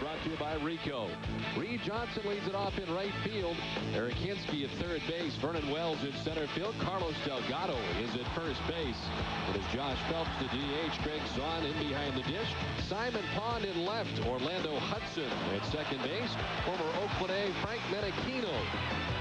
brought to you by Rico. Reed Johnson leads it off in right field. Eric Hinsky at third base. Vernon Wells in center field. Carlos Delgado is at first base. It is Josh Phelps, the DH. Greg Zahn in behind the dish. Simon Pond in left. Orlando Hudson at second base. Former Oakland A Frank Menachino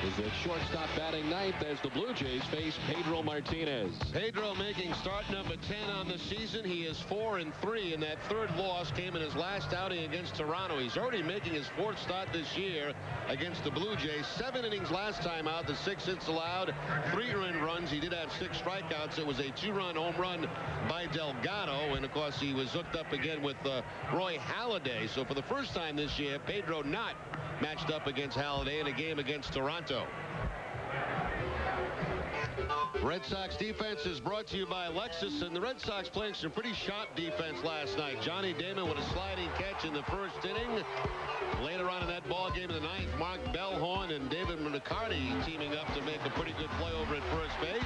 is at shortstop batting ninth as the Blue Jays face Pedro Martinez. Pedro making start number 10 on the season. He is 4-3, and that third loss came in his last outing against Toronto. He's already making his fourth start this year against the Blue Jays. 7 innings last time out. The 6 hits allowed, 3 earned runs. He did have 6 strikeouts. It was a 2-run home run by Delgado, and of course he was hooked up again with Roy Halladay. So for the first time this year, Pedro not matched up against Halladay in a game against Toronto. Red Sox defense is brought to you by Lexus, and the Red Sox playing some pretty sharp defense last night. Johnny Damon with a sliding catch in the first inning. Later on in that ball game in the ninth, Mark Bellhorn and David McCarty teaming up to make a pretty good play over at first base.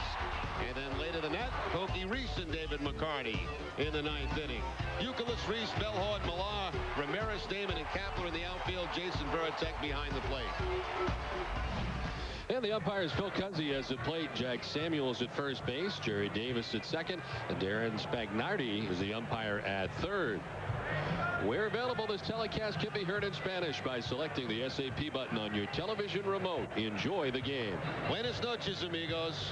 And then later than that, Cokie Reese and David McCarty in the ninth inning. Euclid, Reese, Bellhorn, Millar, Ramirez, Damon, and Kapler in the outfield. Jason Varitek behind the plate. And the umpires, Phil Cuzzi as at plate, Jack Samuels at first base, Jerry Davis at second, and Darren Spagnardi is the umpire at third. Where available, this telecast can be heard in Spanish by selecting the SAP button on your television remote. Enjoy the game. Buenas noches, amigos.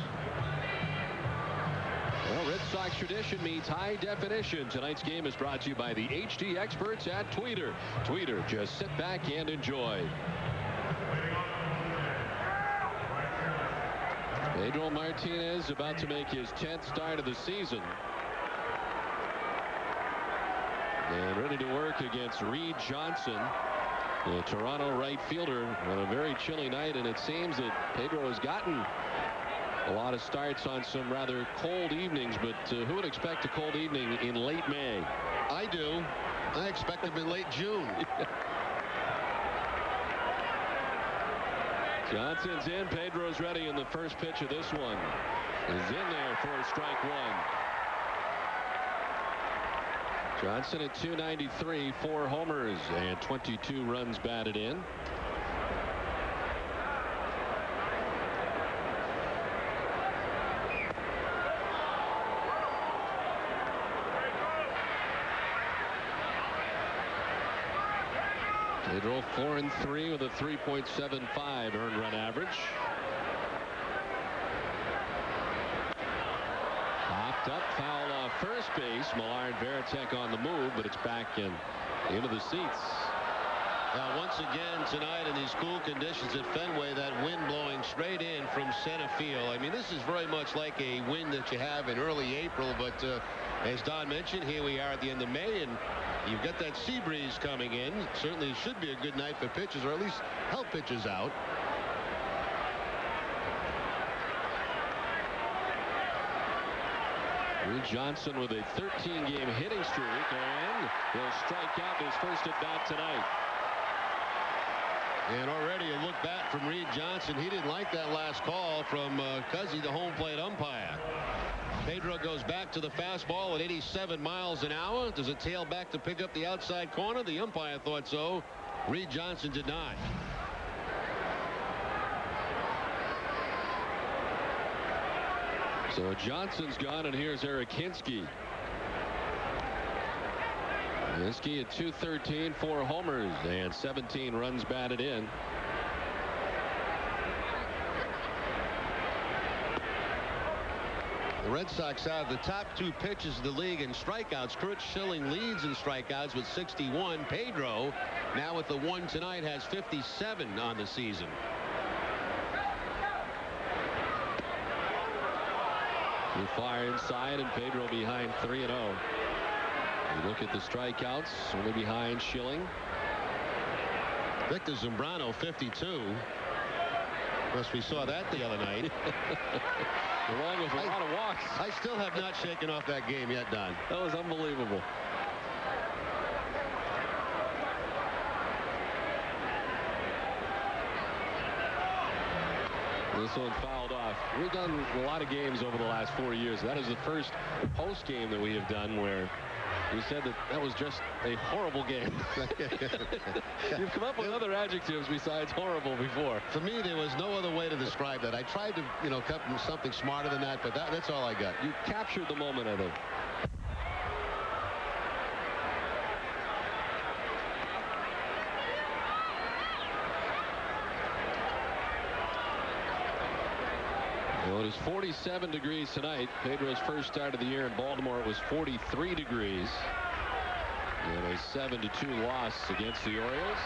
Well, Red Sox tradition meets high definition. Tonight's game is brought to you by the HD experts at Tweeter. Tweeter, just sit back and enjoy. Pedro Martinez about to make his 10th start of the season. And ready to work against Reed Johnson, the Toronto right fielder, on a very chilly night. And it seems that Pedro has gotten a lot of starts on some rather cold evenings. But who would expect a cold evening in late May? I do. I expect him in late June. Johnson's in. Pedro's ready, and the first pitch of this one is in there for strike one. Johnson at 293, 4 homers, and 22 runs batted in. Pedro 4-3 with a 3.75 earned run average. Popped up, foul off first base. Millar and Varitek on the move, but it's back and into the seats. Now, once again tonight in these cool conditions at Fenway, that wind blowing straight in from center field. I mean, this is very much like a wind that you have in early April, but as Don mentioned, here we are at the end of May, and you've got that sea breeze coming in. Certainly should be a good night for pitchers, or at least help pitchers out. Reed Johnson with a 13-game hitting streak, and he'll strike out his first at bat tonight. And already a look back from Reed Johnson. He didn't like that last call from Cuzzi, the home plate umpire. Pedro goes back to the fastball at 87 miles an hour. Does it tail back to pick up the outside corner? The umpire thought so. Reed Johnson did not. So Johnson's gone, and here's Eric Hinsky. Hinsky at 213, 4 homers, and 17 runs batted in. The Red Sox have the top 2 pitchers of the league in strikeouts. Kurt Schilling leads in strikeouts with 61. Pedro, now with the 1 tonight, has 57 on the season. Too far inside, and Pedro behind 3-0. You look at the strikeouts, only behind Schilling. Victor Zambrano, 52. Of course, we saw that the other night. Along with a lot of walks. I still have not shaken off that game yet, Don. That was unbelievable. This one fouled off. We've done a lot of games over the last 4 years. That is the first post game that we have done where He said that was just a horrible game. You've come up with other adjectives besides horrible before. For me, there was no other way to describe that. I tried to, come with something smarter than that, but that's all I got. You captured the moment, I think. Well, it is 47 degrees tonight. Pedro's first start of the year in Baltimore, it was 43 degrees. And a 7-2 loss against the Orioles.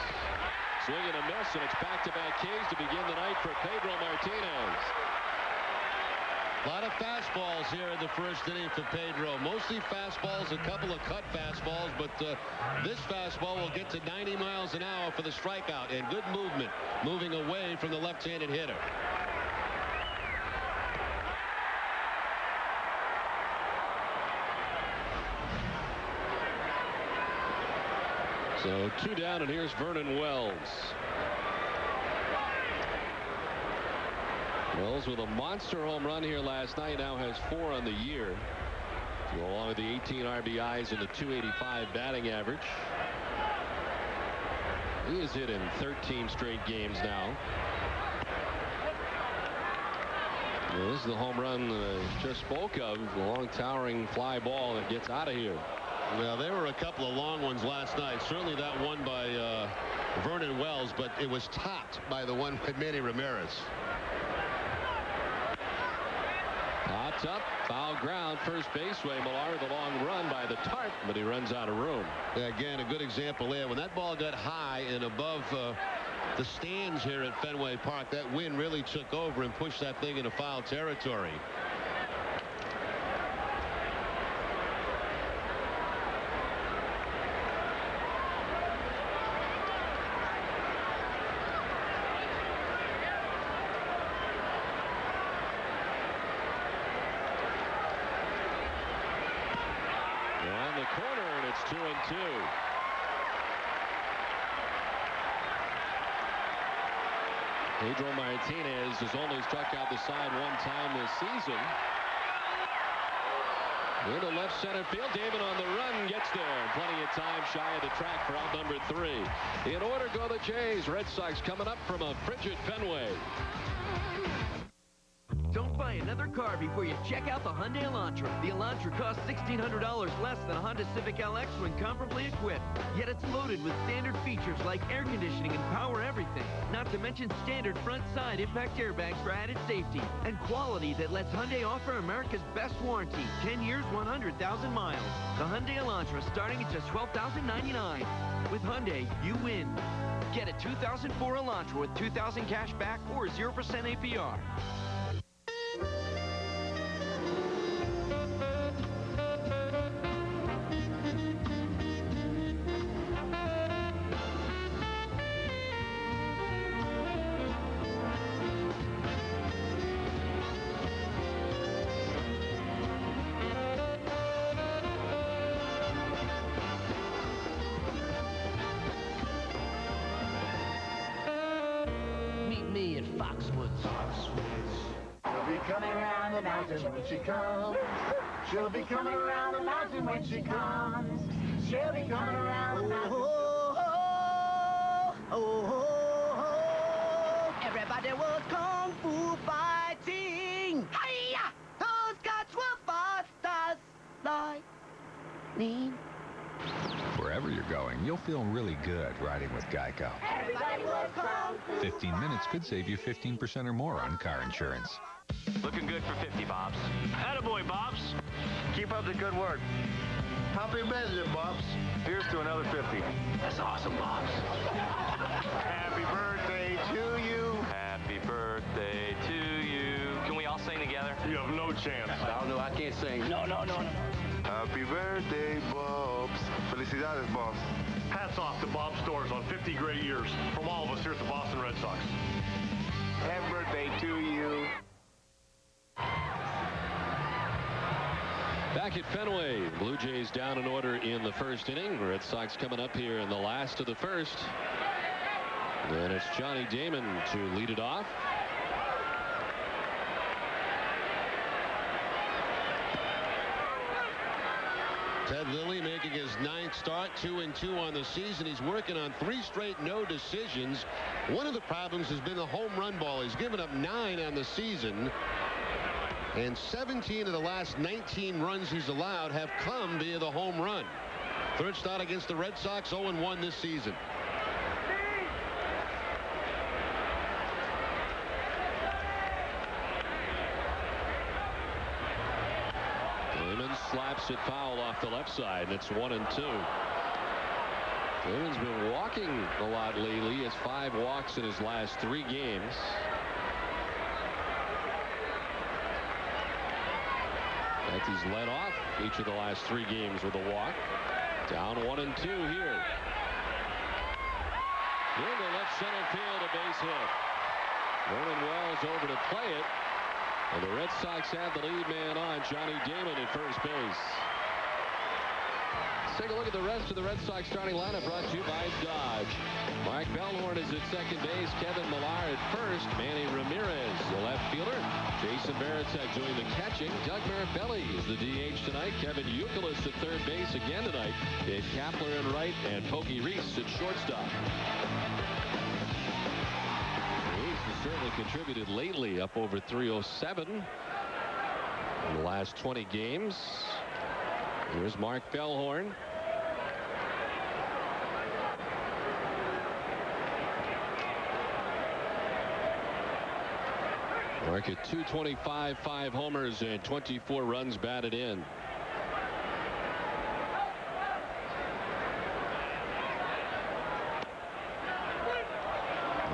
Swing and a miss, and it's back-to-back Ks to begin the night for Pedro Martinez. A lot of fastballs here in the first inning for Pedro. Mostly fastballs, a couple of cut fastballs, but this fastball will get to 90 miles an hour for the strikeout, and good movement, moving away from the left-handed hitter. So 2 down, and here's Vernon Wells. Wells with a monster home run here last night, now has 4 on the year. To go along with the 18 RBIs and the .285 batting average. He is hit in 13 straight games now. Well, this is the home run that I just spoke of, the long towering fly ball that gets out of here. Well, there were a couple of long ones last night. Certainly that one by Vernon Wells, but it was topped by the one by Manny Ramirez. Pops up, foul ground, first baseway. Millar, the long run by the tarp, but he runs out of room. Yeah, again, a good example there. When that ball got high and above the stands here at Fenway Park, that wind really took over and pushed that thing into foul territory. On the corner, and it's 2-2. Pedro Martinez has only struck out the side one time this season. Into left center field. David on the run gets there. Plenty of time shy of the track for out number 3. In order go the Jays. Red Sox coming up from a frigid Fenway. Don't buy another car before you check out the Hyundai Elantra. The Elantra costs $1,600 less than a Honda Civic LX when comparably equipped. Yet it's loaded with standard features like air conditioning and power everything. Not to mention standard front side impact airbags for added safety. And quality that lets Hyundai offer America's best warranty. 10 years, 100,000 miles. The Hyundai Elantra starting at just $12,099. With Hyundai, you win. Get a 2004 Elantra with $2,000 cash back or 0% APR. Coming around the mountain when she comes. She'll be coming around the mountain when she comes. She'll be coming around the mountain. Everybody was kung fu fighting. Hiya! Those guys were fast as lightning. Wherever you're going, you'll feel really good riding with Geico. Everybody was kung fu. 15 minutes could save you 15% or more on car insurance. Looking good for 50, Bobs. Attaboy, Bobs. Keep up the good work. Happy birthday, Bobs. Here's to another 50. That's awesome, Bobs. Happy birthday to you. Happy birthday to you. Can we all sing together? You have no chance. I don't know. I can't sing. No. Happy birthday, Bobs. Felicidades, Bobs. Hats off to Bob Stores on 50 great years from all of us here at the Boston Red Sox. Happy birthday to you. Back at Fenway, Blue Jays down an order in the first inning. Red Sox coming up here in the last of the first. And it's Johnny Damon to lead it off. Ted Lilly making his 9th start, 2-2 on the season. He's working on 3 straight no decisions. One of the problems has been the home run ball. He's given up 9 on the season, and 17 of the last 19 runs he's allowed have come via the home run. 3rd start against the Red Sox, 0-1 this season. Slaps it foul off the left side. It's 1-2. Damon's been walking a lot lately. He has 5 walks in his last 3 games. He's led off each of the last 3 games with a walk. Down 1-2 here. Into left center field, a base hit. Vernon Wells over to play it. And the Red Sox have the lead man on, Johnny Damon at first base. Let's take a look at the rest of the Red Sox starting lineup, brought to you by Dodge. Mark Bellhorn is at second base. Kevin Millar at first. Manny Ramirez, the left fielder. Jason Varitek doing the catching. Doug Mirabelli is the DH tonight. Kevin Youkilis at third base again tonight. Dave Kapler in right, and Pokey Reese at shortstop. Certainly contributed lately, up over 307 in the last 20 games. Here's Mark Bellhorn. Mark at 225, 5 homers and 24 runs batted in.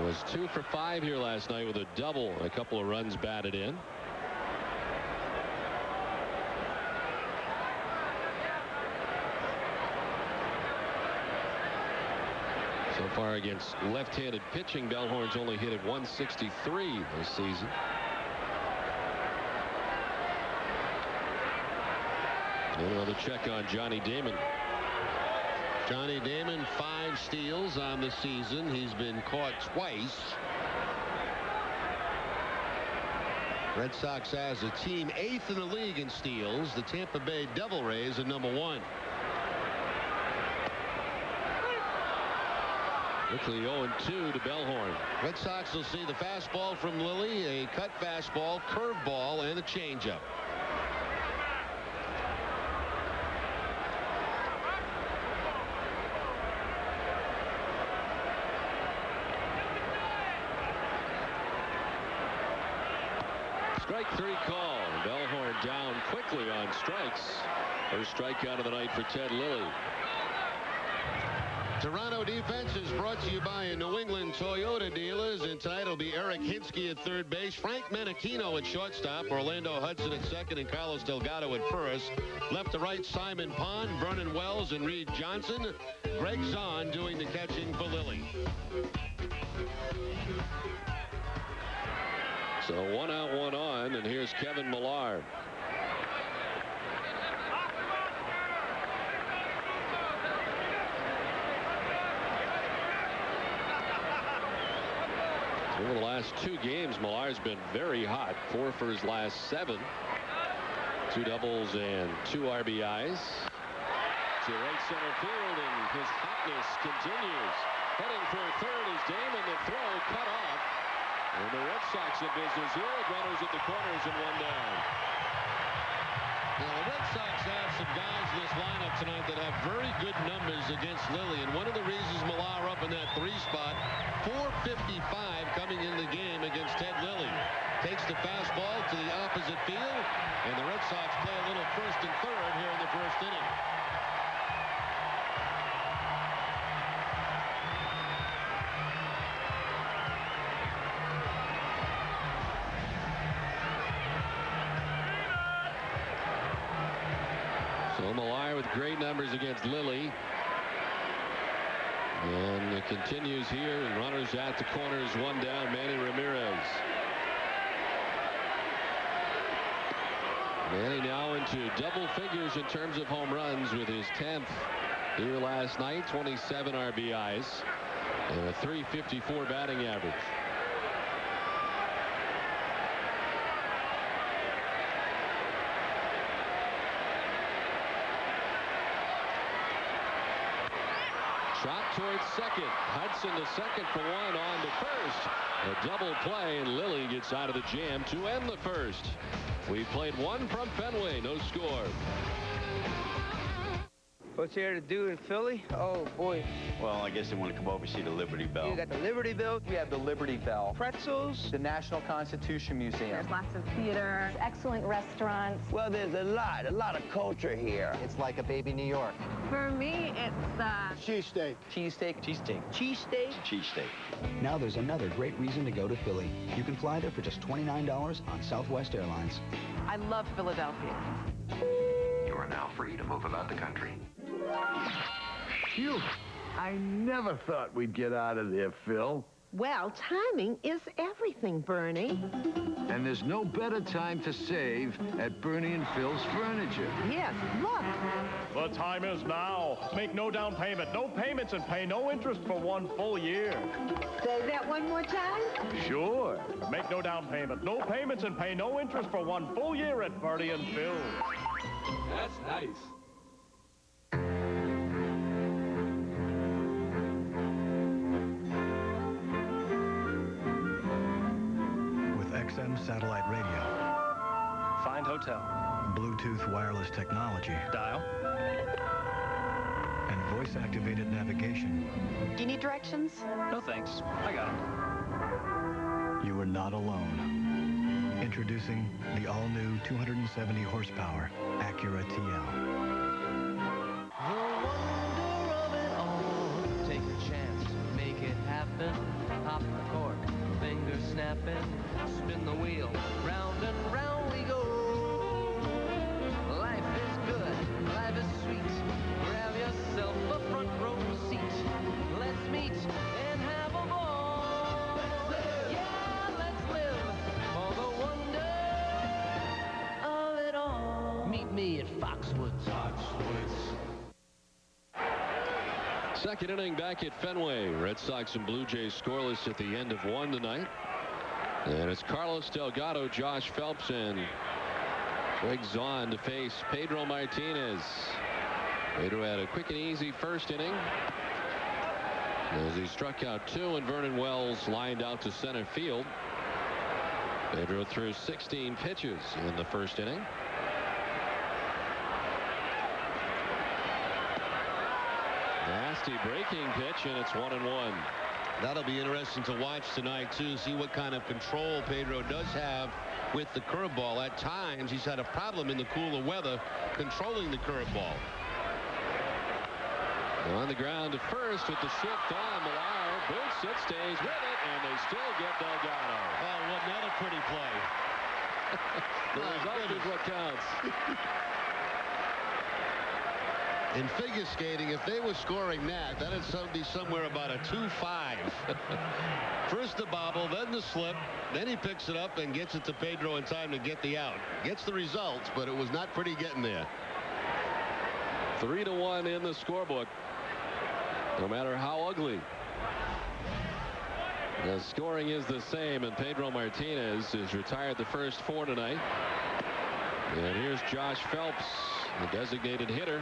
Was 2 for 5 here last night with a double, a couple of runs batted in. So far against left-handed pitching, Bellhorn's only hit at 163 this season. And another check on Johnny Damon. Johnny Damon, 5 steals on the season. He's been caught twice. Red Sox as a team 8th in the league in steals. The Tampa Bay Devil Rays are number 1. Quickly 0-2 to Bellhorn. Red Sox will see the fastball from Lilly, a cut fastball, curveball, and a changeup. Strike 3 call. Bellhorn down quickly on strikes. First strikeout of the night for Ted Lilly. Toronto defense is brought to you by New England Toyota dealers, and tonight will be Eric Hinsky at third base, Frank Menachino at shortstop, Orlando Hudson at second, and Carlos Delgado at first. Left to right, Simon Pond, Vernon Wells, and Reed Johnson. Greg Zahn doing the catching for Lilly. So 1 out, 1 on, and here's Kevin Millar. Over the last 2 games, Millar's been very hot. 4 for his last 7. 2 doubles and 2 RBIs. To right center field, and his hotness continues. Heading for third is Damon. The throw cut off. And the Red Sox in business here. Runners at the corners and 1 down. Now, the Red Sox have some guys in this lineup tonight that have very good numbers against Lilly. And one of the reasons Millar up in that 3 spot, 455 coming in the game against Ted Lilly. Takes the fastball to the opposite field, and the Red Sox play a little first and third here in the first inning. So Millar with great numbers against Lilly. And it continues here, and runners at the corners, 1 down, Manny Ramirez. Manny now into double figures in terms of home runs with his 10th here last night, 27 RBIs, and a .354 batting average. towards second. Hudson to second for one, on to first. A double play, and Lilly gets out of the jam to end the first. We played one from Fenway, no score. What's there to do in Philly? Oh, boy. Well, I guess they want to come over and see the Liberty Bell. You got the Liberty Bell. We have the Liberty Bell. Pretzels. The National Constitution Museum. There's lots of theater, excellent restaurants. Well, there's a lot of culture here. It's like a baby New York. For me, it's Cheesesteak. Cheesesteak. Cheesesteak. Cheesesteak. Cheesesteak. Now there's another great reason to go to Philly. You can fly there for just $29 on Southwest Airlines. I love Philadelphia. You are now free to move about the country. Phew. I never thought we'd get out of there, Phil. Well, timing is everything, Bernie. And there's no better time to save at Bernie and Phil's Furniture. Yes, look. The time is now. Make no down payment, no payments, and pay no interest for 1 full year. Say that one more time. Sure. Make no down payment, no payments, and pay no interest for 1 full year at Bernie and Phil. That's nice. XM satellite radio. Find hotel. Bluetooth wireless technology. Dial. And voice-activated navigation. Do you need directions? No thanks. I got them. You are not alone. Introducing the all-new 270 horsepower Acura TL. The wonder of it all. Take a chance, make it happen. Pop the cork, finger snapping. Spin the wheel, round and round we go. Life is good, life is sweet. Grab yourself a front row seat. Let's meet and have a ball. Yeah, let's live for the wonder of it all. Meet me at Foxwoods. Second inning back at Fenway. Red Sox and Blue Jays scoreless at the end of one tonight. And it's Carlos Delgado, Josh Phelps, and Greg Zahn to face Pedro Martinez. Pedro had a quick and easy first inning as he struck out 2, and Vernon Wells lined out to center field. Pedro threw 16 pitches in the first inning. Nasty breaking pitch, and it's 1-1. That'll be interesting to watch tonight, too. See what kind of control Pedro does have with the curveball. At times, he's had a problem in the cooler weather controlling the curveball. On the ground to first with the shift on. Millar boots it, stays with it, and they still get Delgado. Oh, what another pretty play. The result is what counts. In figure skating, if they were scoring that'd be somewhere about a 2-5. First the bobble, then the slip, then he picks it up and gets it to Pedro in time to get the out. Gets the results, but it was not pretty getting there. 3-1 in the scorebook. No matter how ugly. The scoring is the same, and Pedro Martinez has retired the first 4 tonight. And here's Josh Phelps, the designated hitter.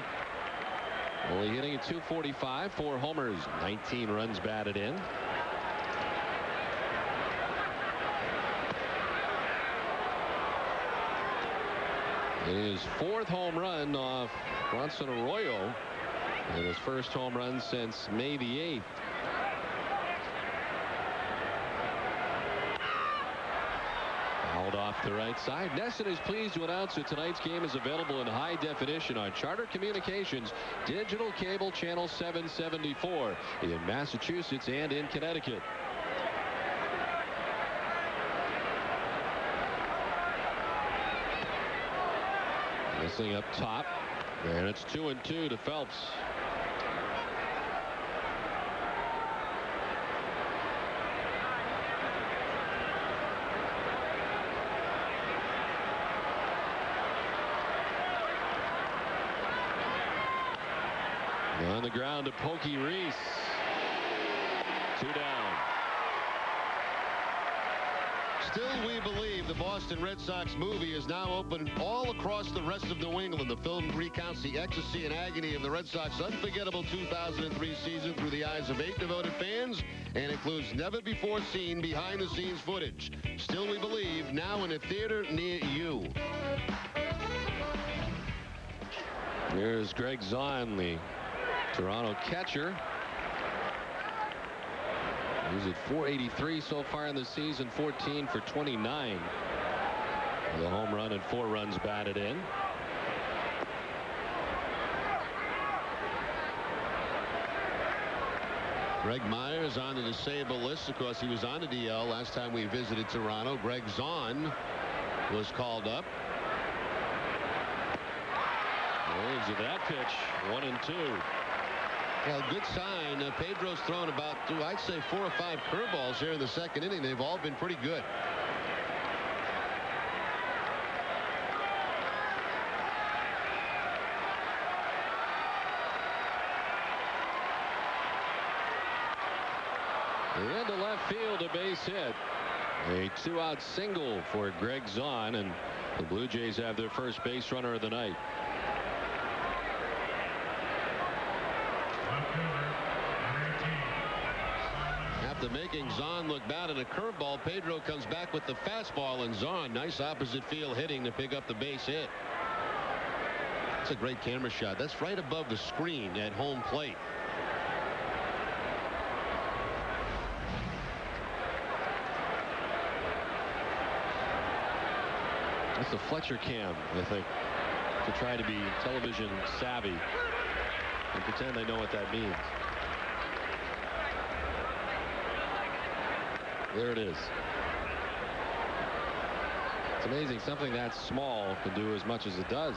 Only hitting at .245, 4 homers, 19 runs batted in. His 4th home run off Bronson Arroyo, and his first home run since May the 8th. Fouled off the right side. Nesson is pleased to announce that tonight's game is available in high definition on Charter Communications digital cable channel 774 in Massachusetts and in Connecticut. Missing up top, and it's 2-2 to Phelps. On the ground to Pokey Reese. 2 down. Still We Believe, the Boston Red Sox movie, is now open all across the rest of New England. The film recounts the ecstasy and agony of the Red Sox' unforgettable 2003 season through the eyes of 8 devoted fans and includes never-before-seen behind-the-scenes footage. Still We Believe, now in a theater near you. Here's Greg Zahn, the Toronto catcher. He's at .483 so far in the season, 14 for 29. With a home run and 4 runs batted in. Greg Myers on the disabled list. Of course, he was on the DL last time we visited Toronto. Greg Zahn was called up. There's that pitch, 1-2. Well, good sign. Pedro's thrown about, I'd say, 4 or 5 curveballs here in the second inning. They've all been pretty good. Into left field, a base hit. A 2-out single for Greg Zahn, and the Blue Jays have their first base runner of the night. After making Zahn look bad in a curveball, Pedro comes back with the fastball, and Zahn, nice opposite field hitting to pick up the base hit. That's a great camera shot. That's right above the screen at home plate. That's the Fletcher cam, I think, to try to be television savvy and pretend they know what that means. There it is. It's amazing something that small can do as much as it does.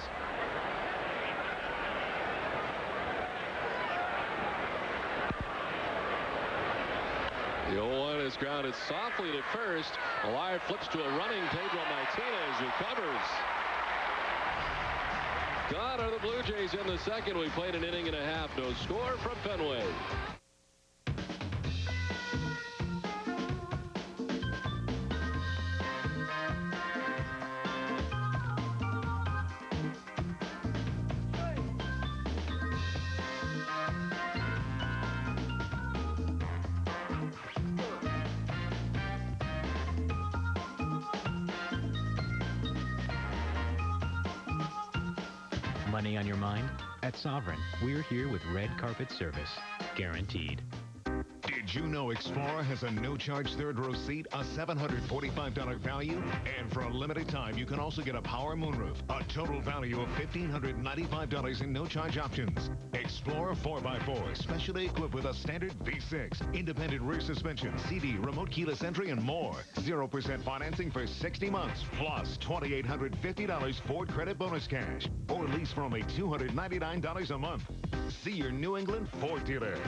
The 0-1 is grounded softly to first. Allard flips to a running Pedro Martinez, who covers. Gone are the Blue Jays in the second. We played an inning and a half. No score from Fenway. Money on your mind? At Sovereign, we're here with red carpet service. Guaranteed. Did you know Explorer has a no-charge third-row seat, a $745 value? And for a limited time, you can also get a power moonroof, a total value of $1,595 in no-charge options. Explorer 4x4, specially equipped with a standard V6, independent rear suspension, CD, remote keyless entry, and more. 0% financing for 60 months, plus $2,850 Ford credit bonus cash, or lease for only $299 a month. See your New England Ford dealer.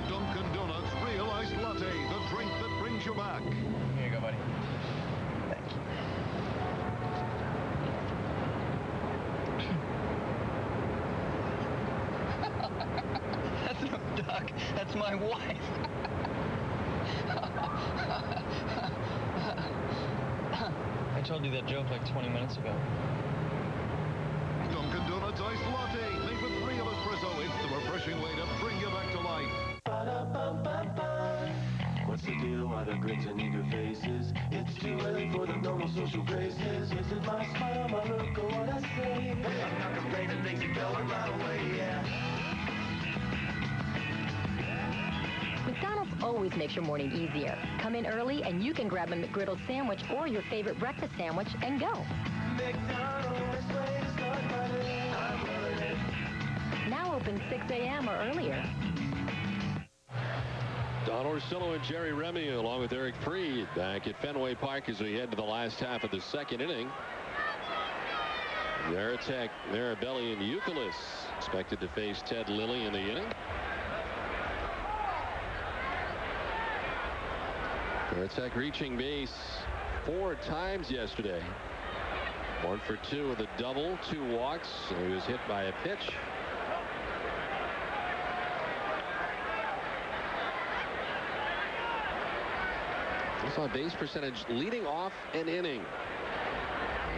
Dunkin' Donuts Real Iced Latte, the drink that brings you back. Here you go, buddy. Thank you. That's no duck. That's my wife. I told you that joke like 20 minutes ago. Dunkin' Donuts Iced Latte, made with real espresso. It's the refreshing way to bring you back to life. What's the deal? Why the grins and eager faces? It's too early for the normal social graces. Is it my smile, my look, or what I say? I'm not complaining, things are going right away, yeah. McDonald's always makes your morning easier. Come in early and you can grab a McGriddle sandwich or your favorite breakfast sandwich and go. McDonald's, way to start my day. I'm loving it. Now open 6 a.m. or earlier. Don Orsillo and Jerry Remy along with Eric Freed back at Fenway Park as we head to the last half of the second inning. Veritek, Marabelli, and Youkilis expected to face Ted Lilly in the inning. Veritek reaching base 4 times yesterday. 1 for 2 with a double, 2 walks. He was hit by a pitch. That's on base percentage leading off an inning.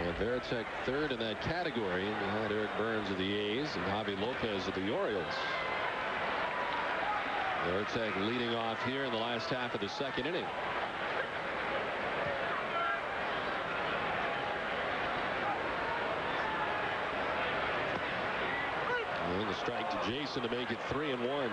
And Veritek third in that category. And behind Eric Burns of the A's and Javi Lopez of the Orioles. Veritek leading off here in the last half of the second inning. And the strike to Jason to make it 3-1.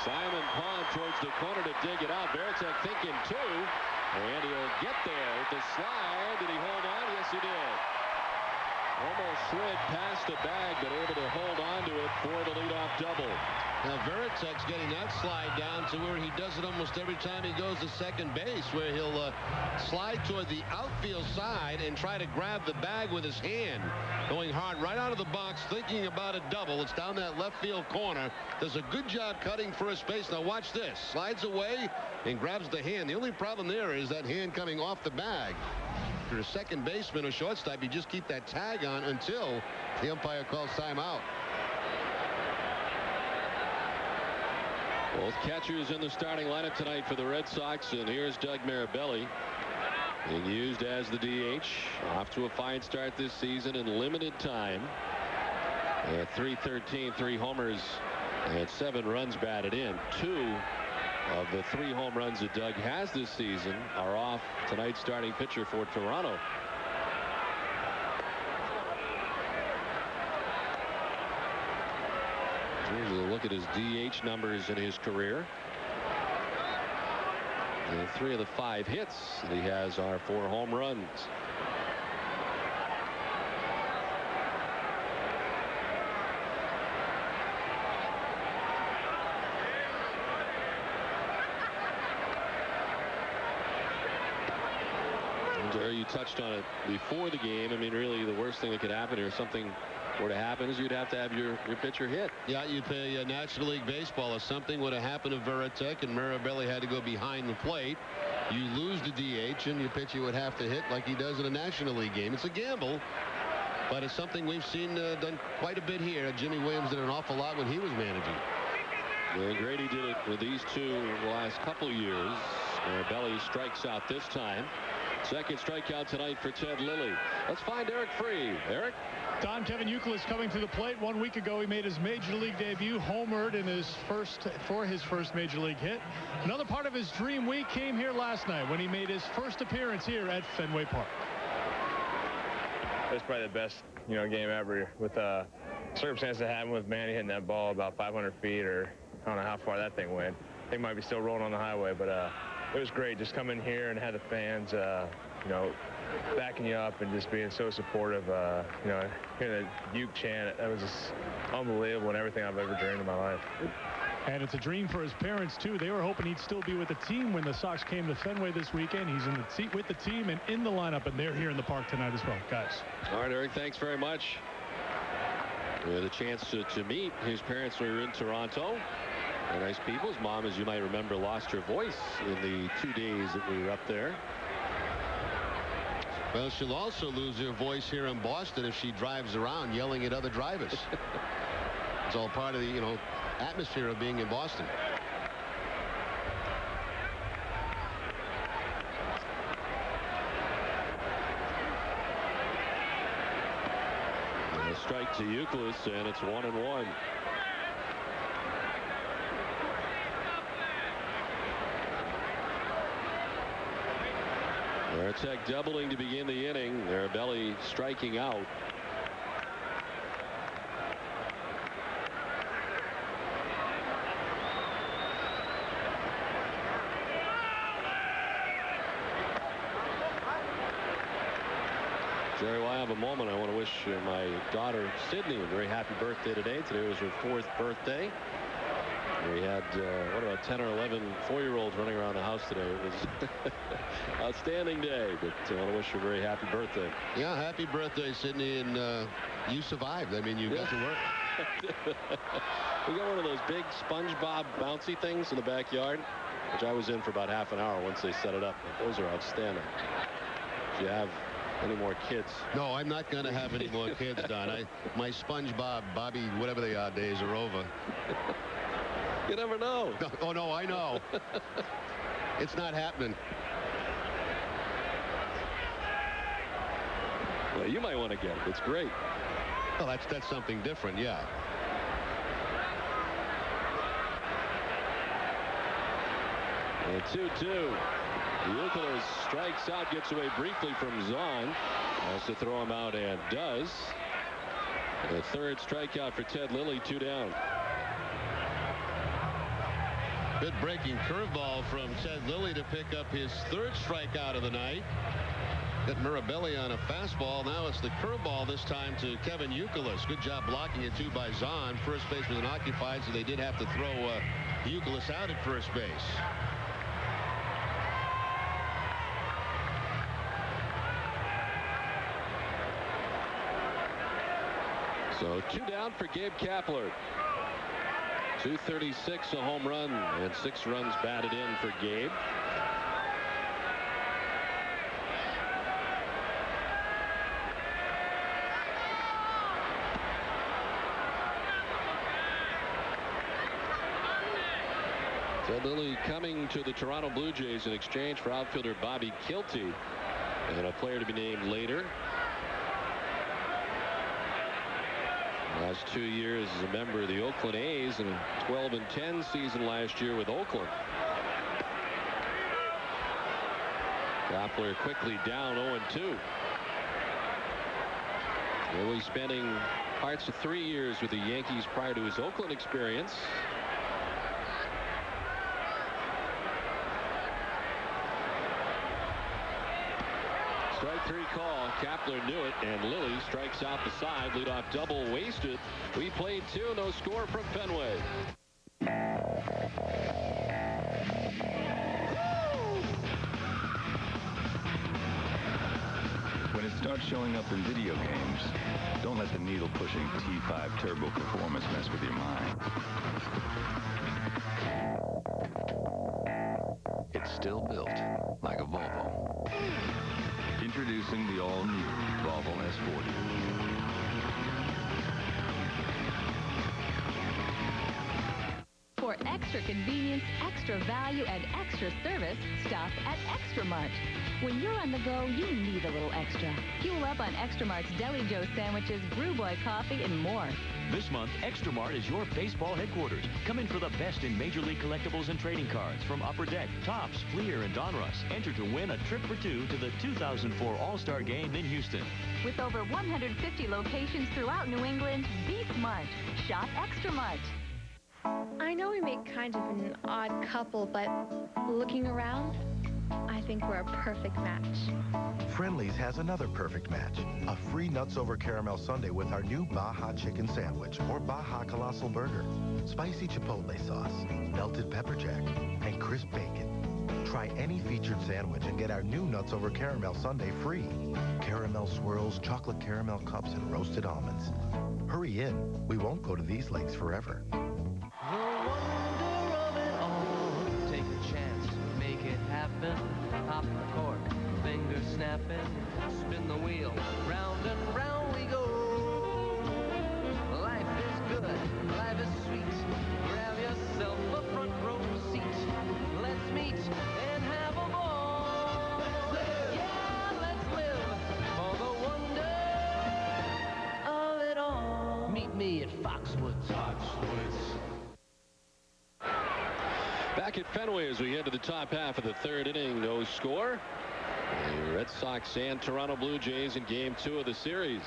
Simon Pond towards the corner to dig it out. Veritek thinking two. And he'll get there with the slide. Did he hold on? Yes, he did. Almost slid past the bag, but able to hold on to it for the leadoff double. Now, Veritek's getting that slide down to where he does it almost every time he goes to second base, where he'll slide toward the outfield side and try to grab the bag with his hand. Going hard right out of the box, thinking about a double. It's down that left field corner. Does a good job cutting first base. Now watch this. Slides away and grabs the hand. The only problem there is that hand coming off the bag. For a second baseman or shortstop, you just keep that tag on until the umpire calls timeout. Both catchers in the starting lineup tonight for the Red Sox, and here's Doug Mirabelli being used as the DH. Off to a fine start this season in limited time. At .313, 3 homers and 7 runs batted in. 2 of the 3 home runs that Doug has this season are off tonight's starting pitcher for Toronto. Here's a look at his DH numbers in his career. And 3 of the 5 hits that he has are 4 home runs. You touched on it before the game. I mean, really, the worst thing that could happen here, if something were to happen, is you'd have to have your pitcher hit. Yeah, you'd play National League Baseball. If something would have happened to Veritek and Mirabelli had to go behind the plate, you lose the DH and your pitcher would have to hit like he does in a National League game. It's a gamble, but it's something we've seen done quite a bit here. Jimmy Williams did an awful lot when he was managing. And Grady did it with these two the last couple of years. Mirabelli strikes out this time. Second strikeout tonight for Ted Lilly. Let's find Eric Free. Eric? Don Kevin Youkilis coming to the plate. 1 week ago, he made his major league debut, homered in his first major league hit. Another part of his dream week came here last night when he made his first appearance here at Fenway Park. It's probably the best, game ever with circumstances that happened with Manny hitting that ball about 500 feet, or I don't know how far that thing went. I think it might be still rolling on the highway, but it was great just coming here and had the fans, backing you up and just being so supportive. Hearing the Uke chant, that was just unbelievable and everything I've ever dreamed in my life. And it's a dream for his parents, too. They were hoping he'd still be with the team when the Sox came to Fenway this weekend. He's in the seat with the team and in the lineup, and they're here in the park tonight as well, guys. All right, Eric, thanks very much. We had a chance to meet his parents when we were in Toronto. They're nice people. His mom, as you might remember, lost her voice in the 2 days that we were up there. Well, she'll also lose her voice here in Boston if she drives around yelling at other drivers. It's all part of the, atmosphere of being in Boston. And a strike to Youkilis, and it's 1-1. Veritek doubling to begin the inning. Mirabelli striking out. Jerry, while I have a moment, I want to wish my daughter Sydney a very happy birthday today. Today was her 4th birthday. We had, 10 or 11 4-year-olds running around the house today. It was outstanding day, but I want to wish her a very happy birthday. Yeah, happy birthday, Sydney, and you survived. I mean, you got to work. We got one of those big SpongeBob bouncy things in the backyard, which I was in for about half an hour once they set it up. Those are outstanding. you have any more kids. No, I'm not going to have any more kids, Don. My SpongeBob, Bobby, whatever they are, days are over. You never know. No, oh, no, I know. It's not happening. Well, you might want to get it. It's great. Well, that's something different, yeah. And 2-2. Euclid strikes out, gets away briefly from Zahn. Has to throw him out and does. The third strikeout for Ted Lilly, 2 down. Good breaking curveball from Ted Lilly to pick up his third strikeout of the night. Got Mirabelli on a fastball. Now it's the curveball this time to Kevin Youkilis. Good job blocking it too by Zahn. First base was unoccupied, so they did have to throw Youkilis out at first base. So 2 down for Gabe Kapler. 236, a home run, and 6 runs batted in for Gabe. Ted Lilly coming to the Toronto Blue Jays in exchange for outfielder Bobby Kilty and a player to be named later. Last 2 years as a member of the Oakland A's and a 12-10 season last year with Oakland. Kapler quickly down 0-2. Lilly spending parts of 3 years with the Yankees prior to his Oakland experience. Strike 3 call. Kapler knew it, and Lilly strikes out the side. Leadoff double wasted. We played 2, no score from Fenway. When it starts showing up in video games, don't let the needle-pushing T5 Turbo Performance mess with your mind. It's still built like a Volvo. Introducing the all-new Volvo S40. For extra convenience, extra value, and extra service, stop at Extra Mart. When you're on the go, you need a little extra. Fuel up on Extra Mart's Deli Joe sandwiches, Brew Boy coffee, and more. This month, Extra Mart is your baseball headquarters. Come in for the best in Major League collectibles and trading cards from Upper Deck, Topps, Fleer, and Donruss. Enter to win a trip for 2 to the 2004 All-Star Game in Houston. With over 150 locations throughout New England, be smart. Shop Extra Mart. I know we make kind of an odd couple, but looking around, I think we're a perfect match. Friendly's has another perfect match. A free nuts over caramel sundae with our new Baja Chicken Sandwich or Baja Colossal Burger. Spicy chipotle sauce, melted pepper jack, and crisp bacon. Try any featured sandwich and get our new nuts over caramel sundae free. Caramel swirls, chocolate caramel cups, and roasted almonds. Hurry in. We won't go to these lengths forever. Take a chance, make it happen. Pop the cork, finger snapping, spin the wheel, round and round we go. Life is good, life is sweet. Grab yourself a front row seat. Let's meet and have a ball. Let's live. Yeah, let's live for the wonder of it all. Meet me at Foxwoods. Back at Fenway as we head to the top half of the 3rd inning. No score. The Red Sox and Toronto Blue Jays in Game 2 of the series.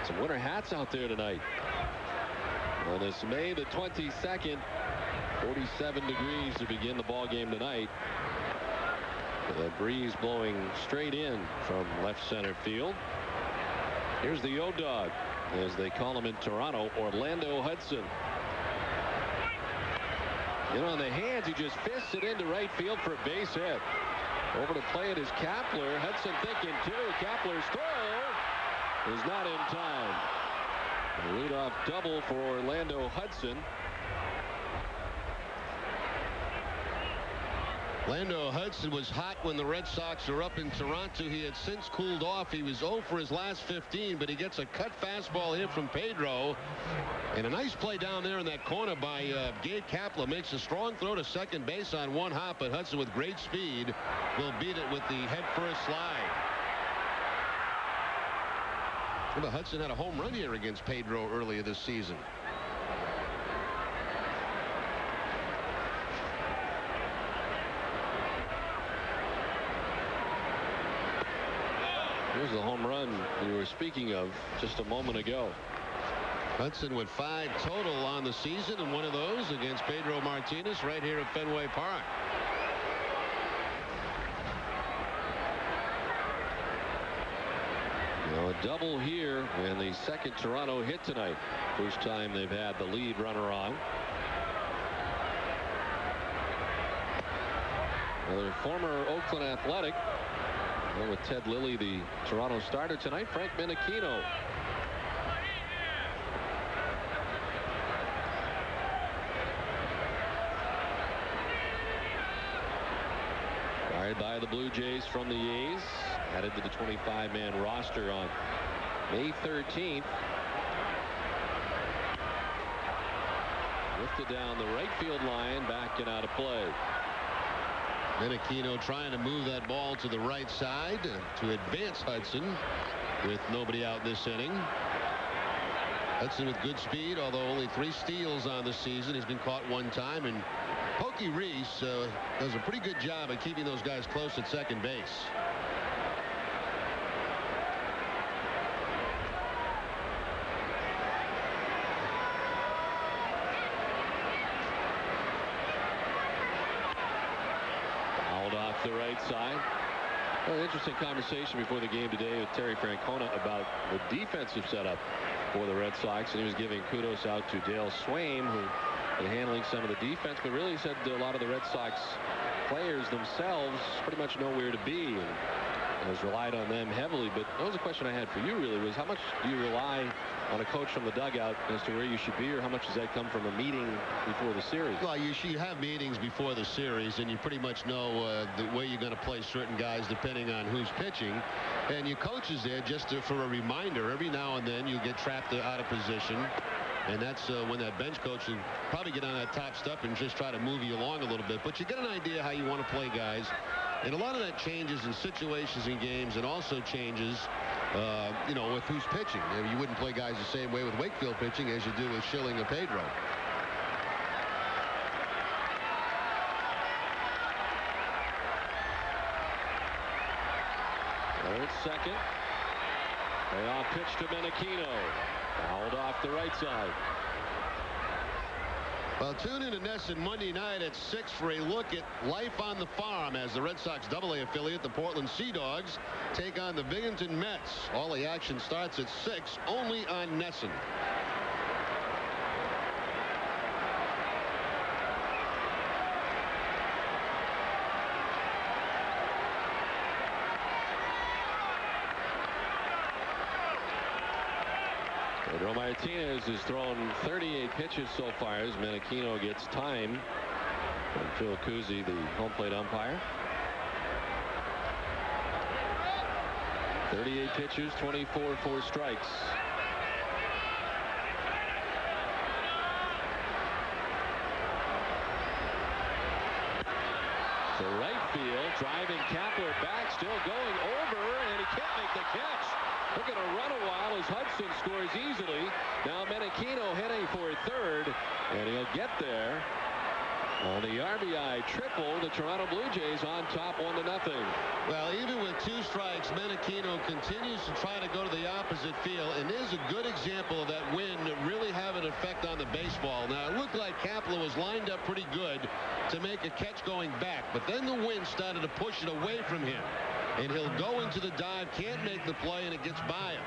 Some winter hats out there tonight. On this May the 22nd, 47 degrees to begin the ball game tonight. The breeze blowing straight in from left center field. Here's the O-Dog, as they call him in Toronto, Orlando Hudson. In on the hands, he just fists it into right field for a base hit. Over to play it is Kapler. Hudson thinking too. Kapler's throw is not in time. A leadoff double for Orlando Hudson. Lando Hudson was hot when the Red Sox were up in Toronto. He had since cooled off. He was 0 for his last 15, but he gets a cut fastball here from Pedro. And a nice play down there in that corner by Gabe Kapler. Makes a strong throw to second base on one hop, but Hudson with great speed will beat it with the head-first slide. But Hudson had a home run here against Pedro earlier this season. Here's the home run you were speaking of just a moment ago. Hudson with 5 total on the season, and one of those against Pedro Martinez right here at Fenway Park. A double here and the second Toronto hit tonight. First time they've had the lead runner on. Another former Oakland Athletic. Well, with Ted Lilly, the Toronto starter tonight, Frank Menechino. Fired by the Blue Jays from the A's. Added to the 25-man roster on May 13th. Lifted down the right field line, back and out of play. Menechino trying to move that ball to the right side to advance Hudson with nobody out this inning. Hudson with good speed, although only 3 steals on the season. He's been caught 1 time, and Pokey Reese does a pretty good job of keeping those guys close at second base. The right side. Well, interesting conversation before the game today with Terry Francona about the defensive setup for the Red Sox, and he was giving kudos out to Dale Swaim, who been handling some of the defense, but really said a lot of the Red Sox players themselves pretty much know where to be and has relied on them heavily. But that was a question I had for you, really, was how much do you rely on a coach from the dugout as to where you should be, or how much does that come from a meeting before the series? Well, you have meetings before the series, and you pretty much know the way you're going to play certain guys depending on who's pitching. And your coach is there just for a reminder. Every now and then you get trapped out of position, and that's when that bench coach will probably get on that top step and just try to move you along a little bit. But you get an idea how you want to play guys. And a lot of that changes in situations in games, and also changes, you know, with who's pitching. You wouldn't play guys the same way with Wakefield pitching as you do with Schilling or Pedro. Third, second. Payoff pitch to Menechino. Fouled off the right side. Well, tune in to Nesson Monday night at 6 for a look at life on the farm as the Red Sox AA affiliate, the Portland Sea Dogs, take on the Binghamton Mets. All the action starts at 6, only on Nesson. Pedro Martinez has thrown 38 pitches so far as Menechino gets time from Phil Cousy, the home plate umpire. 38 pitches, 24 for strikes. To right field, driving Kapler back, still going over, and he can't make the catch. They're going to run a while as Hudson scores easily. Now Menechino heading for third, and he'll get there. On the RBI triple, the Toronto Blue Jays on top 1-0. Well, even with 2 strikes, Menechino continues to try to go to the opposite field, and there's a good example of that wind really having an effect on the baseball. Now, it looked like Kapler was lined up pretty good to make a catch going back, but then the wind started to push it away from him, and he'll go into the dive, can't make the play, and it gets by him.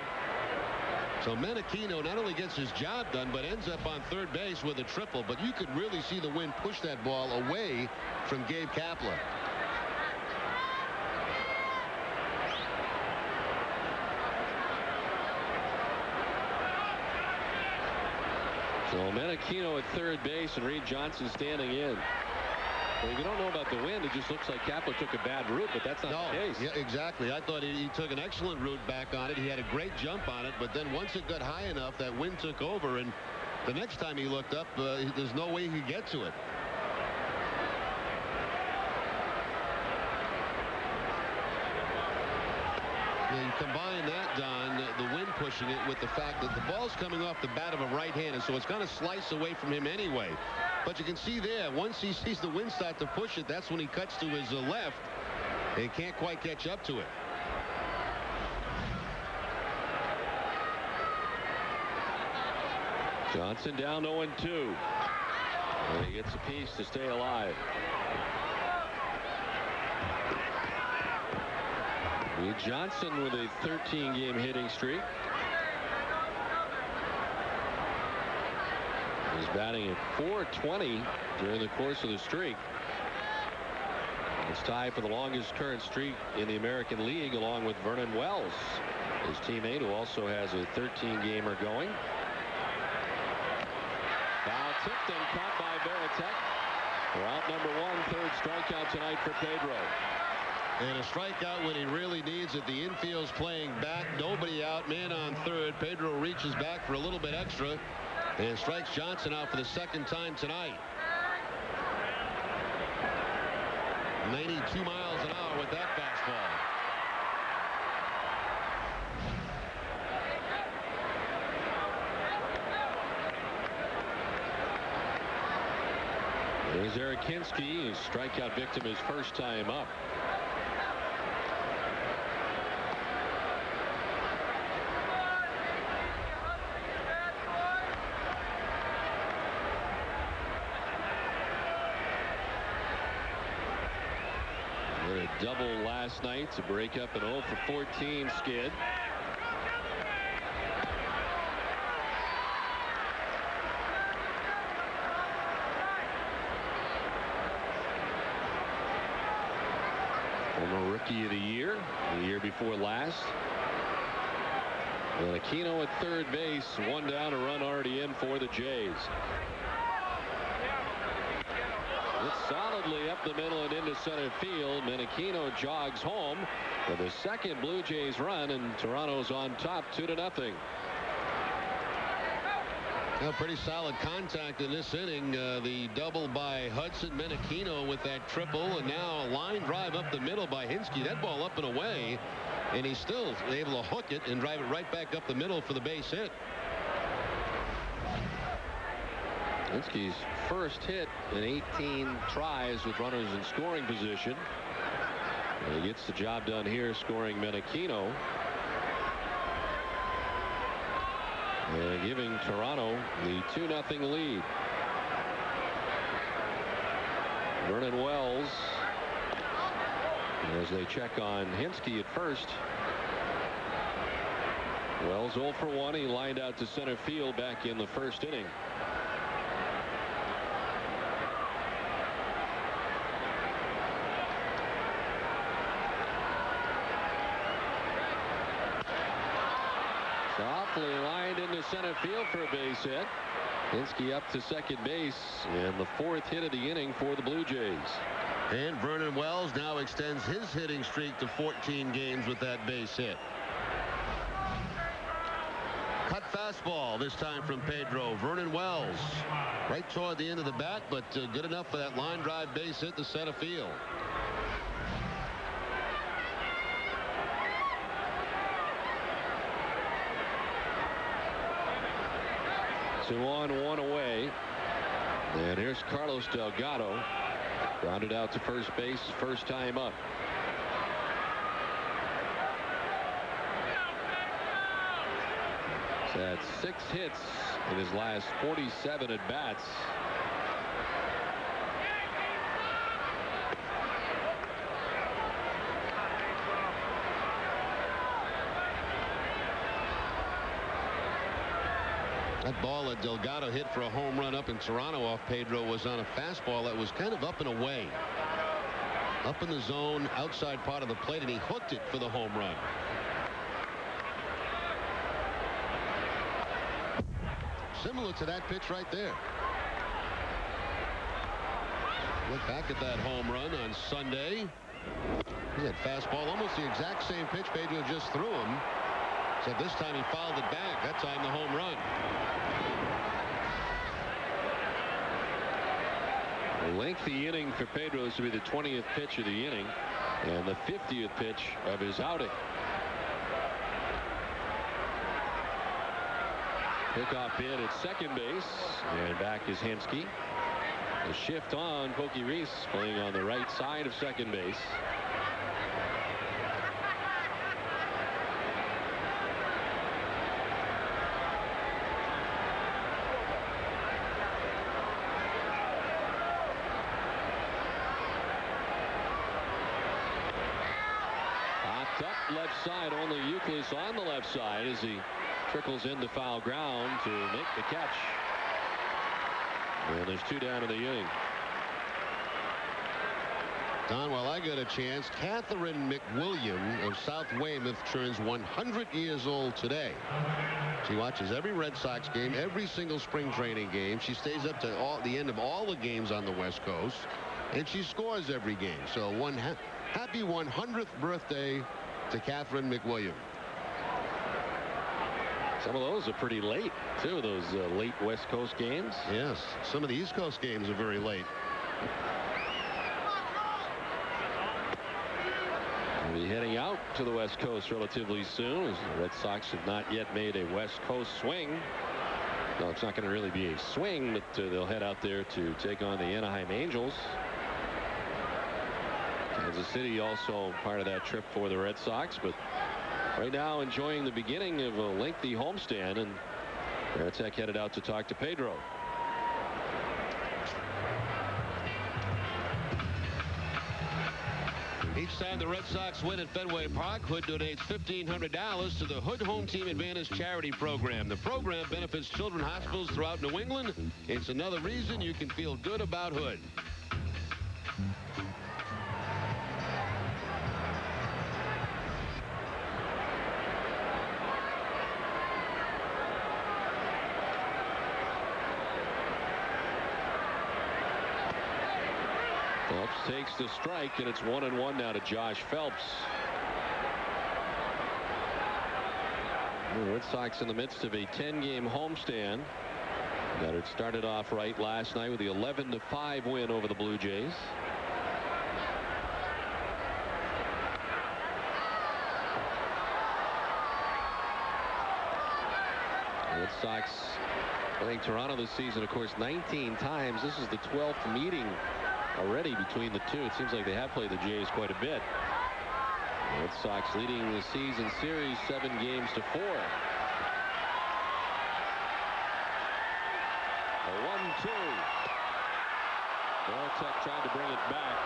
So Menechino not only gets his job done, but ends up on third base with a triple. But you could really see the wind push that ball away from Gabe Kapler. So Menechino at third base and Reed Johnson standing in. Well, if you don't know about the wind, it just looks like Kapler took a bad route, but that's not the case. Yeah, exactly. I thought he took an excellent route back on it. He had a great jump on it, but then once it got high enough, that wind took over, and the next time he looked up, there's no way he could get to it. You combine that, Don, the wind pushing it with the fact that the ball's coming off the bat of a right-hander, so it's going to slice away from him anyway. But you can see there, once he sees the wind start to push it, that's when he cuts to his left and can't quite catch up to it. Johnson down 0-2. And he gets a piece to stay alive. Johnson with a 13-game hitting streak. He's batting at .420 during the course of the streak. It's tied for the longest current streak in the American League, along with Vernon Wells, his teammate, who also has a 13-gamer going. Foul tipped and caught by Veritek. For out number 1, third strikeout tonight for Pedro. And a strikeout when he really needs it. The infield's playing back. Nobody out. Man on third. Pedro reaches back for a little bit extra and strikes Johnson out for the second time tonight. 92 miles an hour with that fastball. There's Erakinski, his strikeout victim his first time up. Double last night to break up an 0 for 14 skid. Former Rookie of the Year, the year before last. And Aquino at third base, one down, a run already in for the Jays. It's solidly up the middle and into center field. Menachino jogs home for the second Blue Jays run, and Toronto's on top 2-0. Well, pretty solid contact in this inning. The double by Hudson, Menachino with that triple, and now a line drive up the middle by Hinske. That ball up and away, and he's still able to hook it and drive it right back up the middle for the base hit. Hinske's first hit in 18 tries with runners in scoring position. And he gets the job done here, scoring Menachino. And giving Toronto the 2-0 lead. Vernon Wells, as they check on Hinske at first. Wells 0 for 1. He lined out to center field back in the first inning. Softly lined into center field for a base hit. Hinske up to second base, and the fourth hit of the inning for the Blue Jays. And Vernon Wells now extends his hitting streak to 14 games with that base hit. Cut fastball this time from Pedro. Vernon Wells right toward the end of the bat, but good enough for that line drive base hit to center field. Two on, one away. And here's Carlos Delgado. Grounded out to first base, first time up. He's had 6 hits in his last 47 at bats. That ball that Delgado hit for a home run up in Toronto off Pedro was on a fastball that was kind of up and away. Up in the zone, outside part of the plate, and he hooked it for the home run. Similar to that pitch right there. Look back at that home run on Sunday. He had fastball, almost the exact same pitch Pedro just threw him. Except this time he fouled it back. That time the home run. A lengthy inning for Pedro. This will be the 20th pitch of the inning and the 50th pitch of his outing. Pickoff in at second base, and back is Hensky. The shift on Pokey Reese, playing on the right side of second base. Popped up left side, only Euclid on the left side as he trickles into foul ground to make the catch. And there's two down in the inning. Don, while I get a chance, Catherine McWilliam of South Weymouth turns 100 years old today. She watches every Red Sox game, every single spring training game. She stays up to the end of all the games on the West Coast, and she scores every game. So happy 100th birthday to Catherine McWilliam. Some of those are pretty late, too, those late West Coast games. Yes, some of the East Coast games are very late. We'll be heading out to the West Coast relatively soon, as the Red Sox have not yet made a West Coast swing. No, it's not going to really be a swing, but they'll head out there to take on the Anaheim Angels. Kansas City also part of that trip for the Red Sox, but right now enjoying the beginning of a lengthy homestand, and Veritek headed out to talk to Pedro. Each time the Red Sox win at Fenway Park, Hood donates $1,500 to the Hood Home Team Advantage charity program. The program benefits children's hospitals throughout New England. It's another reason you can feel good about Hood. Phelps takes the strike, and it's 1-1 now to Josh Phelps. The Red Sox in the midst of a 10-game homestand. Got it started off right last night with the 11-5 win over the Blue Jays. The Red Sox playing Toronto this season, of course, 19 times. This is the 12th meeting already between the two. It seems like they have played the Jays quite a bit. The Red Sox leading the season series 7 games to 4. A 1-2. Veritek tried to bring it back.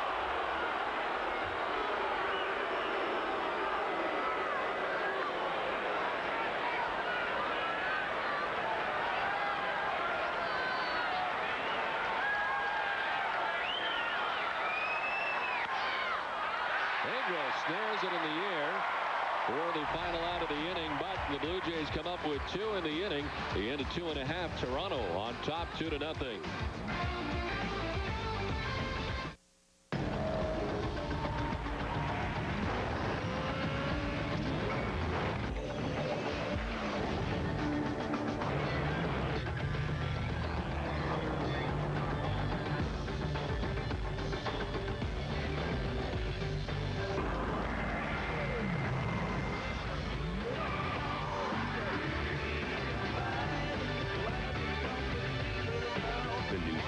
Pedro snares it in the air for the final out of the inning, but the Blue Jays come up with 2 in the inning. The end of 2.5. Toronto on top 2-0.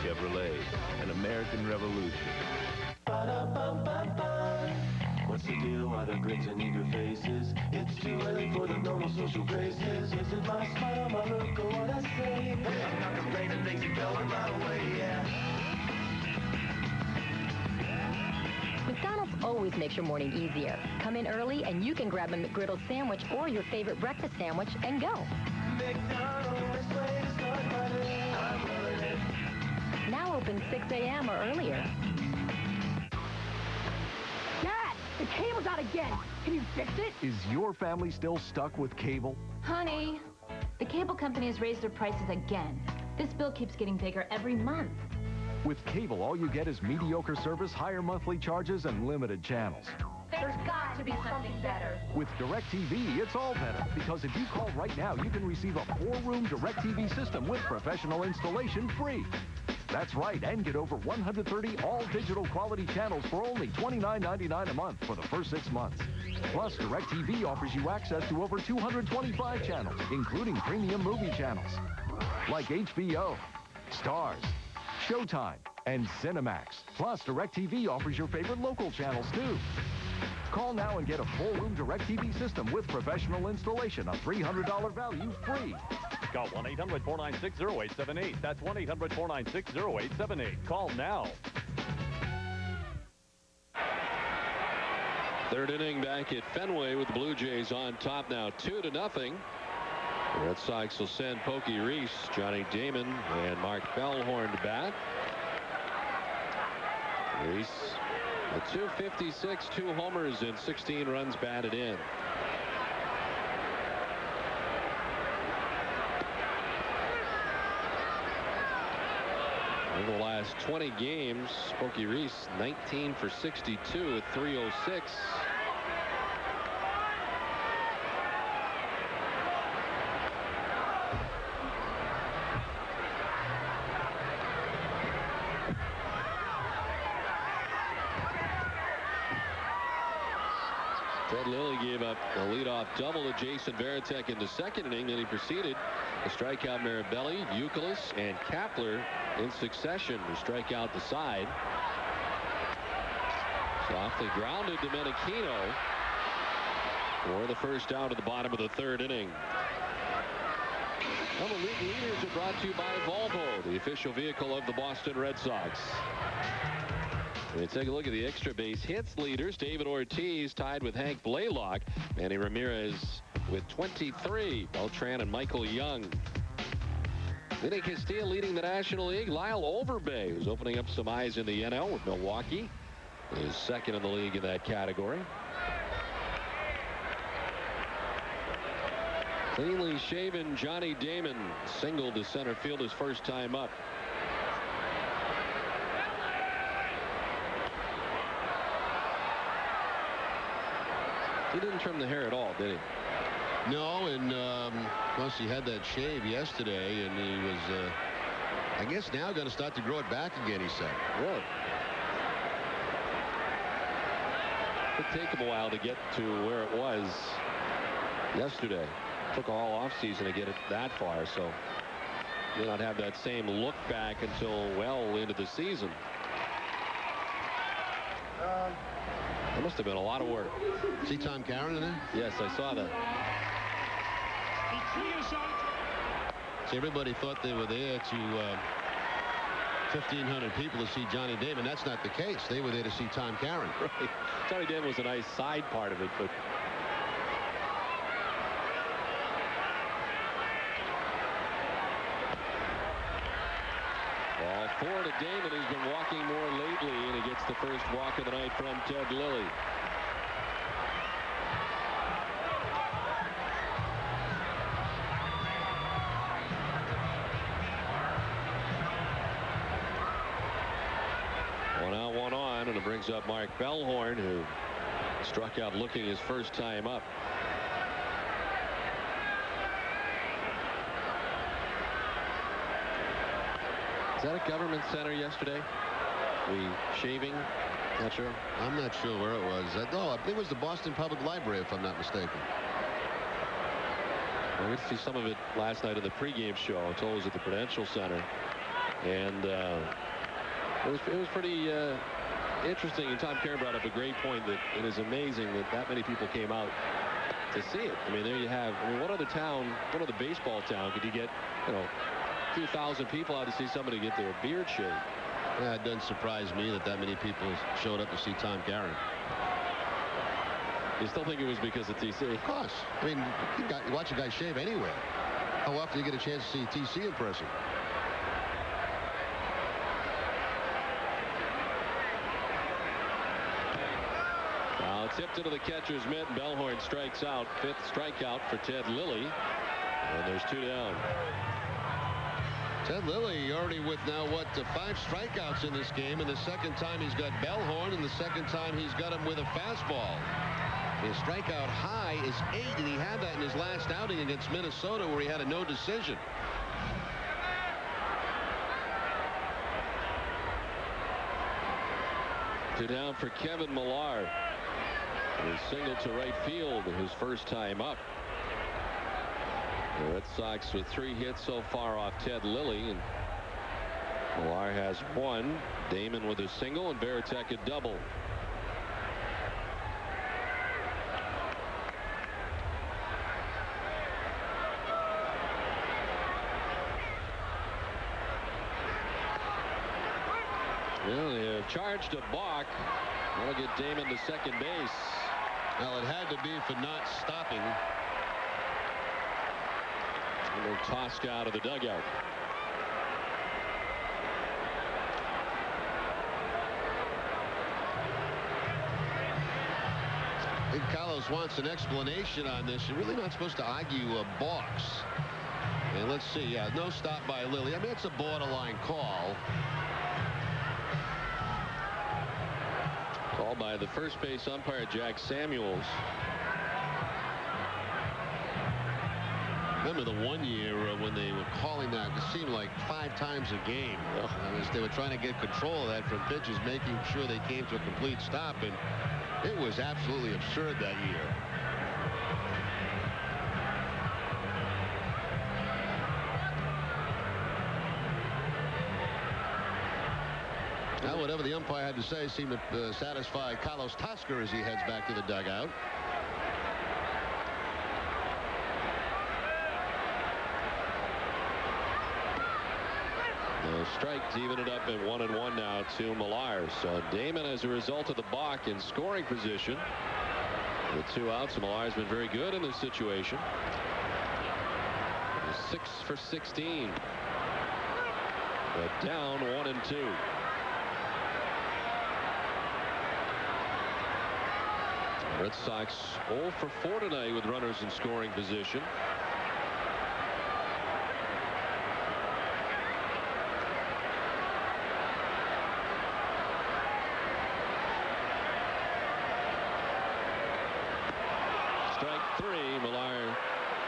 Chevrolet, an American revolution. What's the deal? Why the grins and eager faces? It's too early for the normal social graces. Is it my smile, my look, or what I say? Hey, I'm not complaining, things are going my way, yeah. McDonald's always makes your morning easier. Come in early and you can grab a McGriddle sandwich or your favorite breakfast sandwich and go. McDonald's, way to start my day. I'm loving it. Now open 6 a.m. or earlier. Dad, the cable's out again. Can you fix it? Is your family still stuck with cable? Honey, the cable company has raised their prices again. This bill keeps getting bigger every month. With cable, all you get is mediocre service, higher monthly charges, and limited channels. There's got to be something better. With DirecTV, it's all better. Because if you call right now, you can receive a 4-room DirecTV system with professional installation free. That's right, and get over 130 all-digital quality channels for only $29.99 a month for the first 6 months. Plus, DirecTV offers you access to over 225 channels, including premium movie channels like HBO, Stars, Showtime, and Cinemax. Plus, DirecTV offers your favorite local channels, too. Call now and get a full-room DirecTV system with professional installation, a $300 value free. Call 1-800-496-0878. That's 1-800-496-0878. Call now. Third inning back at Fenway with the Blue Jays on top now 2-0. The Red Sox will send Pokey Reese, Johnny Damon, and Mark Bellhorn to bat. Reese with 256, 2 homers, and 16 runs batted in. In the last 20 games, Pokey Reese 19 for 62 at 306. Ted Lilly gave up a leadoff double to Jason Varitek in the second inning. Then he proceeded to strike out Mirabelli, Youkilis, and Kapler in succession to strike out the side. Softly grounded to Menachino for the first out of the bottom of the third inning. Well, the league leaders are brought to you by Volvo, the official vehicle of the Boston Red Sox. We take a look at the extra base hits leaders. David Ortiz tied with Hank Blaylock. Manny Ramirez with 23. Beltran and Michael Young. Vinny Castilla leading the National League. Lyle Overbay, who's opening up some eyes in the NL with Milwaukee, is second in the league in that category. Cleanly shaven Johnny Damon singled to center field his first time up. He didn't trim the hair at all, did he? No, and plus he had that shave yesterday, and he was, I guess now going to start to grow it back again, he said. Really? It'd take him a while to get to where it was yesterday. Took all off season to get it that far, so may not have that same look back until well into the season. That must have been a lot of work. See Tom Caron in there? Yes, I saw that. See, everybody thought they were there to 1,500 people to see Johnny Damon. That's not the case. They were there to see Tom Caron. Right. Johnny Damon was a nice side part of it, but ball 4 to Damon. He's been walking more lately, and he gets the first walk of the night from Ted Lilly. One out, one on, and it brings up Mark Bellhorn, who struck out looking his first time up. Is that a government center yesterday? The shaving? Not sure. I'm not sure where it was. No, I think it was the Boston Public Library, if I'm not mistaken. I got to see some of it last night in the pregame show. I told it was at the Prudential Center, and it was pretty interesting. And Tom Caron brought up a great point that it is amazing that many people came out to see it. I mean, there you have. I mean, what other baseball town could you get, a few thousand people out to see somebody get their beard shaved? Yeah, it doesn't surprise me that many people showed up to see Tom Caron. You still think it was because of TC? Of course. I mean, you watch a guy shave anywhere. How often do you get a chance to see TC in person? Now tipped into the catcher's mitt. Bellhorn strikes out. 5th strikeout for Ted Lilly. And there's 2 down. Ted Lilly already with now, 5 strikeouts in this game, and the second time he's got Bellhorn, and the second time he's got him with a fastball. His strikeout high is 8, and he had that in his last outing against Minnesota where he had a no decision. Two down for Kevin Millar. He singled to right field his first time up. The Red Sox with 3 hits so far off Ted Lilly, and Millar has 1. Damon with a single and Varitek a double. Well, they have charged a balk. That'll get Damon to second base. Well, it had to be for not stopping. And they're tossed out of the dugout. I think Carlos wants an explanation on this. You're really not supposed to argue a box. And let's see. Yeah, no stop by Lilly. I mean, it's a borderline call. Called by the first base umpire, Jack Samuels. Remember the one year when they were calling that, it seemed like 5 times a game. They were trying to get control of that from pitches, making sure they came to a complete stop, and it was absolutely absurd that year. Now, whatever the umpire had to say seemed to satisfy Carlos Tasker as he heads back to the dugout. The strike to even it up at 1-1 now to Millar. So Damon, as a result of the balk, in scoring position. With 2 outs, Millar's been very good in this situation. He's 6 for 16. But down 1-2. Red Sox 0 for 4 tonight with runners in scoring position. Strike 3. Millar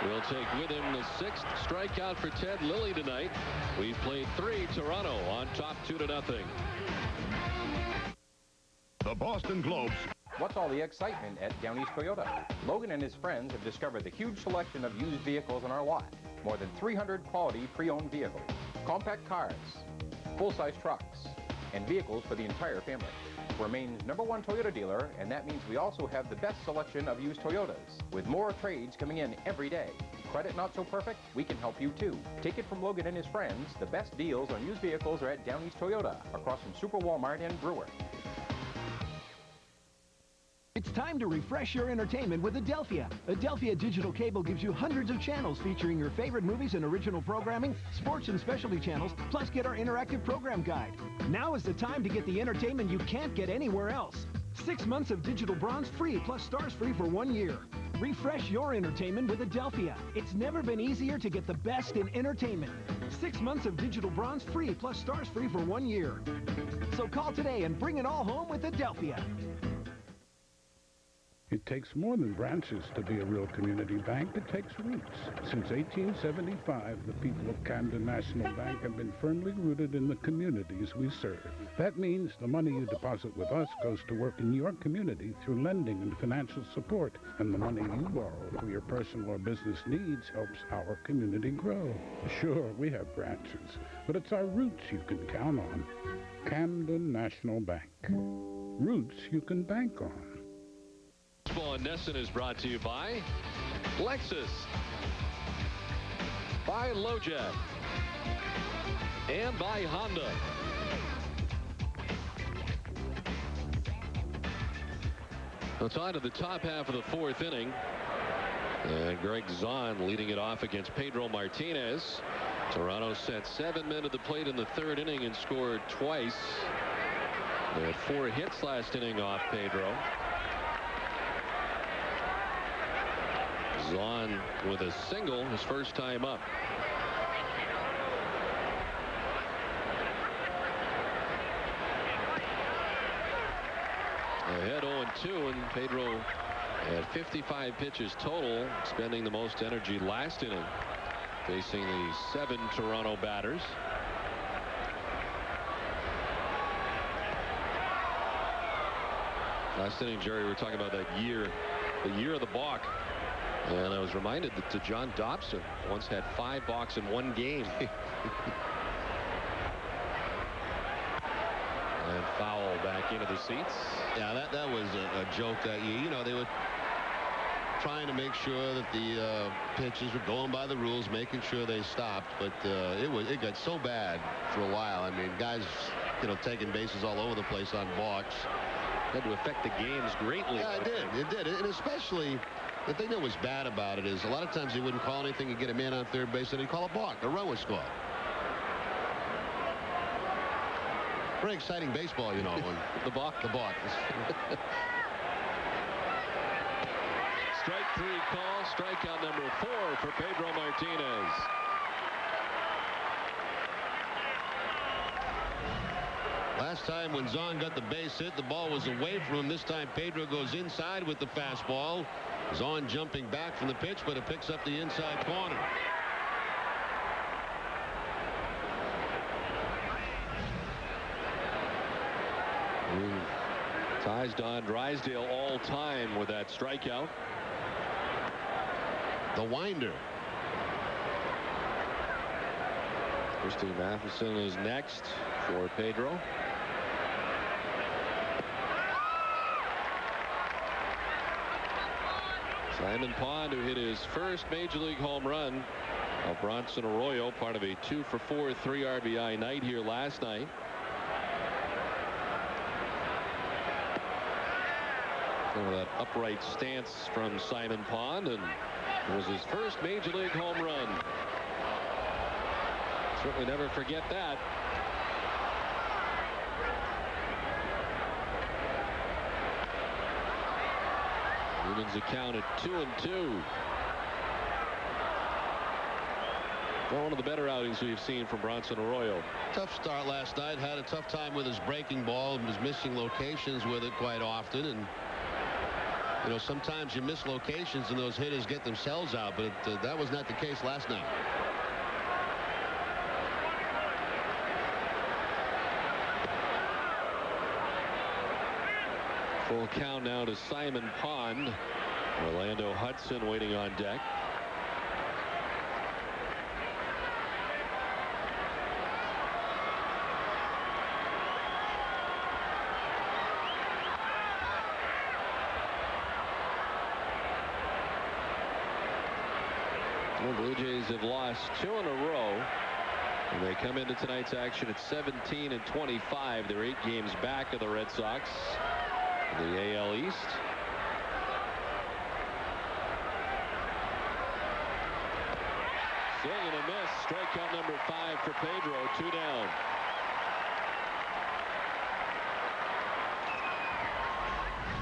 will take with him the 6th strikeout for Ted Lilly tonight. We've played 3. Toronto on top 2-0. The Boston Globes. What's all the excitement at Downey's Toyota? Logan and his friends have discovered the huge selection of used vehicles on our lot. More than 300 quality pre-owned vehicles, compact cars, full-size trucks, and vehicles for the entire family. We're Maine's #1 Toyota dealer, and that means we also have the best selection of used Toyotas, with more trades coming in every day. Credit not so perfect? We can help you too. Take it from Logan and his friends. The best deals on used vehicles are at Downey's Toyota, across from Super Walmart and Brewer. It's time to refresh your entertainment with Adelphia. Adelphia Digital Cable gives you hundreds of channels featuring your favorite movies and original programming, sports and specialty channels, plus get our interactive program guide. Now is the time to get the entertainment you can't get anywhere else. 6 months of digital bronze free plus stars free for 1 year. Refresh your entertainment with Adelphia. It's never been easier to get the best in entertainment. 6 months of digital bronze free plus stars free for 1 year. So call today and bring it all home with Adelphia. It takes more than branches to be a real community bank. It takes roots. Since 1875, the people of Camden National Bank have been firmly rooted in the communities we serve. That means the money you deposit with us goes to work in your community through lending and financial support, and the money you borrow for your personal or business needs helps our community grow. Sure, we have branches, but it's our roots you can count on. Camden National Bank. Roots you can bank on. Baseball in Nesson is brought to you by Lexus, by LoJack, and by Honda. It's on to the top half of the 4th inning. And Greg Zahn leading it off against Pedro Martinez. Toronto sent 7 men to the plate in the 3rd inning and scored twice. They had 4 hits last inning off Pedro. Zahn with a single his first time up. 2, and Pedro had 55 pitches total, spending the most energy last inning, facing the 7 Toronto batters. Last inning, Jerry, we were talking about that year, the year of the balk. And I was reminded that John Dobson once had 5 balks in one game. And foul back into the seats. Yeah, that was a joke that year. You know, they were trying to make sure that the pitches were going by the rules, making sure they stopped. But it got so bad for a while. I mean, guys, you know, taking bases all over the place on balks. Had to affect the games greatly. Yeah, it did. And especially, the thing that was bad about it is a lot of times they wouldn't call anything and get a man on third base, and they'd call a balk. A run was scored. Very exciting baseball, you know. When the balk. Strike 3 call. Strikeout number 4 for Pedro Martinez. Last time when Zahn got the base hit, the ball was away from him. This time Pedro goes inside with the fastball. Zahn jumping back from the pitch, but it picks up the inside corner. Ties Don Drysdale all time with that strikeout. The winder. Christy Matheson is next for Pedro. Simon Pond, who hit his first major league home run. Bronson Arroyo, part of a 2-for-4, 3 RBI night here last night. That upright stance from Simon Pond, and it was his first major league home run. Certainly never forget that. Evens account at 2-2. One of the better outings we've seen from Bronson Arroyo. Tough start last night. Had a tough time with his breaking ball and was missing locations with it quite often. And you know, sometimes you miss locations and those hitters get themselves out, but that was not the case last night. Full count now to Simon Pond. Orlando Hudson waiting on deck. The Blue Jays have lost 2 in a row. And they come into tonight's action at 17-25. They're 8 games back of the Red Sox. The AL East. Swing and a miss. Strikeout number 5 for Pedro. 2 down.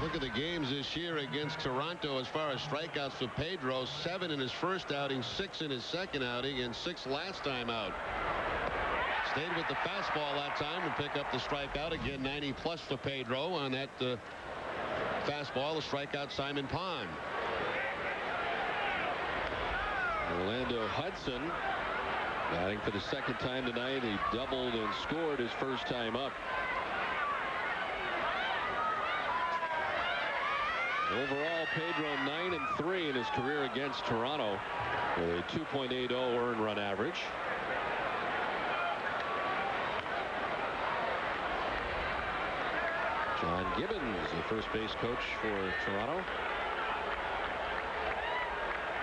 Look at the games this year against Toronto as far as strikeouts for Pedro. 7 in his first outing, 6 in his second outing, and 6 last time out. Stayed with the fastball that time to pick up the strikeout. Again, 90 plus for Pedro on that fastball. The strikeout Simon Pond. Orlando Hudson batting for the second time tonight. He doubled and scored his first time up. Overall, Pedro 9-3 in his career against Toronto with a 2.80 earned run average. John Gibbons, the first base coach for Toronto.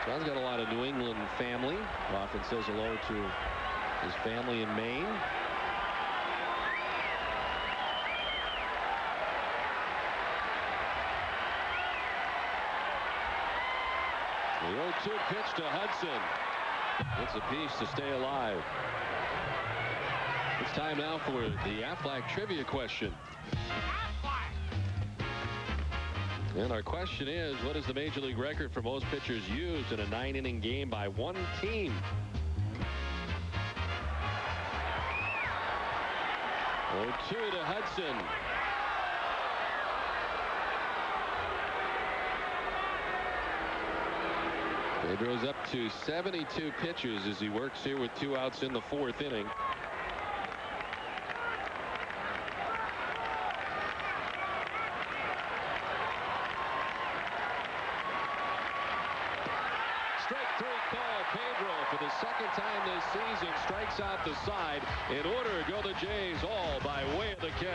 John's got a lot of New England family. Often says hello to his family in Maine. The 0-2 pitch to Hudson. Gets a piece to stay alive. It's time now for the Aflac trivia question. And our question is, what is the major league record for most pitchers used in a 9-inning game by one team? 0-2 to Hudson. Pedro's up to 72 pitches as he works here with 2 outs in the 4th inning. Strike 3 call. Pedro, for the 2nd time this season, strikes out the side. In order to go the Jays, all by way of the K.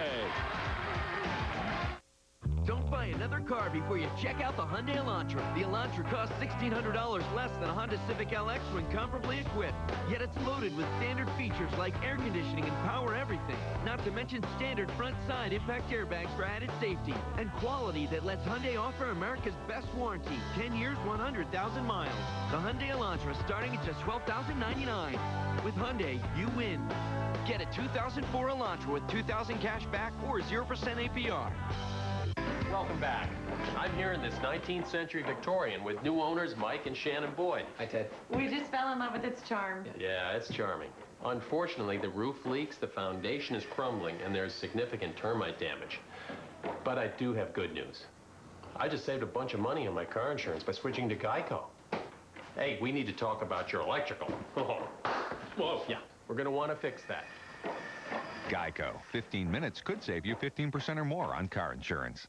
Don't buy another car before you check out the Hyundai Elantra. The Elantra costs $1,600 less than a Honda Civic LX when comparably equipped. Yet it's loaded with standard features like air conditioning and power everything. Not to mention standard front side impact airbags for added safety. And quality that lets Hyundai offer America's best warranty. 10 years, 100,000 miles. The Hyundai Elantra starting at just $12,099. With Hyundai, you win. Get a 2004 Elantra with $2,000 cash back or 0% APR. Welcome back. I'm here in this 19th century Victorian with new owners Mike and Shannon Boyd. Hi, Ted. We just fell in love with its charm. Yeah, it's charming. Unfortunately, the roof leaks, the foundation is crumbling, and there's significant termite damage. But I do have good news. I just saved a bunch of money on my car insurance by switching to Geico. Hey, we need to talk about your electrical. Whoa. Yeah, we're going to want to fix that. Geico. 15 minutes could save you 15% or more on car insurance.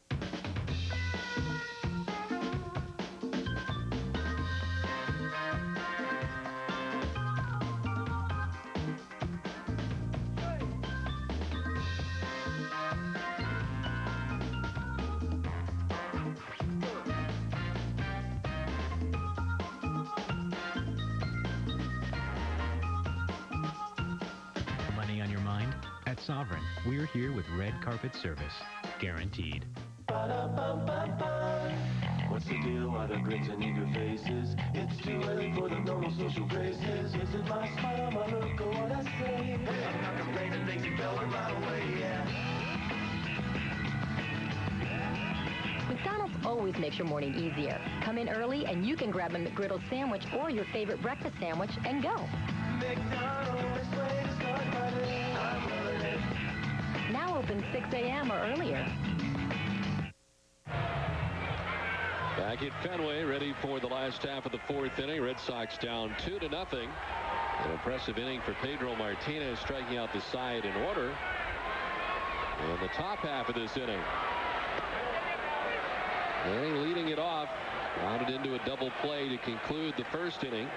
Money on your mind? At Sovereign, we're here with red carpet service. Guaranteed. What's the deal? Why the grins and eager faces? It's too early for the normal social graces. Is it my smile, my look, or what I say? Hey, I'm not complaining, things are going my way, yeah. McDonald's always makes your morning easier. Come in early and you can grab a McGriddle sandwich or your favorite breakfast sandwich and go. McDonald's, way to start my day. I'm loving it. Now open 6 a.m. or earlier. Back at Fenway, ready for the last half of the 4th inning. Red Sox down 2-0. An impressive inning for Pedro Martinez, striking out the side in order in the top half of this inning. Manny leading it off, rounded into a double play to conclude the 1st inning.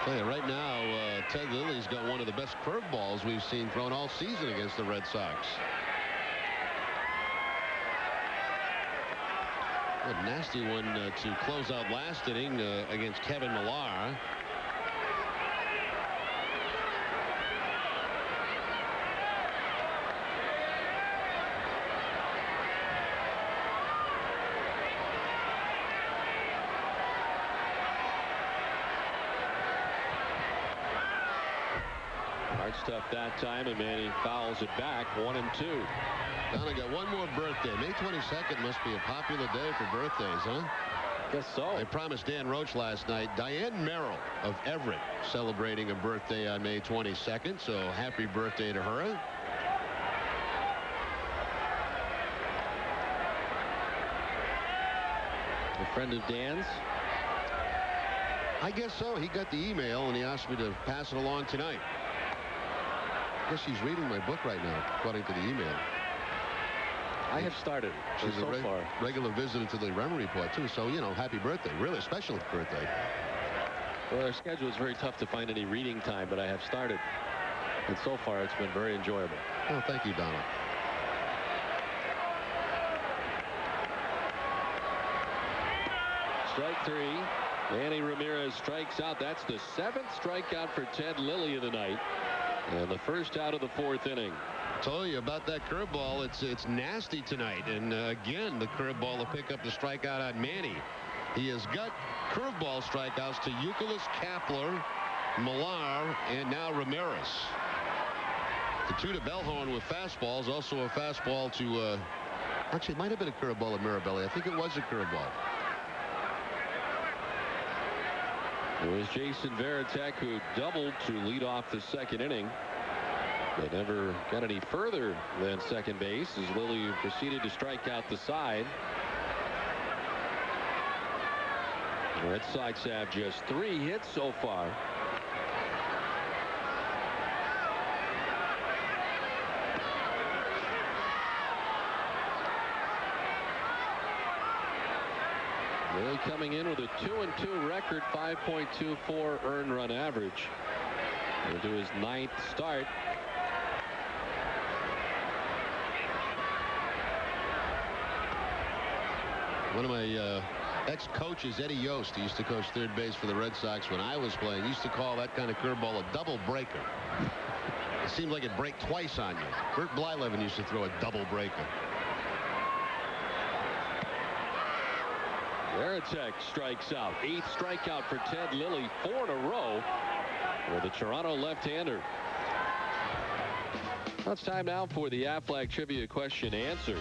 Tell you, right now, Ted Lilly's got one of the best curveballs we've seen thrown all season against the Red Sox. A nasty one to close out last inning against Kevin Millar. Hard stuff that time, and Manny fouls it back. 1-2. Donna got one more birthday. May 22nd must be a popular day for birthdays, huh? Guess so. I promised Dan Roach last night. Diane Merrill of Everett celebrating a birthday on May 22nd, so happy birthday to her. A friend of Dan's? I guess so. He got the email, and he asked me to pass it along tonight. I guess she's reading my book right now, according to the email. I have started. She's so far. Regular visitor to the Rem Report, too. So, you know, happy birthday. Really a special birthday. Well, our schedule is very tough to find any reading time, but I have started. And so far, it's been very enjoyable. Oh, thank you, Donna. Strike 3. Manny Ramirez strikes out. That's the 7th strikeout for Ted Lilly of the night. And the first out of the 4th inning. Told you about that curveball. It's nasty tonight. And again, the curveball will pick up the strikeout on Manny. He has got curveball strikeouts to Youkilis, Kapler, Millar, and now Ramirez. The 2 to Bellhorn with fastballs. Also a fastball to, actually, it might have been a curveball at Mirabelli. I think it was a curveball. It was Jason Varitek who doubled to lead off the 2nd inning. They never got any further than second base as Lilly proceeded to strike out the side. The Red Sox have just 3 hits so far. Lilly coming in with a 2-2 record, 5.24 earned run average. Into his 9th start. One of my ex-coaches, Eddie Yost, he used to coach third base for the Red Sox when I was playing. He used to call that kind of curveball a double breaker. It seemed like it break twice on you. Bert Blyleven used to throw a double breaker. Varitek strikes out. 8th strikeout for Ted Lilly, 4 in a row for the Toronto left-hander. Well, it's time now for the Aflac Trivia Question Answer.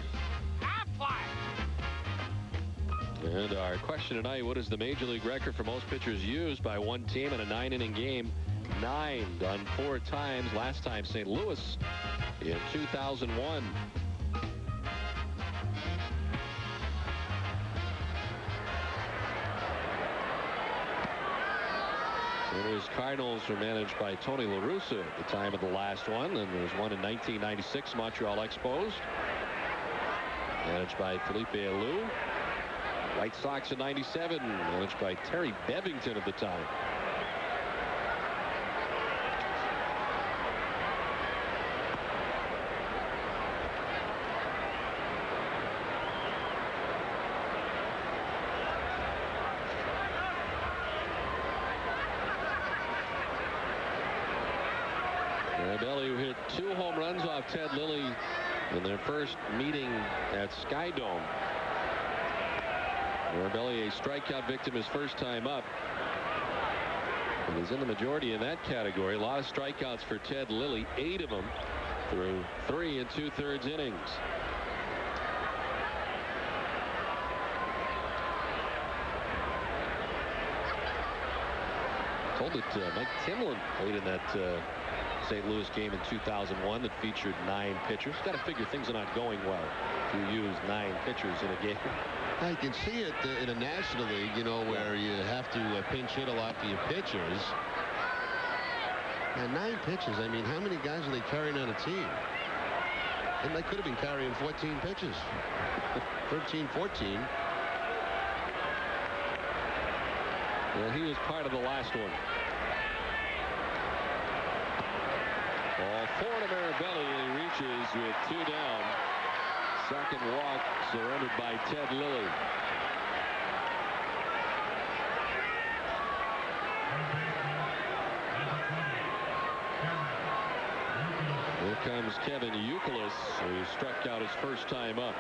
And our question tonight, what is the Major League record for most pitchers used by one team in a 9-inning game? 9 done 4 times. Last time St. Louis in 2001. St. Louis Cardinals were managed by Tony La Russa at the time of the last one, and there was one in 1996, Montreal Expos, managed by Felipe Alou. White Sox in 97, managed by Terry Bevington at the time. Marabelli, who hit 2 home runs off Ted Lilly in their first meeting at Sky Dome. Marabelli, a strikeout victim his first time up. And he's in the majority in that category. A lot of strikeouts for Ted Lilly, 8 of them through 3 2/3 innings. Told that Mike Timlin played in that St. Louis game in 2001 that featured 9 pitchers. Got to figure things are not going well if you use 9 pitchers in a game. I can see it in a National League, you know, where you have to pinch hit a lot for your pitchers. And 9 pitches, I mean, how many guys are they carrying on a team? And they could have been carrying 14 pitches. 13, 14. Well, he was part of the last one. Ball 4 to Marabelli, and he reaches with 2 down. Second walk surrendered by Ted Lilly. Here comes Kevin Youkilis, who struck out his first time up.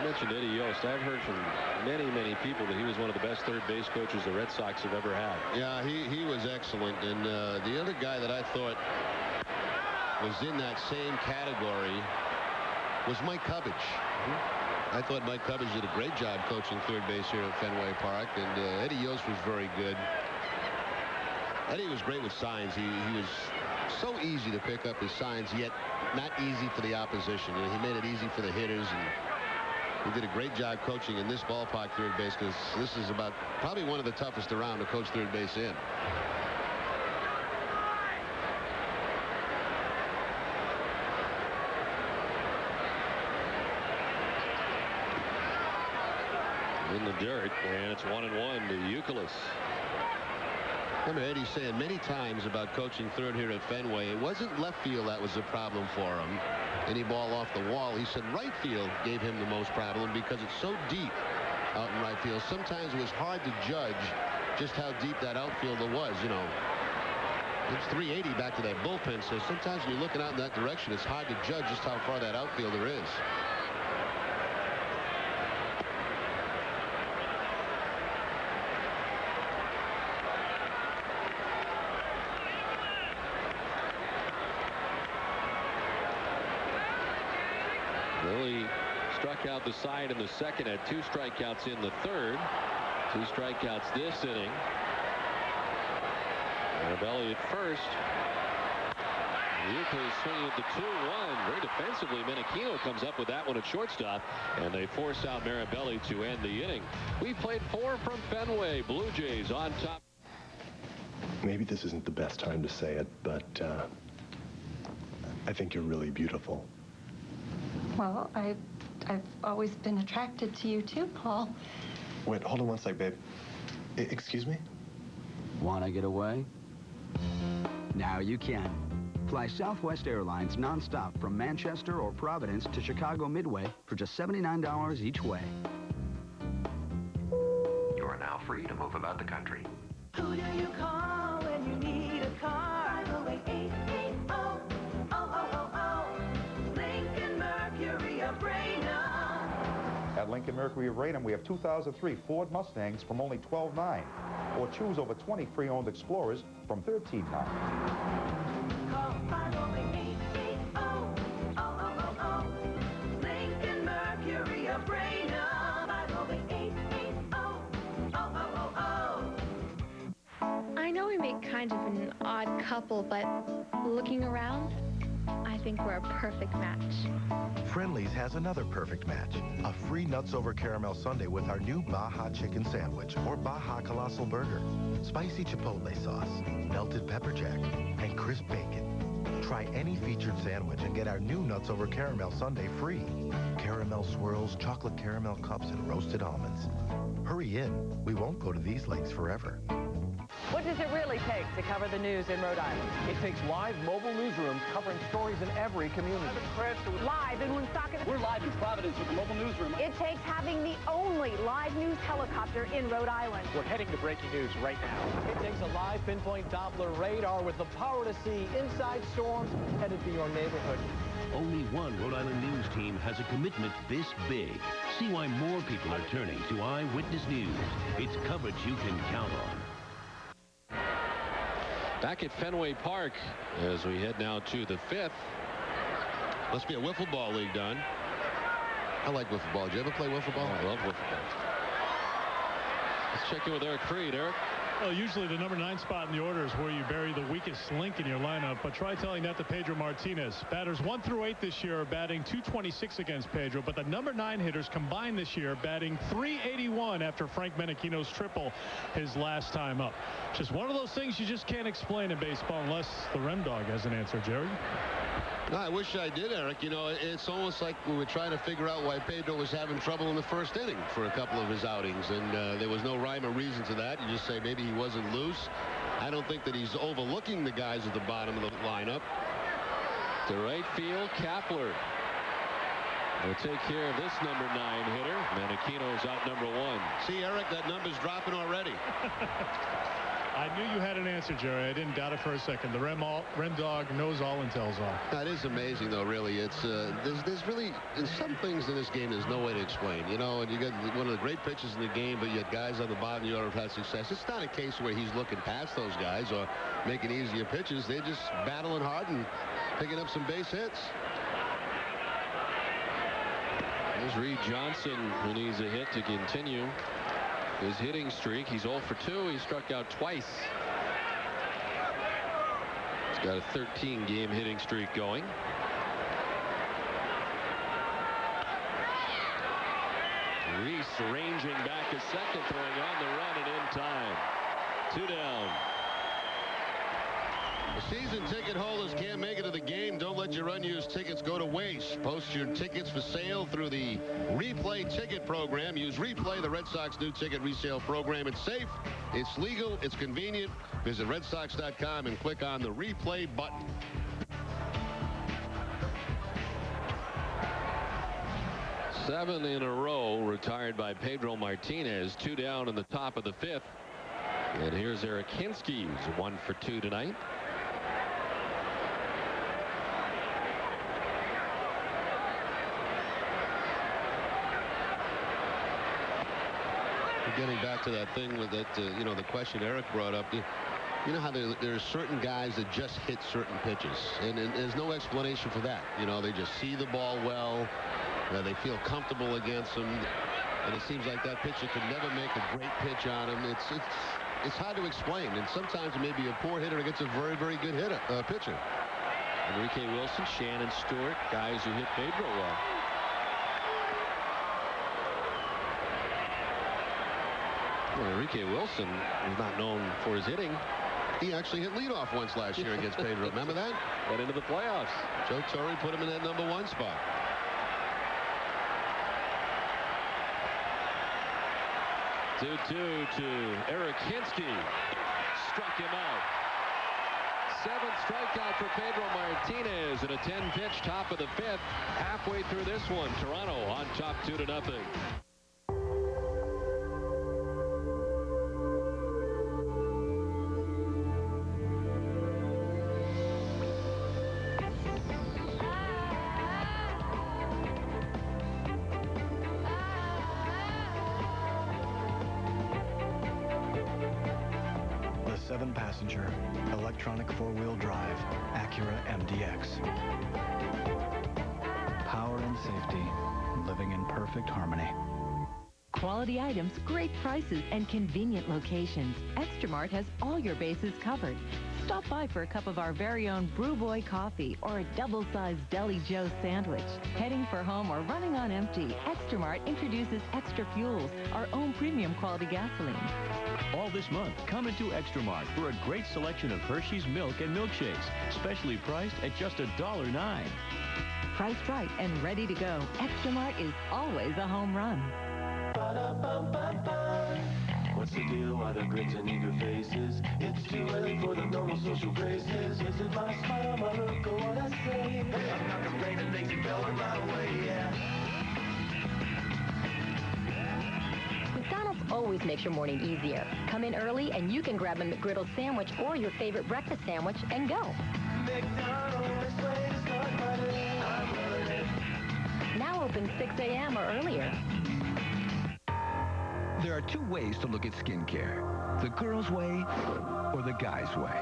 You mentioned Eddie Yost. I've heard from many people that he was one of the best third base coaches the Red Sox have ever had. Yeah, he was excellent. And the other guy that I thought was in that same category was Mike Cubbage. I thought Mike Cubbage did a great job coaching third base here at Fenway Park, and Eddie Yost was very good. Eddie was great with signs. He was so easy to pick up his signs, yet not easy for the opposition. You know, he made it easy for the hitters, and he did a great job coaching in this ballpark third base, because this is about probably one of the toughest around to coach third base in. In the dirt, and it's 1-1 to Youkilis. Remember Eddie saying many times about coaching third here at Fenway, it wasn't left field that was the problem for him. Any ball off the wall. He said right field gave him the most problem because it's so deep out in right field. Sometimes it was hard to judge just how deep that outfielder was. You know, it's 380 back to that bullpen, so sometimes when you're looking out in that direction, it's hard to judge just how far that outfielder is. Lilly struck out the side in the second, had 2 strikeouts in the third. 2 strikeouts this inning. Marabelli at first. Euclid swinging at the 2-1. Very defensively, Menachino comes up with that one at shortstop, and they force out Marabelli to end the inning. We played 4 from Fenway. Blue Jays on top. Maybe this isn't the best time to say it, but I think you're really beautiful. Well, I've always been attracted to you too, Paul. Wait, hold on one sec, babe. Excuse me? Want to get away? Now you can. Fly Southwest Airlines nonstop from Manchester or Providence to Chicago Midway for just $79 each way. You are now free to move about the country. Who do you call when you need a car? 508-880-0000. Lincoln Mercury of Raynham. At Lincoln Mercury of Raynham, we have 2003 Ford Mustangs from only $12,900. Or choose over 20 pre-owned Explorers from $13,900. Call 508-880-0000. Lincoln Mercury of Raynham. 508-880-0000. I know we make kind of an odd couple, but looking around, I think we're a perfect match. Friendly's has another perfect match. A free nuts over caramel sundae with our new Baja Chicken Sandwich or Baja Colossal Burger. Spicy chipotle sauce, melted pepper jack, and crisp bacon. Try any featured sandwich and get our new nuts over caramel sundae free. Caramel swirls, chocolate caramel cups, and roasted almonds. Hurry in. We won't go to these lengths forever. What does it really take to cover the news in Rhode Island? It takes live mobile newsrooms covering stories in every community. Live in Woonsocket. We're live in Providence with the mobile newsroom. It takes having the only live news helicopter in Rhode Island. We're heading to breaking news right now. It takes a live pinpoint Doppler radar with the power to see inside storms headed for your neighborhood. Only one Rhode Island news team has a commitment this big. See why more people are turning to Eyewitness News. It's coverage you can count on. Back at Fenway Park as we head now to the 5th. Must be a wiffle ball league, Don. I like wiffle ball. Did you ever play wiffle ball? I love wiffle ball. Let's check in with Eric Freed. Eric? Well, usually the number 9 spot in the order is where you bury the weakest link in your lineup, but try telling that to Pedro Martinez. Batters 1 through 8 this year are batting .226 against Pedro, but the number 9 hitters combined this year batting .381 after Frank Menachino's triple his last time up. Just one of those things you just can't explain in baseball unless the Rem Dog has an answer, Jerry. No, I wish I did, Eric. You know, it's almost like we were trying to figure out why Pedro was having trouble in the first inning for a couple of his outings, and there was no rhyme or reason to that. You just say maybe he wasn't loose. I don't think that he's overlooking the guys at the bottom of the lineup. To right field, Kapler will take care of this number 9 hitter. Menachino's out number 1. See, Eric, that number's dropping already. I knew you had an answer, Jerry. I didn't doubt it for a second. The Rem Dog knows all and tells all. That is amazing, though, really. It's there's really, in some things in this game, there's no way to explain. You know, and you got one of the great pitchers in the game, but you got guys on the bottom you have had success. It's not a case where he's looking past those guys or making easier pitches. They're just battling hard and picking up some base hits. There's Reed Johnson, who needs a hit to continue his hitting streak. He's 0 for 2. He struck out twice. He's got a 13-game hitting streak going. Reese ranging back a second, throwing on the run and in time. 2 down. Season ticket holders can't make it to the game. Don't let your unused tickets go to waste. Post your tickets for sale through the Replay ticket program. Use Replay, the Red Sox new ticket resale program. It's safe, it's legal, it's convenient. Visit redsox.com and click on the Replay button. Seven in a row retired by Pedro Martinez. 2 down in the top of the 5th. And here's Eric Hinsky, who's 1 for 2 tonight. Getting back to that thing with that, you know, the question Eric brought up. You know how there are certain guys that just hit certain pitches, and there's no explanation for that. You know, they just see the ball well. They feel comfortable against them, and it seems like that pitcher could never make a great pitch on him. It's hard to explain, and sometimes it may be a poor hitter against a very, very good pitcher. Enrique Wilson, Shannon Stewart, guys who hit Pedro well. Well, Enrique Wilson is not known for his hitting. He actually hit leadoff once last year against Pedro. Remember that? Got into the playoffs. Joe Torre put him in that #1 spot. Two to Eric Hinsky. Struck him out. 7th strikeout for Pedro Martinez in a 10-pitch top of the 5th. Halfway through this one, Toronto on top 2-0. The 7-passenger, electronic 4-wheel drive, Acura MDX. Power and safety, living in perfect harmony. Quality items, great prices, and convenient locations. Extramart has all your bases covered. Stop by for a cup of our very own Brew Boy coffee or a double-sized Deli Joe sandwich. Heading for home or running on empty, Extramart introduces Extra Fuels, our own premium quality gasoline. All this month, come into Extramart for a great selection of Hershey's milk and milkshakes, specially priced at just $1.09. Priced right and ready to go, Extramart is always a home run. What's the deal? Why the grins and eager faces? It's too early for the normal social graces. Is it my smile, my look, or what I say? Hey, I'm not complaining, things are going my way, yeah. McDonald's always makes your morning easier. Come in early and you can grab a McGriddle sandwich or your favorite breakfast sandwich and go. McDonald's, way to start my day. I'm loving it. Now open 6 a.m. or earlier. There are 2 ways to look at skincare. The girl's way or the guy's way.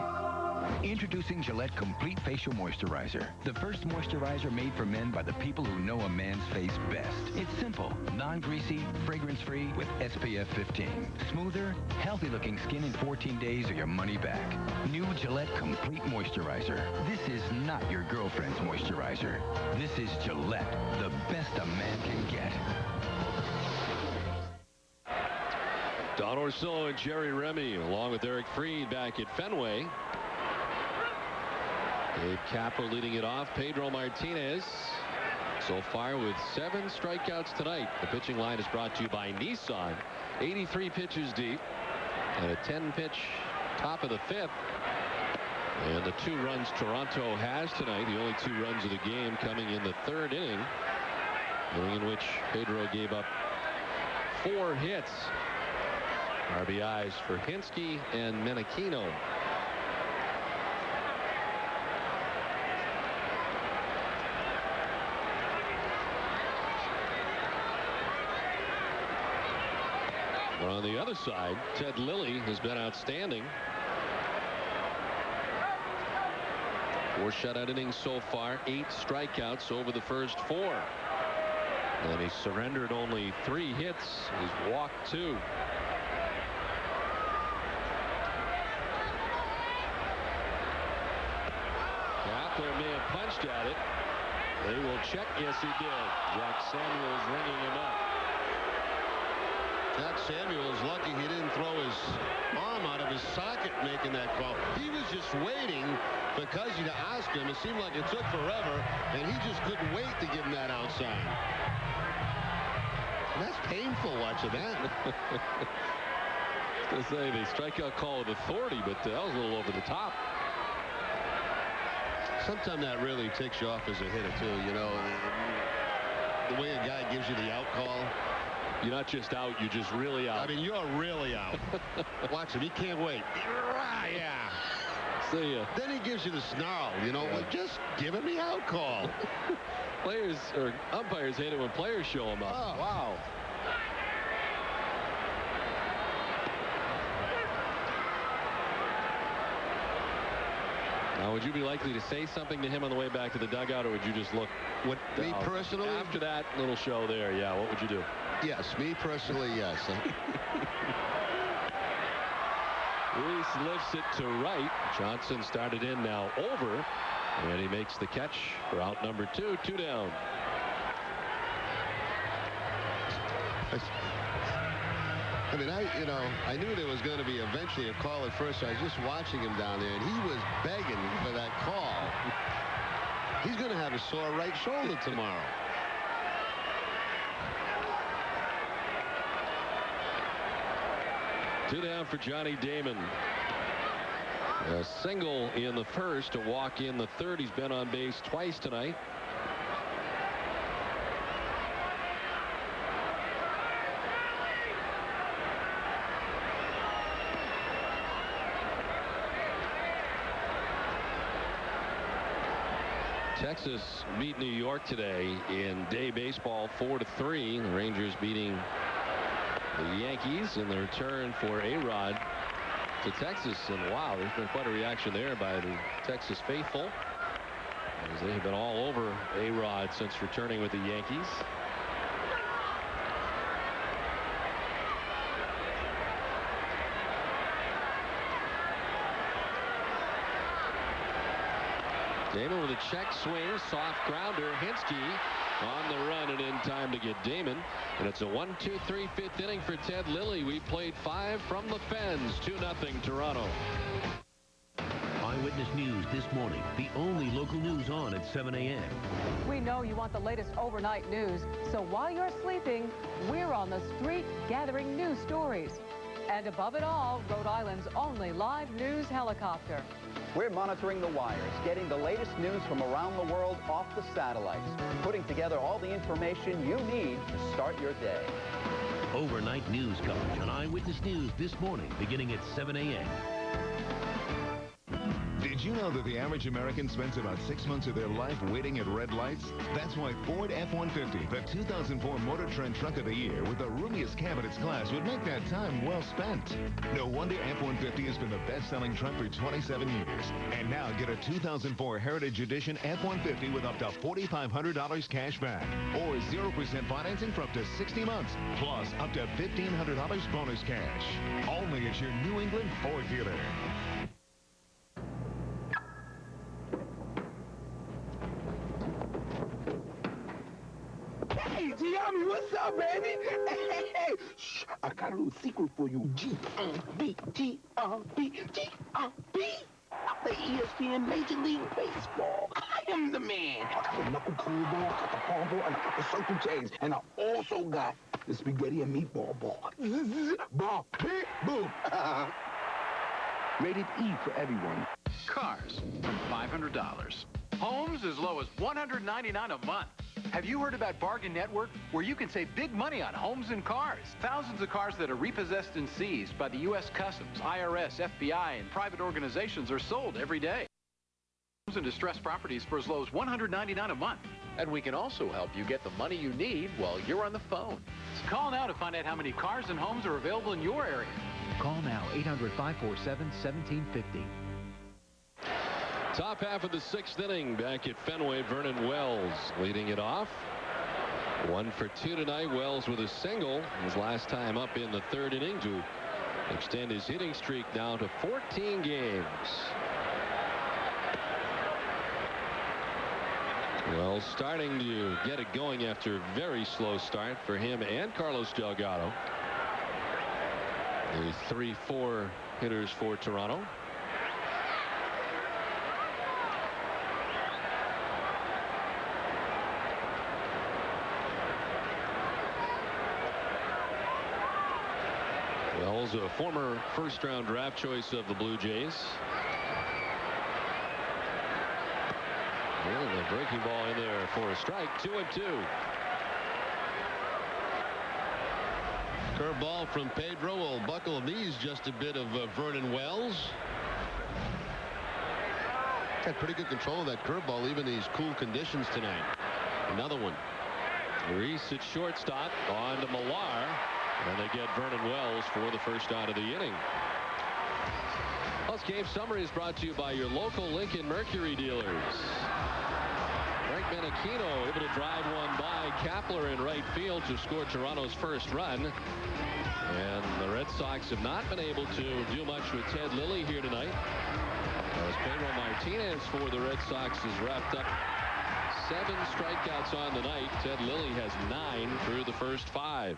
Introducing Gillette Complete Facial Moisturizer. The first moisturizer made for men by the people who know a man's face best. It's simple, non-greasy, fragrance-free with SPF 15. Smoother, healthy-looking skin in 14 days or your money back. New Gillette Complete Moisturizer. This is not your girlfriend's moisturizer. This is Gillette, the best a man can get. Don Orsillo and Jerry Remy, along with Eric Freed back at Fenway. Dave Capper leading it off. Pedro Martinez so far with 7 strikeouts tonight. The pitching line is brought to you by Nissan. 83 pitches deep and a 10-pitch top of the 5th. And the 2 runs Toronto has tonight, the only 2 runs of the game coming in the 3rd inning in which Pedro gave up 4 hits. RBIs for Hinsky and Menachino. But on the other side, Ted Lilly has been outstanding. 4 shutout innings so far, 8 strikeouts over the first 4. And he surrendered only 3 hits. He's walked 2. Kapler may have punched at it. They will check. Yes, he did. Jack Samuels ringing him up. Jack Samuels lucky he didn't throw his arm out of his socket making that call. He was just waiting for Cuzzy to ask him. It seemed like it took forever, and he just couldn't wait to give him that outside. That's painful watching that. I was going to say, they strikeout call with authority, but that was a little over the top. Sometimes that really takes you off as a hitter, too, you know. The way a guy gives you the out call. You're not just out, you're just really out. I mean, you're really out. Watch him, he can't wait. Yeah. See ya. Then he gives you the snarl, you know. Well, just give him the out call. Players, or umpires hate it when players show them up. Oh, wow. Now, would you be likely to say something to him on the way back to the dugout, or would you just look? Me personally? After that little show there, yeah, what would you do? Yes, me personally, yes. Reese lifts it to right. Johnson started in now over. And he makes the catch for out number 2, 2 down. I mean, I knew there was going to be eventually a call at first. So I was just watching him down there, and he was begging for that call. He's going to have a sore right shoulder tomorrow. Two down for Johnny Damon. A single in the first, a walk in the third. He's been on base twice tonight. Texas beat New York today in day baseball 4-3. The Rangers beating the Yankees in the return for A-Rod to Texas. And wow, there's been quite a reaction there by the Texas faithful, as they have been all over A-Rod since returning with the Yankees. Damon with a check swing, soft grounder. Hinsky on the run and in time to get Damon. And it's a 1-2-3 fifth inning for Ted Lilly. We played 5 from the Fens. 2-0 Toronto. Eyewitness News this morning. The only local news on at 7 a.m. We know you want the latest overnight news, so while you're sleeping, we're on the street gathering news stories. And above it all, Rhode Island's only live news helicopter. We're monitoring the wires, getting the latest news from around the world off the satellites, putting together all the information you need to start your day. Overnight news coverage on Eyewitness News this morning, beginning at 7 a.m. Did you know that the average American spends about 6 months of their life waiting at red lights? That's why Ford F-150, the 2004 Motor Trend Truck of the Year with the roomiest cab in its class, would make that time well spent. No wonder F-150 has been the best-selling truck for 27 years. And now get a 2004 Heritage Edition F-150 with up to $4,500 cash back. Or 0% financing for up to 60 months. Plus up to $1,500 bonus cash. Only at your New England Ford dealer. Hey, Gianni, what's up, baby? Hey, shh, I got a little secret for you. G-R-B, G-R-B, G-R-B. I play ESPN Major League Baseball. I am the man. I got the knuckle curveball, I got the palm ball, and I got the circle change. And I also got the spaghetti and meatball ball. Ball, beep, boom. Rated E for everyone. Cars from $500. Homes as low as $199 a month. Have you heard about Bargain Network, where you can save big money on homes and cars? Thousands of cars that are repossessed and seized by the U.S. Customs, IRS, FBI, and private organizations are sold every day. Homes and distressed properties for as low as $199 a month. And we can also help you get the money you need while you're on the phone. So call now to find out how many cars and homes are available in your area. Call now, 800-547-1750. Top half of the 6th inning back at Fenway. Vernon Wells leading it off. 1 for 2 tonight. Wells with a single his last time up in the 3rd inning to extend his hitting streak down to 14 games. Wells starting to get it going after a very slow start for him and Carlos Delgado. The 3-4 hitters for Toronto. Wells, a former first-round draft choice of the Blue Jays. And a breaking ball in there for a strike. 2-2. Curveball from Pedro will buckle knees just a bit of Vernon Wells. Had pretty good control of that curveball even these cool conditions tonight. Another one. Reese at shortstop on to Millar. And they get Vernon Wells for the first out of the inning. Plus, game summary is brought to you by your local Lincoln Mercury dealers. Frank Menachino able to drive one by Kapler in right field to score Toronto's first run. And the Red Sox have not been able to do much with Ted Lilly here tonight. As Pedro Martinez for the Red Sox is wrapped up 7 strikeouts on the night. Ted Lilly has 9 through the first 5.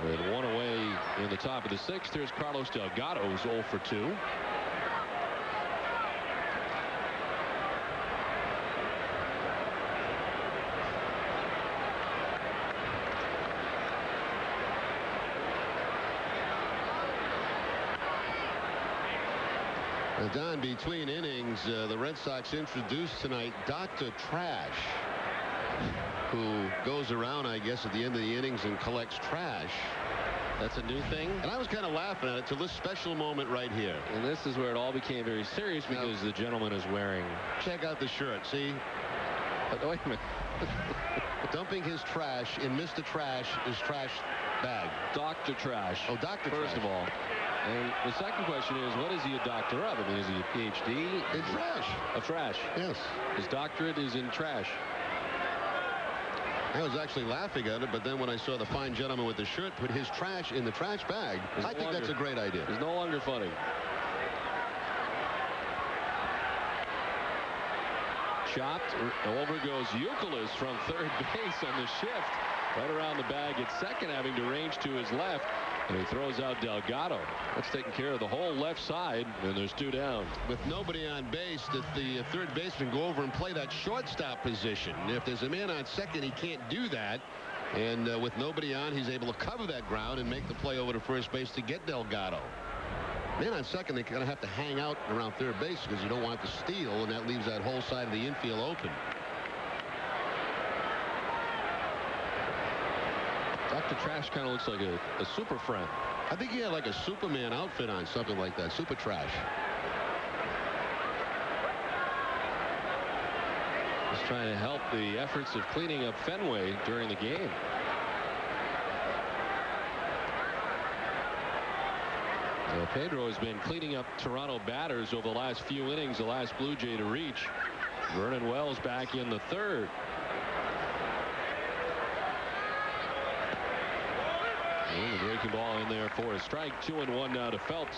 With 1 away in the top of the 6th, here's Carlos Delgado, who's 0 for 2. Don, between innings, the Red Sox introduced tonight Dr. Trash, who goes around, I guess, at the end of the innings and collects trash. That's a new thing. And I was kind of laughing at it till this special moment right here. And this is where it all became very serious because the gentleman is wearing. Check out the shirt. See? But wait a minute. Dumping his trash in Mr. Trash's trash bag. Dr. Trash. Oh, Dr. Trash. First of all. And the second question is, what is he a doctor of? I mean, is he a PhD? In trash. Of trash. Yes. His doctorate is in trash. I was actually laughing at it, but then when I saw the fine gentleman with the shirt put his trash in the trash bag, I think that's a great idea. It's no longer funny. Chopped. Over goes Youkilis from third base on the shift. Right around the bag at second, having to range to his left. And he throws out Delgado. That's taking care of the whole left side, and there's 2 down. With nobody on base, that the third baseman go over and play that shortstop position. If there's a man on second, he can't do that. And with nobody on, he's able to cover that ground and make the play over to first base to get Delgado. Man on second, they're going to have to hang out around third base because you don't want to steal, and that leaves that whole side of the infield open. Dr. Trash kind of looks like a super friend. I think he had like a Superman outfit on, something like that. Super Trash. Just trying to help the efforts of cleaning up Fenway during the game. Pedro has been cleaning up Toronto batters over the last few innings. The last Blue Jay to reach. Vernon Wells back in the 3rd. And the breaking ball in there for a strike. 2-1 now to Phelps.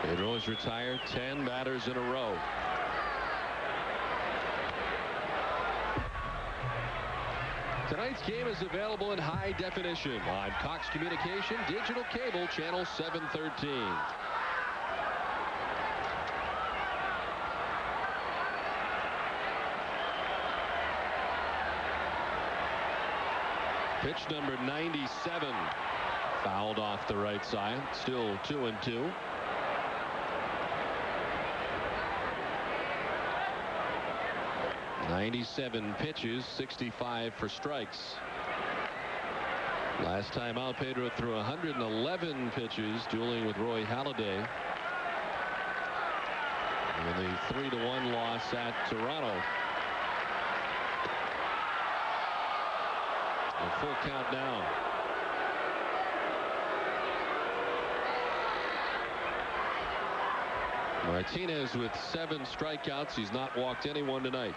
Pedro has retired 10 batters in a row. Tonight's game is available in high definition on Cox Communication Digital Cable Channel 713. Pitch number 97. Fouled off the right side. Still 2-2. .97 pitches, 65 for strikes. Last time out, Pedro threw 111 pitches, dueling with Roy Halladay. And the 3-1 loss at Toronto. A full count now. Martinez with 7 strikeouts. He's not walked anyone tonight.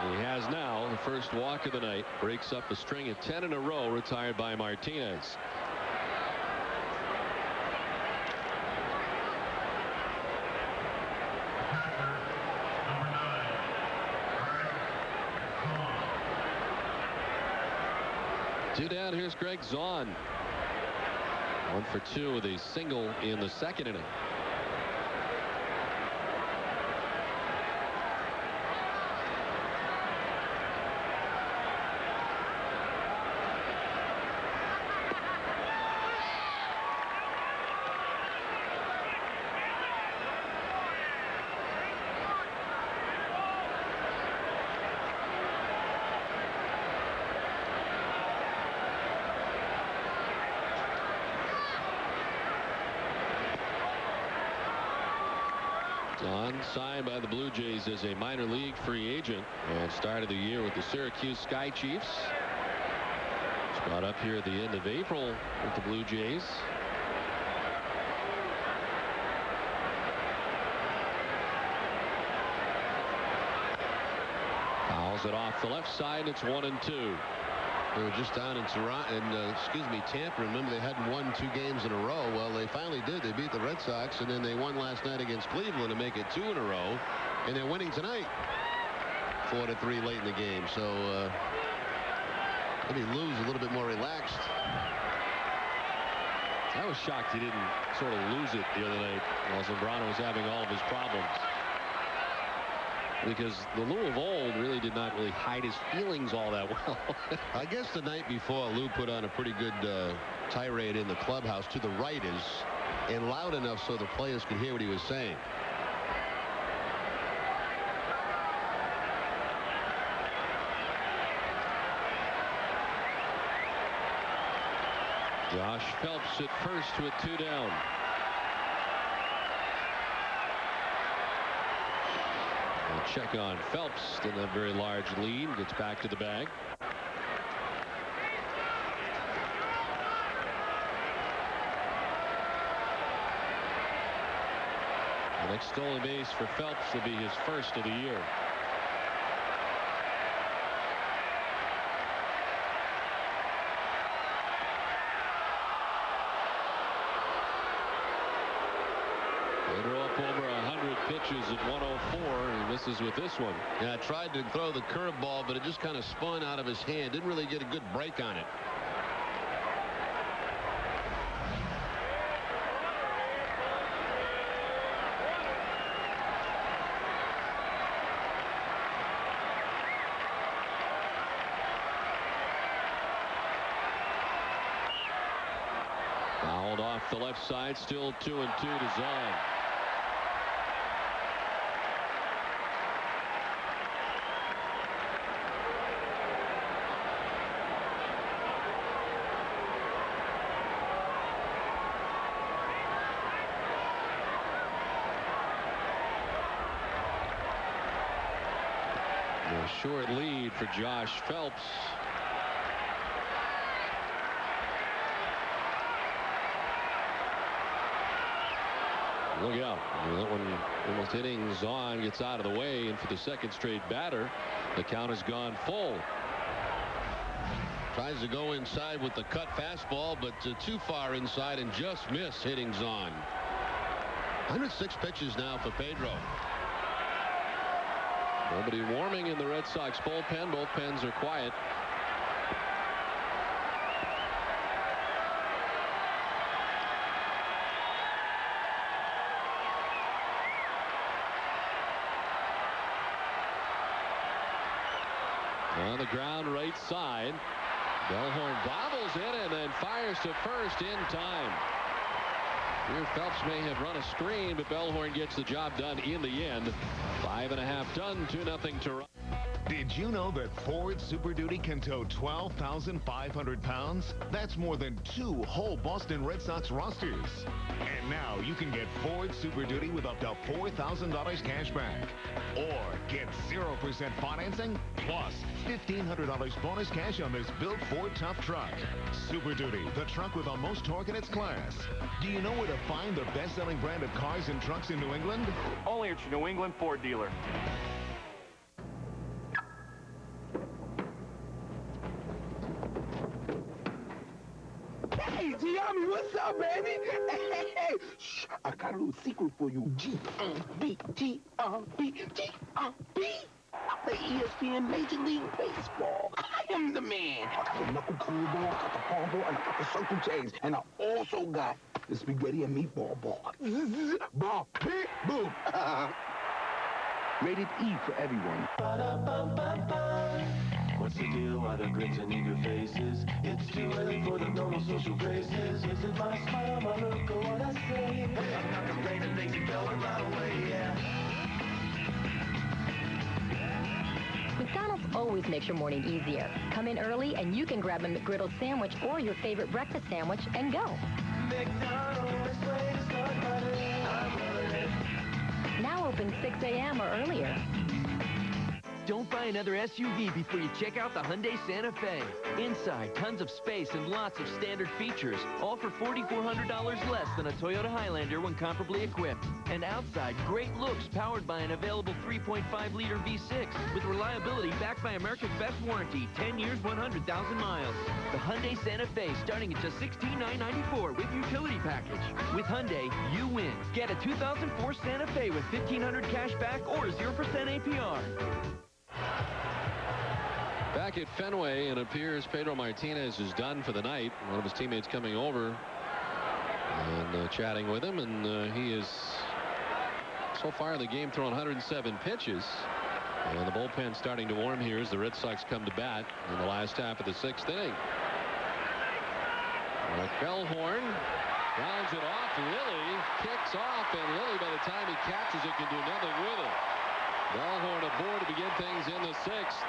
He has now the first walk of the night. Breaks up a string of 10 in a row retired by Martinez. Two down. Here's Greg Zahn. 1 for 2 with a single in the 2nd inning. Zahn signed by the Blue Jays as a minor league free agent and started the year with the Syracuse Sky Chiefs. He's brought up here at the end of April with the Blue Jays. Fouls it off the left side. It's 1-2. They were just down in Tampa. Remember, they hadn't won 2 games in a row. Well, they finally did. They beat the Red Sox, and then they won last night against Cleveland to make it 2 in a row. And they're winning tonight, 4-3 late in the game. So maybe Lou's a little bit more relaxed. I was shocked he didn't sort of lose it the other night while Zambrano was having all of his problems. Because the Lou of old really did not really hide his feelings all that well. I guess the night before, Lou put on a pretty good tirade in the clubhouse to the writers, and loud enough so the players could hear what he was saying. Josh Phelps at first with 2 down. A check on Phelps. Didn't have a very large lead. Gets back to the bag. The next stolen base for Phelps will be his first of the year. Pedro up over 100 pitches at 104. He misses with this one. Yeah, tried to throw the curveball, but it just kind of spun out of his hand. Didn't really get a good break on it. Fouled off the left side. Still 2-2 to Zahn. A short lead for Josh Phelps. Look out. That one almost hitting Zahn, gets out of the way, and for the second straight batter, the count has gone full. Tries to go inside with the cut fastball, but too far inside and just missed, hitting Zahn. 106 pitches now for Pedro. Nobody warming in the Red Sox bullpen. Both pens are quiet. On the ground right side. Bellhorn bobbles in and then fires to first in time. Here Phelps may have run a screen, but Bellhorn gets the job done in the end. 5.5 done, 2-0 to run. Did you know that Ford Super Duty can tow 12,500 pounds? That's more than 2 whole Boston Red Sox rosters. And now you can get Ford Super Duty with up to $4,000 cash back. Or get 0% financing plus $1,500 bonus cash on this built Ford tough truck. Super Duty, the truck with the most torque in its class. Do you know where to find the best-selling brand of cars and trucks in New England? Only at your New England Ford dealer. Hey, Gianni, what's up, baby? Hey, shh, I got a little secret for you. G-R-B, G-R-B, G-R-B. I play ESPN Major League Baseball. I am the man. I got the knuckle curveball, I got the palm ball, and I got the circle change. And I also got the spaghetti and meatball ball. Ball, beep, boom. Rated E for everyone. What's the deal? Why the grins and eager faces? It's too early for the normal social graces. Is it my smile, my look, or what I say? Hey, I'm not the rain that makes you go in my way, yeah. McDonald's always makes your morning easier. Come in early and you can grab a McGriddle sandwich or your favorite breakfast sandwich and go. McDonald's, way to start my day. I'm loving it. Now open 6 a.m. or earlier. Don't buy another SUV before you check out the Hyundai Santa Fe. Inside, tons of space and lots of standard features, all for $4,400 less than a Toyota Highlander when comparably equipped. And outside, great looks powered by an available 3.5-liter V6 with reliability backed by America's best warranty, 10 years, 100,000 miles. The Hyundai Santa Fe starting at just $16,994 with utility package. With Hyundai, you win. Get a 2004 Santa Fe with $1,500 cash back or 0% APR. Back at Fenway, it appears Pedro Martinez is done for the night. One of his teammates coming over and chatting with him, and he is so far in the game thrown 107 pitches. And the bullpen starting to warm here as the Red Sox come to bat in the last half of the 6th inning. Bellhorn grounds it off. Lilly kicks off, and Lilly, by the time he catches it, can do nothing with it. Bellhorn aboard to begin things in the 6th.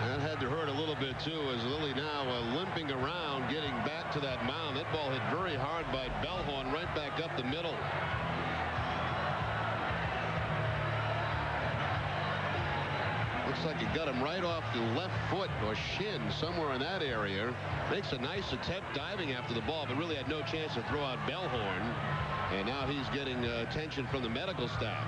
That had to hurt a little bit, too, as Lilly now limping around, getting back to that mound. That ball hit very hard by Bellhorn, right back up the middle. Looks like it got him right off the left foot or shin, somewhere in that area. Makes a nice attempt diving after the ball, but really had no chance to throw out Bellhorn. And now he's getting attention from the medical staff.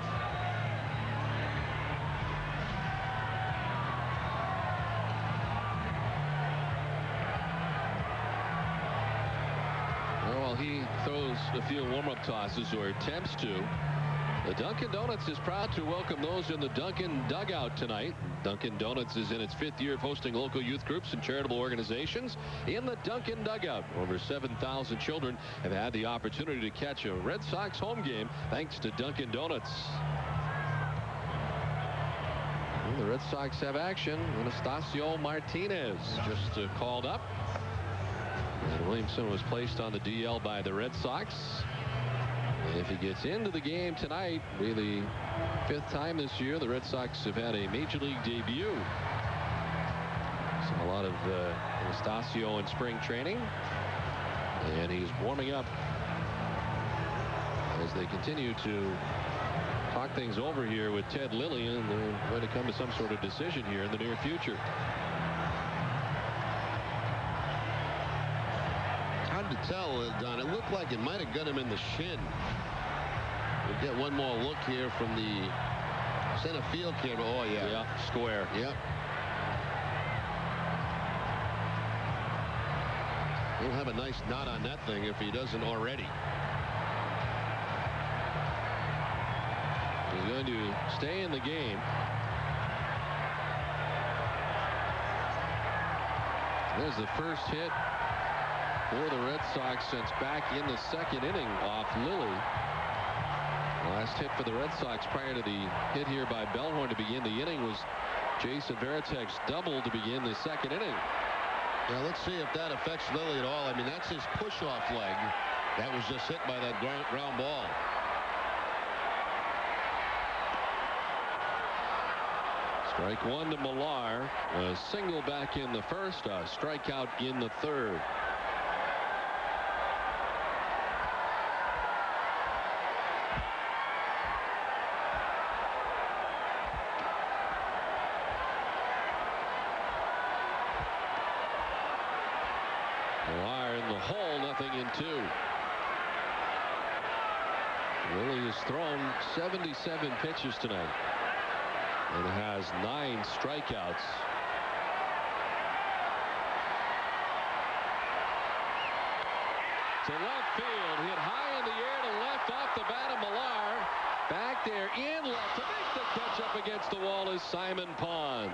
He throws a few warm-up tosses, or attempts to. The Dunkin' Donuts is proud to welcome those in the Dunkin' Dugout tonight. Dunkin' Donuts is in its 5th year of hosting local youth groups and charitable organizations in the Dunkin' Dugout. Over 7,000 children have had the opportunity to catch a Red Sox home game thanks to Dunkin' Donuts. Well, the Red Sox have action. Anastasio Martinez just called up. And Williamson was placed on the DL by the Red Sox. And if he gets into the game tonight, be the 5th time this year the Red Sox have had a major league debut. So a lot of Anastasio in spring training. And he's warming up as they continue to talk things over here with Ted Lilly, and they're going to come to some sort of decision here in the near future. To tell, Don, it looked like it might have got him in the shin. We'll get one more look here from the center field camera. Oh, yeah. Yeah, square. Yep. He'll have a nice knot on that thing if he doesn't already. He's going to stay in the game. There's the first hit for the Red Sox since back in the 2nd inning off Lilly. Last hit for the Red Sox prior to the hit here by Bellhorn to begin the inning was Jason Varitek's double to begin the 2nd inning. Well, let's see if that affects Lilly at all. I mean, that's his push-off leg that was just hit by that ground ball. Strike 1 to Millar. A single back in the 1st, a strikeout in the 3rd. Lilly has thrown 77 pitches tonight and has 9 strikeouts. To left field, hit high in the air to left off the bat of Millar. Back there in left to make the catch up against the wall is Simon Pond.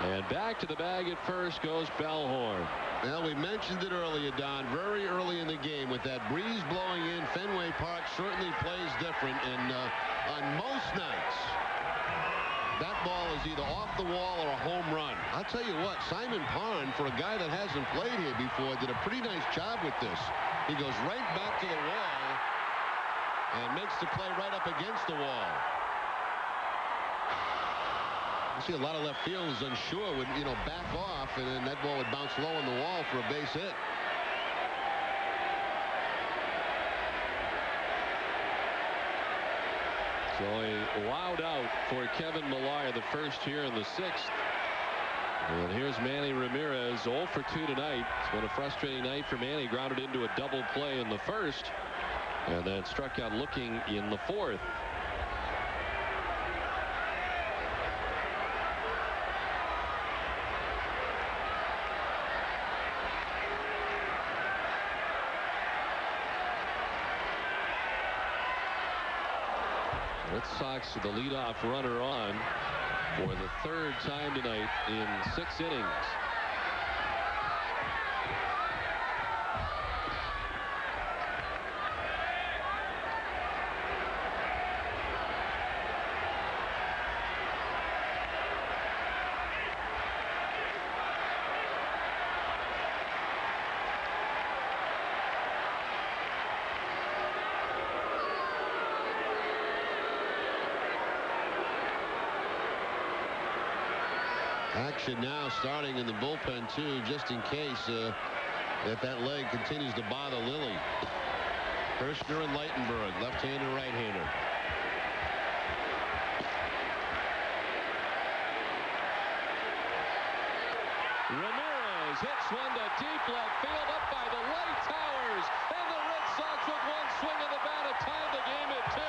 And back to the bag at first goes Bellhorn. Well, we mentioned it earlier, Don, very early in the game with that breeze blowing in. Fenway Park certainly plays different, and on most nights, that ball is either off the wall or a home run. I'll tell you what, Simon Pond, for a guy that hasn't played here before, did a pretty nice job with this. He goes right back to the wall and makes the play right up against the wall. You see a lot of left fielders unsure would, back off, and then that ball would bounce low on the wall for a base hit. So a loud out for Kevin Millar, the first here in the 6th. And here's Manny Ramirez, 0 for 2 tonight. It's been a frustrating night for Manny. Grounded into a double play in the 1st, and then struck out looking in the 4th. Red Sox the leadoff runner on for the 3rd time tonight in 6 innings. Action now starting in the bullpen too, just in case if that leg continues to bother Lilly. Kirshner and Leitenberg, left-hander, right-hander. Ramirez hits one to deep left field, up by the light towers, and the Red Sox with one swing of the bat have tied the game at 2.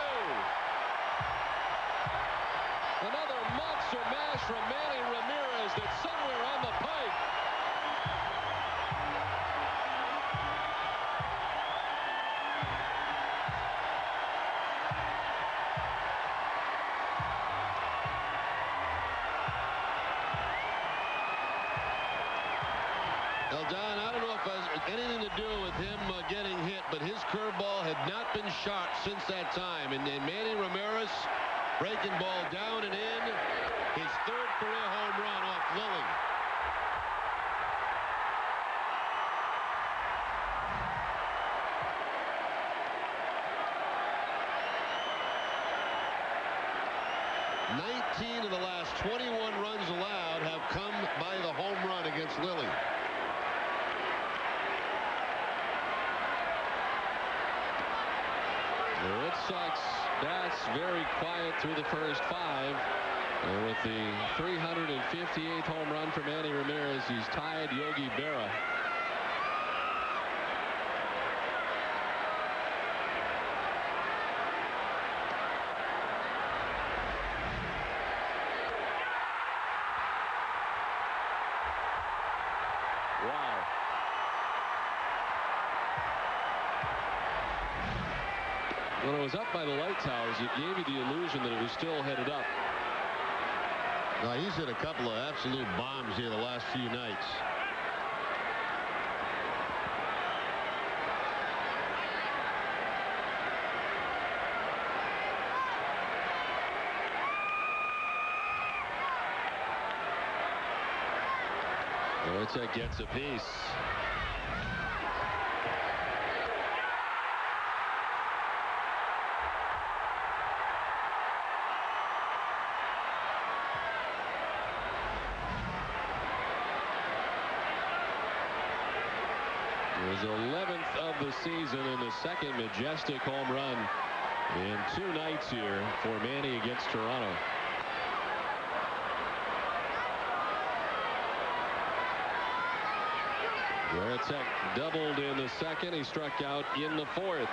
Another monster mash from Manny Ramirez that's somewhere on the pike. Now, Don, I don't know if it has anything to do with him getting hit, but his curveball had not been shot since that time. And Manny Ramirez breaking ball down and in. His 3rd career home run off Lilly. $19 of the last 21 runs allowed have come by the home run against Lilly. The Red Sox bats very quiet through the first 5. And with the 358th home run for Manny Ramirez, he's tied Yogi Berra. Wow. When it was up by the light towers, it gave you the illusion that it was still headed up. Now, he's hit a couple of absolute bombs here the last few nights. Voracek gets a piece. His 11th of the season and the 2nd majestic home run in 2 nights here for Manny against Toronto. Voracek doubled in the 2nd. He struck out in the 4th.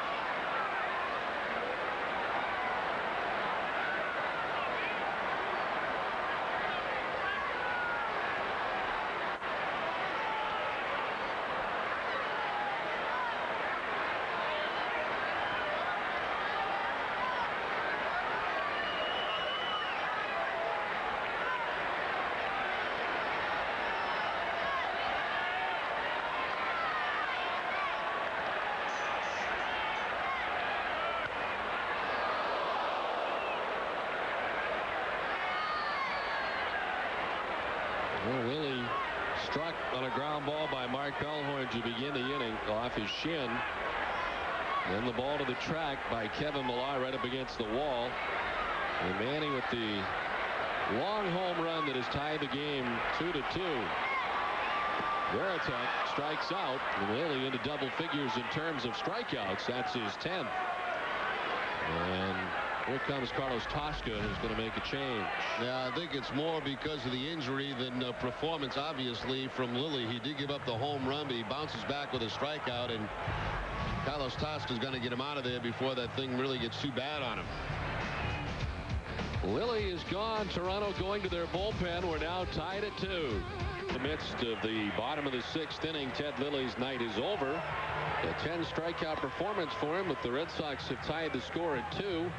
Well, Lilly struck on a ground ball by Mark Bellhorn to begin the inning off his shin. Then the ball to the track by Kevin Millar right up against the wall. And Manny with the long home run that has tied the game 2-2. Voracek strikes out, and Lilly into double figures in terms of strikeouts. That's his 10th. And Here comes Carlos Tosca, who's going to make a change. Yeah, I think it's more because of the injury than performance, obviously, from Lilly. He did give up the home run, but he bounces back with a strikeout, and Carlos Tosca is going to get him out of there before that thing really gets too bad on him. Lilly is gone. Toronto going to their bullpen. We're now tied at 2. In the midst of the bottom of the 6th inning, Ted Lilly's night is over. A 10 strikeout performance for him, but the Red Sox have tied the score at 2.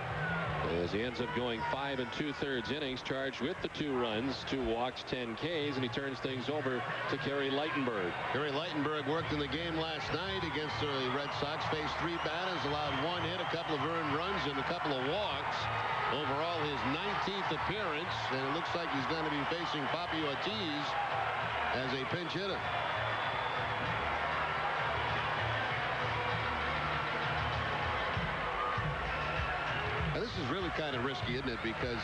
As he ends up going 5 2/3 innings, charged with the 2 runs, 2 walks, 10 Ks, and he turns things over to Kerry Lightenberg. Kerry Lightenberg worked in the game last night against the Red Sox, faced 3 batters, allowed 1 hit, a couple of earned runs, and a couple of walks. Overall, his 19th appearance, and it looks like he's going to be facing Papi Ortiz as a pinch hitter. Now, this is really kind of risky, isn't it? Because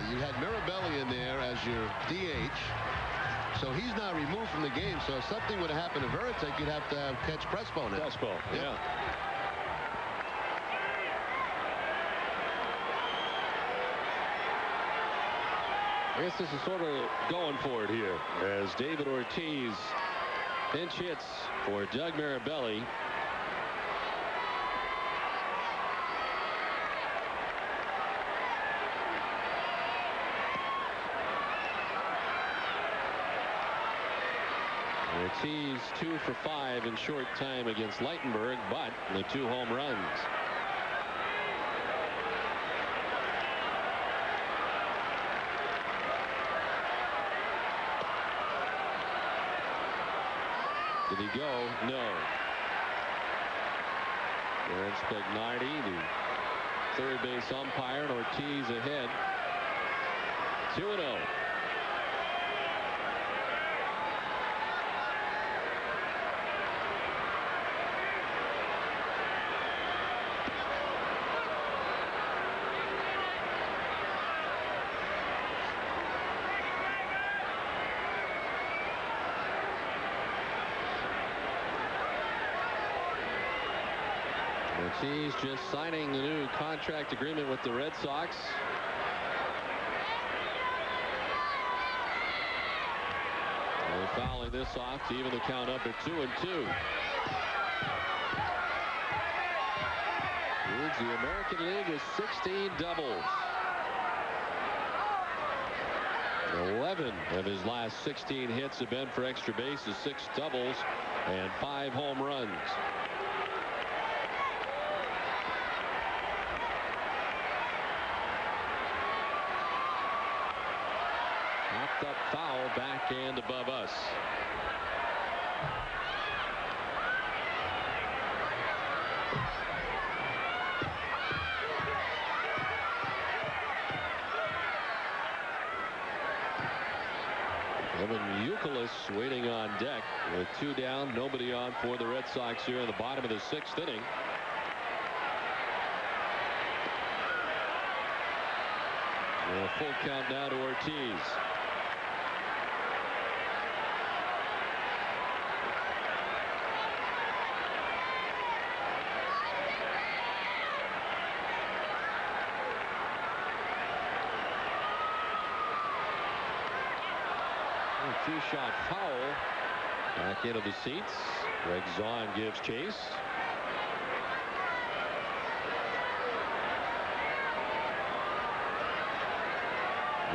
you had Mirabelli in there as your DH. So he's now removed from the game. So if something would have happened to Veritek, you'd have to catch Crespo now. Crespo, yeah. I guess this is sort of going for it here as David Ortiz pinch hits for Doug Mirabelli. Ortiz 2 for 5 in short time against Lightenberg, but the 2 home runs. Did he go? No. Aaron Spagnardi, the third base umpire, and Ortiz ahead. 2-0. Ortiz just signing the new contract agreement with the Red Sox. They're fouling this off to even the count up at 2-2. Leads the American League with 16 doubles. 11 of his last 16 hits have been for extra bases, 6 doubles, and 5 home runs. Up foul, back and above us. Evan Youkilis waiting on deck with 2 down, nobody on for the Red Sox here in the bottom of the 6th inning. And a full count now to Ortiz. A 2-shot foul. Back into the seats. Greg Zahn gives chase.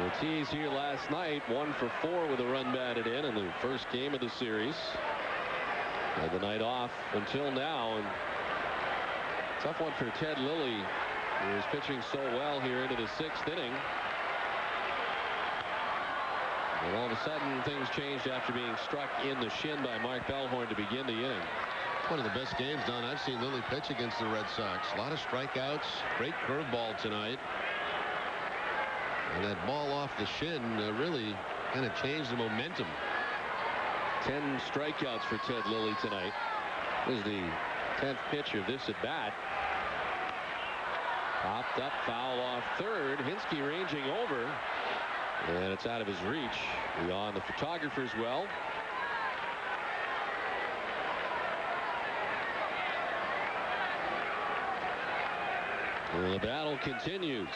Ortiz here last night, 1 for 4 with a run batted in the first game of the series. Had the night off until now, and tough one for Ted Lilly, who is pitching so well here into the 6th inning. And all of a sudden, things changed after being struck in the shin by Mark Bellhorn to begin the inning. One of the best games, Don, I've seen Lilly pitch against the Red Sox. A lot of strikeouts, great curveball tonight. And that ball off the shin really kind of changed the momentum. 10 strikeouts for Ted Lilly tonight. This is the 10th pitch of this at bat. Popped up, foul off third. Hinsky ranging over. And it's out of his reach. Beyond the photographer's well. The battle continues.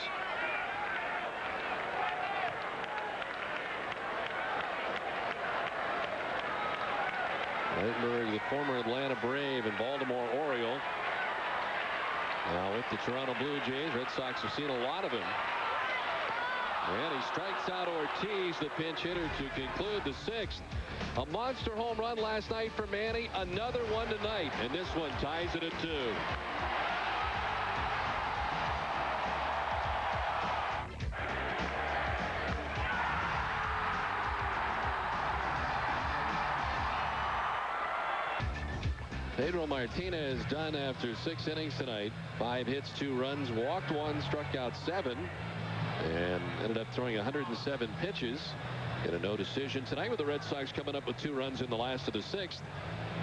Lightberg, the former Atlanta Brave and Baltimore Oriole. Now with the Toronto Blue Jays, Red Sox have seen a lot of him. And he strikes out Ortiz, the pinch hitter, to conclude the 6th. A monster home run last night for Manny. Another one tonight, and this one ties it at 2. Pedro Martinez done after 6 innings tonight. 5 hits, 2 runs, walked 1, struck out 7, and ended up throwing 107 pitches. Get a no decision tonight with the Red Sox coming up with 2 runs in the last of the 6th.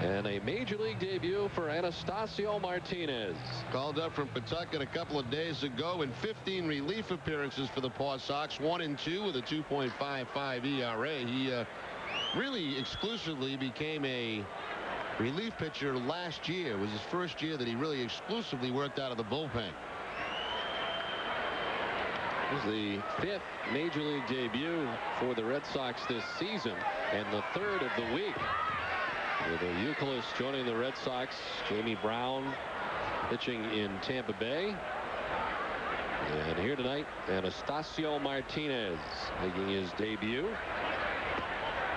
And a major league debut for Anastasio Martinez. Called up from Pawtucket a couple of days ago in 15 relief appearances for the Paw Sox. 1-2 with a 2.55 ERA. He really exclusively became a relief pitcher last year. It was his first year that he really exclusively worked out of the bullpen. This is the 5th major league debut for the Red Sox this season, and the 3rd of the week. With the Euclid joining the Red Sox, Jamie Brown pitching in Tampa Bay. And here tonight, Anastasio Martinez making his debut.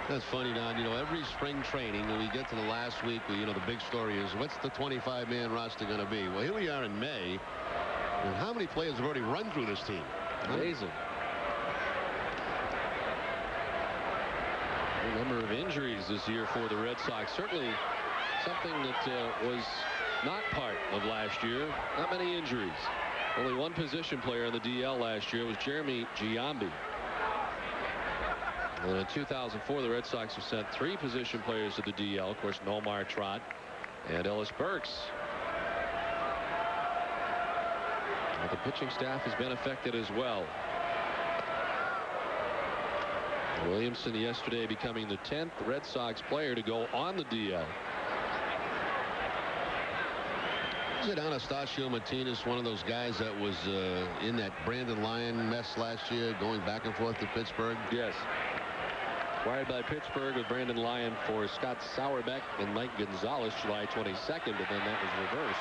That's funny, Don. You know, every spring training when we get to the last week, the big story is, what's the 25-man roster going to be? Well, here we are in May, and how many players have already run through this team? Amazing. A number of injuries this year for the Red Sox. Certainly something that was not part of last year. Not many injuries. Only one position player on the DL last year was Jeremy Giambi. And in 2004, the Red Sox have sent 3 position players to the DL. Of course, Nomar Trott and Ellis Burks. The pitching staff has been affected as well. Williamson yesterday becoming the 10th Red Sox player to go on the DL. Is it Anastasio Martinez one of those guys that was in that Brandon Lyon mess last year, going back and forth to Pittsburgh? Yes. Acquired by Pittsburgh with Brandon Lyon for Scott Sauerbeck and Mike Gonzalez July 22nd, but then that was reversed.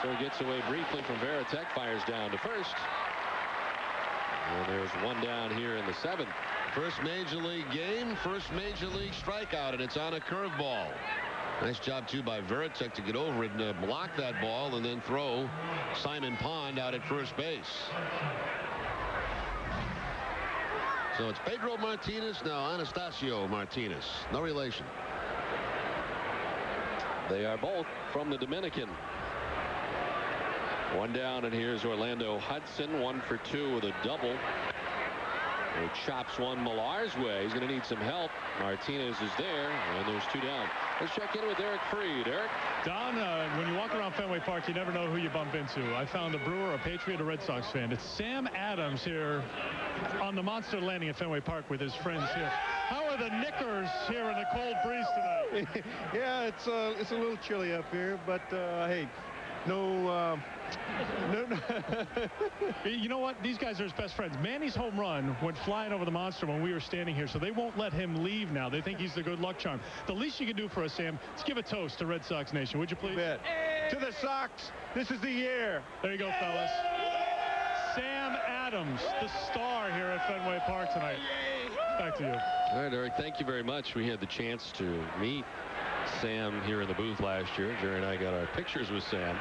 So he gets away briefly from Veritek, fires down to first. And there's one down here in the 7th. First major league game, first major league strikeout, and it's on a curveball. Nice job, too, by Veritek to get over it and block that ball and then throw Simon Pond out at first base. So it's Pedro Martinez, now Anastasio Martinez. No relation. They are both from the Dominican. One down, and here's Orlando Hudson, 1 for 2 with a double. He chops one Millar's way. He's going to need some help. Martinez is there, and there's 2 down. Let's check in with Eric Freed. Eric? Don, when you walk around Fenway Park, you never know who you bump into. I found a Brewer, a Patriot, a Red Sox fan. It's Sam Adams here on the Monster Landing at Fenway Park with his friends here. How are the Knickers here in the cold breeze tonight? Yeah, it's a little chilly up here, but hey, no. You know what? These guys are his best friends. Manny's home run went flying over the Monster when we were standing here, so they won't let him leave now. They think he's the good luck charm. The least you can do for us, Sam, is give a toast to Red Sox Nation, would you please? To the Sox, this is the year. There you go, fellas. Sam Adams, the star here at Fenway Park tonight. Back to you. All right, Eric, thank you very much. We had the chance to meet Sam here in the booth last year. Jerry and I got our pictures with Sam.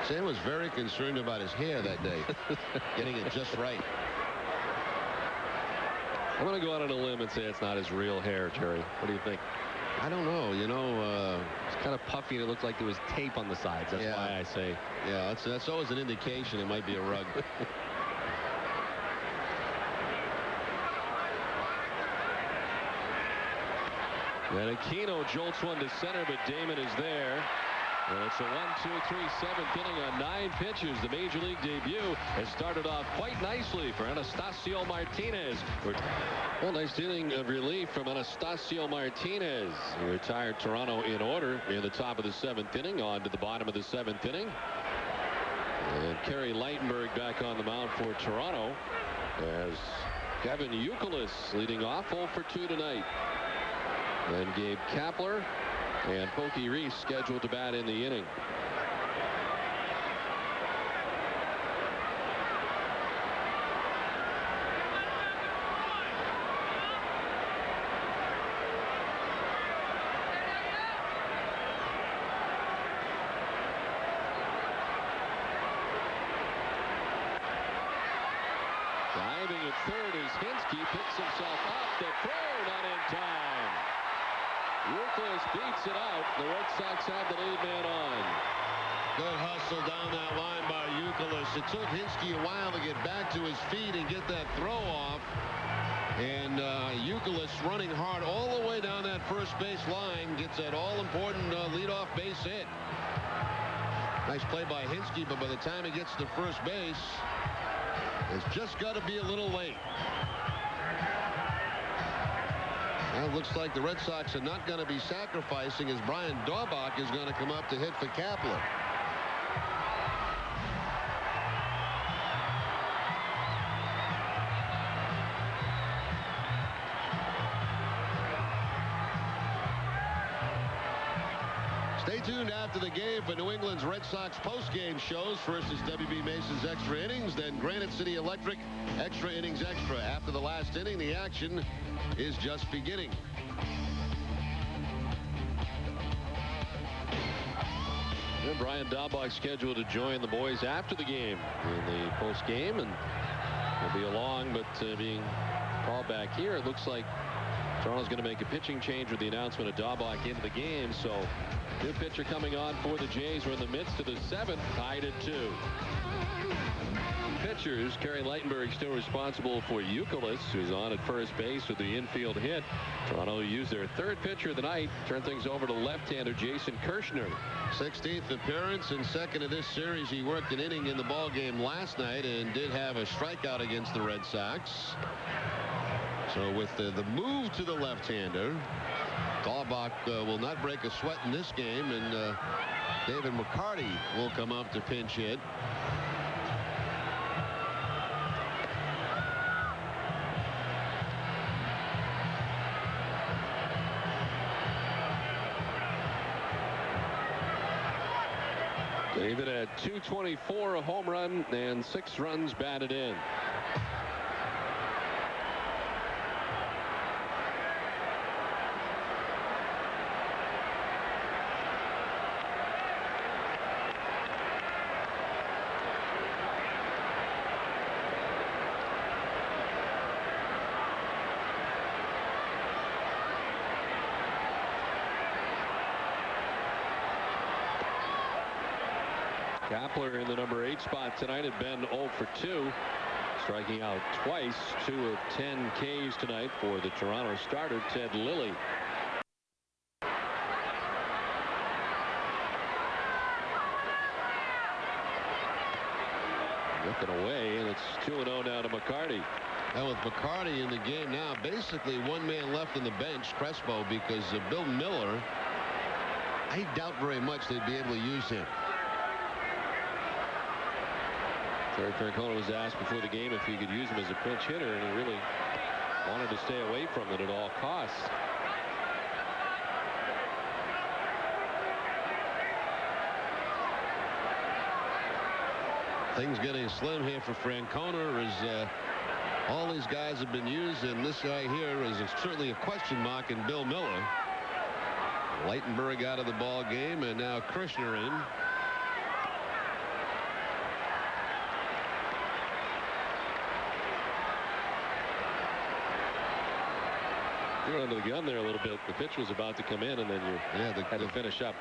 Sam was very concerned about his hair that day, getting it just right. I'm going to go out on a limb and say it's not his real hair, Jerry. What do you think? I don't know. You know, it's kind of puffy, and it looked like there was tape on the sides. That's why I say. Yeah, that's always an indication it might be a rug. And Aquino jolts one to center, but Damon is there. And it's a 1, 2, 3, 7th inning on 9 pitches. The major league debut has started off quite nicely for Anastasio Martinez. Well, nice inning of relief from Anastasio Martinez. He retired Toronto in order in the top of the 7th inning. On to the bottom of the 7th inning. And Kerry Lightenberg back on the mound for Toronto as Kevin Youkilis leading off 0 for 2 tonight. Then Gabe Kapler and Pokey Reese scheduled to bat in the inning. Diving at third as Hinsky picks himself up. The throw not in time. Youkilis beats it out. The Red Sox have the lead man on. Good hustle down that line by Youkilis. It took Hinsky a while to get back to his feet and get that throw off. And Youkilis running hard all the way down that first base line gets that all-important leadoff base hit. Nice play by Hinsky, but by the time he gets to first base, it's just got to be a little late. Now it looks like the Red Sox are not going to be sacrificing as Brian Daubach is going to come up to hit for Kapler. Stay tuned after the game for New England's Red Sox post-game shows. First is WB Mason's Extra Innings, then Granite City Electric Extra Innings Extra. After the last inning, the action is just beginning. And Brian Daubach scheduled to join the boys after the game in the post-game, and he'll be along, but being called back here, it looks like Toronto's going to make a pitching change with the announcement of Daubach into the game. So new pitcher coming on for the Jays. We're in the midst of the 7th, tied at 2. Pitchers, Kerry Lightenberg still responsible for Youkilis, who's on at first base with the infield hit. Toronto used their 3rd pitcher of the night. Turn things over to left-hander Jason Kirshner. 16th appearance and 2nd of this series. He worked an inning in the ball game last night and did have a strikeout against the Red Sox. So with the move to the left-hander, Daubach will not break a sweat in this game, and David McCarty will come up to pinch hit. David had .224, a home run, and 6 runs batted in. Kapler in the number 8 spot tonight had been 0 for 2, striking out twice. 2 of 10 Ks tonight for the Toronto starter, Ted Lilly. Looking away, and it's 2-0 now to McCarty. And with McCarty in the game now, basically one man left on the bench, Crespo, because Bill Miller, I doubt very much they'd be able to use him. Terry Francona was asked before the game if he could use him as a pinch hitter, and he really wanted to stay away from it at all costs. Things getting slim here for Francona as all these guys have been used, and this guy here is certainly a question mark in Bill Miller. Lightenberg out of the ball game, and now Kirshner in. You're under the gun there a little bit. The pitch was about to come in, and then you had to finish up.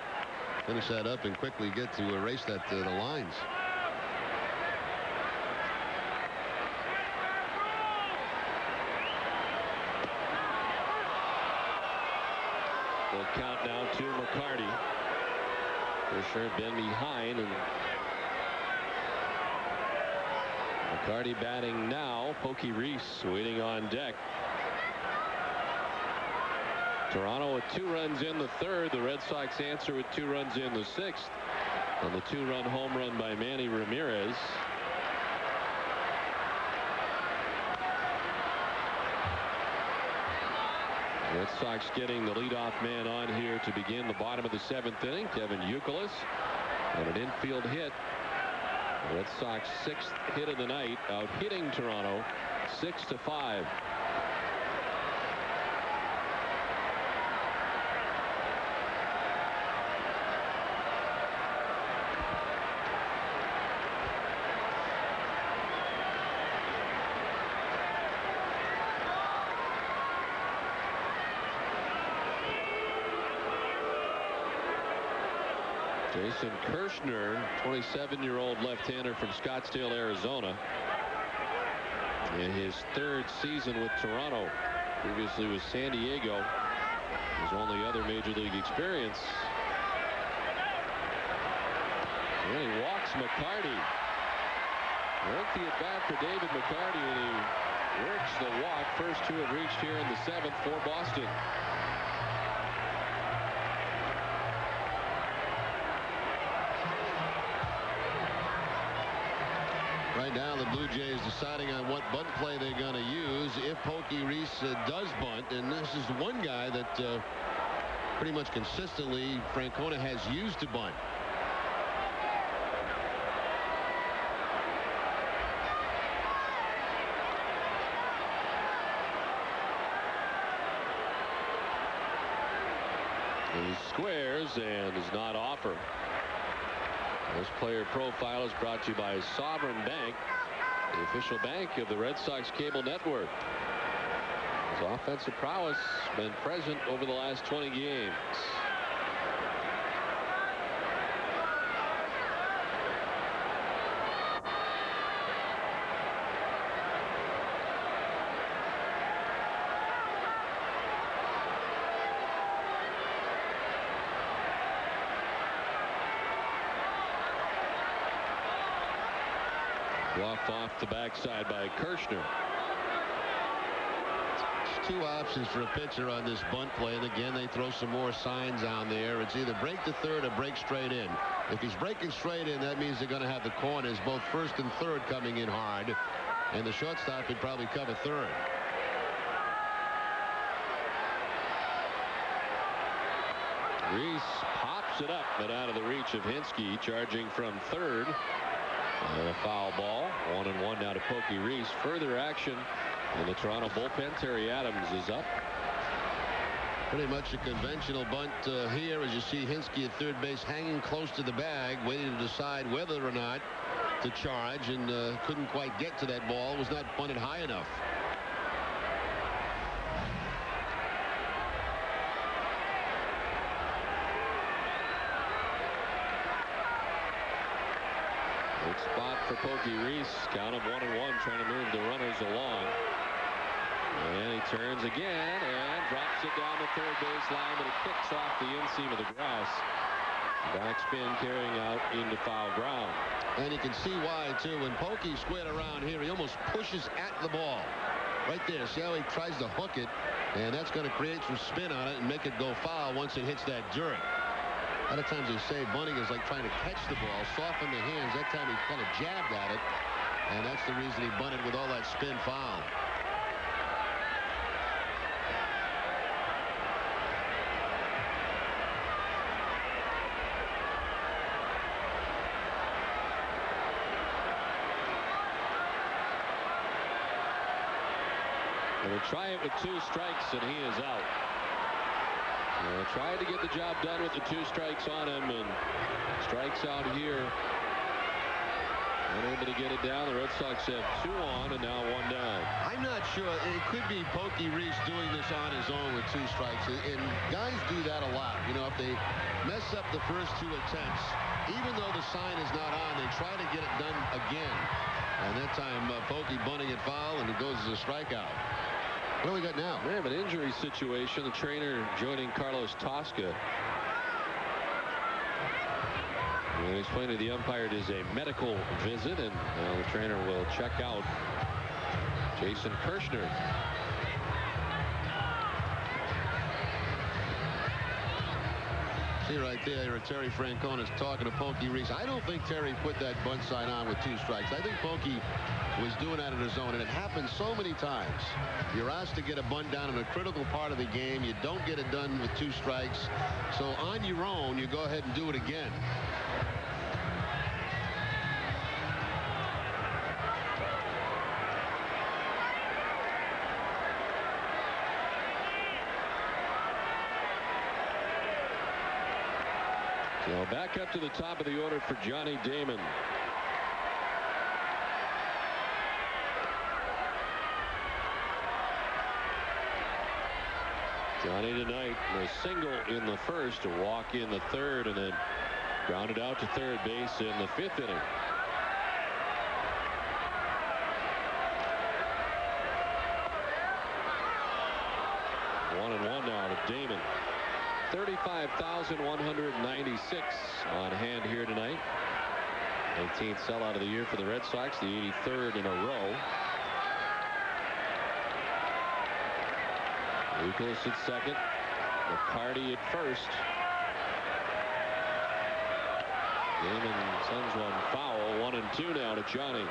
Finish that up and quickly get to erase that to the lines. Full count now to McCarty. Kirshner had been behind, and McCarty batting now. Pokey Reese waiting on deck. Toronto with 2 runs in the 3rd. The Red Sox answer with 2 runs in the 6th. on the 2-run home run by Manny Ramirez. Red Sox getting the leadoff man on here to begin the bottom of the 7th inning. Kevin Youkilis on an infield hit. The Red Sox 6th hit of the night, out hitting Toronto 6-5. Jason Kirshner, 27-year-old left-hander from Scottsdale, Arizona. In his 3rd season with Toronto. Previously with San Diego. His only other major league experience. And he walks McCarty. Lengthy at bat for David McCarty, and he works the walk. First 2 have reached here in the 7th for Boston. Right now, the Blue Jays deciding on what bunt play they're going to use if Pokey Reese does bunt. And this is one guy that pretty much consistently Francona has used to bunt. He squares and does not offer. This player profile is brought to you by Sovereign Bank, the official bank of the Red Sox cable network. His offensive prowess has been present over the last 20 games. Bluff off the backside by Kirshner. 2 options for a pitcher on this bunt play, and again they throw some more signs on there. It's either break to third or break straight in. If he's breaking straight in, that means they're going to have the corners, both first and third, coming in hard, and the shortstop would probably cover third. Reese pops it up, but out of the reach of Hinske, charging from third. And a foul ball. 1-1 now to Pokey Reese. Further action in the Toronto bullpen. Terry Adams is up. Pretty much a conventional bunt here, as you see Hinske at third base hanging close to the bag, waiting to decide whether or not to charge, and couldn't quite get to that ball. Was not bunted high enough. Good spot for Pokey Reese. Count of 1-1, trying to move the runners along. And he turns again and drops it down the third base line, but it kicks off the inseam of the grass. Backspin carrying out into foul ground. And you can see why, too. When Pokey squared around here, he almost pushes at the ball. Right there. See how he tries to hook it? And that's going to create some spin on it and make it go foul once it hits that dirt. A lot of times they say bunting is like trying to catch the ball, soften the hands. That time he kind of jabbed at it, and that's the reason he bunted with all that spin foul. They'll try it with 2 strikes, and he is out. Tried to get the job done with the 2 strikes on him, and strikes out here. Unable to get it down. The Red Sox have 2 on and now 1 down. I'm not sure. It could be Pokey Reese doing this on his own with 2 strikes. And guys do that a lot. You know, if they mess up the first 2 attempts, even though the sign is not on, they try to get it done again. And that time, Pokey bunting it foul, and it goes as a strikeout. What do we got now? We have an injury situation. The trainer joining Carlos Tosca. And he's explained to the umpire it is a medical visit, and the trainer will check out Jason Kirshner. See right there, Terry Francona's talking to Pokey Reese. I don't think Terry put that bunt sign on with 2 strikes. I think Pokey was doing that in his zone, and it happens so many times. You're asked to get a bunt down in a critical part of the game. You don't get it done with 2 strikes. So on your own, you go ahead and do it again. So back up to the top of the order for Johnny Damon. Johnny tonight, a single in the first, a walk in the third, and then grounded out to third base in the 5th inning. One and one now to Damon. 35,196 on hand here tonight. 18th sellout of the year for the Red Sox, the 83rd in a row. Youkilis at second. McCarty at first. Damon sends one foul. 1 and 2 now to Johnny.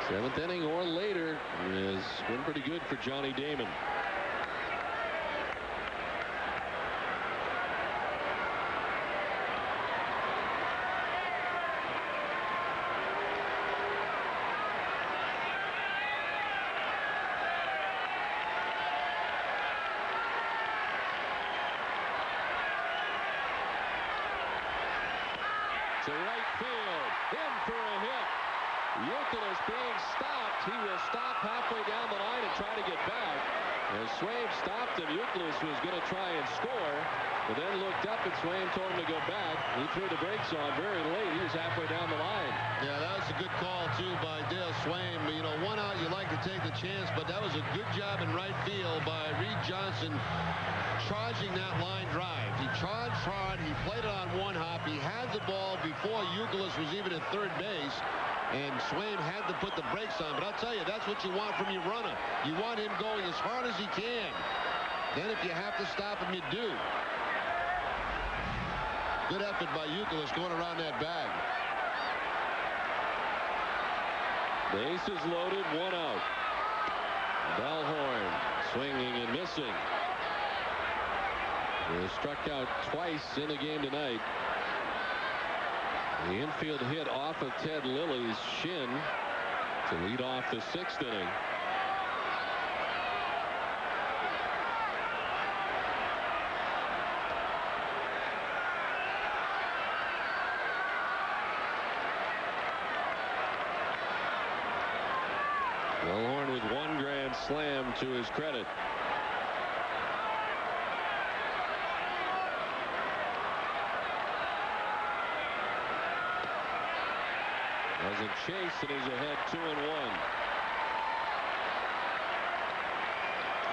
Seventh inning or later has been pretty good for Johnny Damon. To right field, in for a hit. Youkilis being stopped. He will stop halfway down the line and try to get back. As Swaim stopped him, Youkilis was going to try and score, but then looked up and Swaim told him to go back. He threw the brakes on very late. He was halfway down the line. Yeah, that was a good call, too, by Dale Swaim. You know, 1 out, you like to take the chance, but that was a good job in right field by Reed Johnson charging that line drive. He charged hard. He played it on 1 hop. He had the ball before Youkilis was even at third base. And Swaim had to put the brakes on. But I'll tell you, that's what you want from your runner. You want him going as hard as he can. Then if you have to stop him, you do. Good effort by Youkilis going around that bag. Bases loaded, 1 out. Bellhorn swinging and missing. He was struck out twice in the game tonight. The infield hit off of Ted Lilly's shin to lead off the 6th inning. Bellhorn with 1 grand slam to his credit. Doesn't chase, and he's ahead 2-1.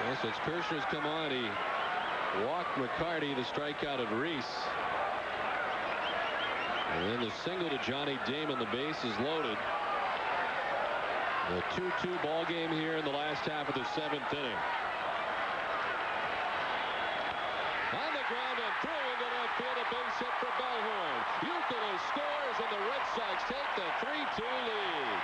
Yes, as Kirshner's come on, he walked McCarty, the strikeout of Reese. And then the single to Johnny Damon. The base is loaded. A 2-2 ball game here in the last half of the 7th inning. On the ground and through into left field, a base hit for Bellhorn. Youkilis scores, and the Red Sox take the 3-2 lead.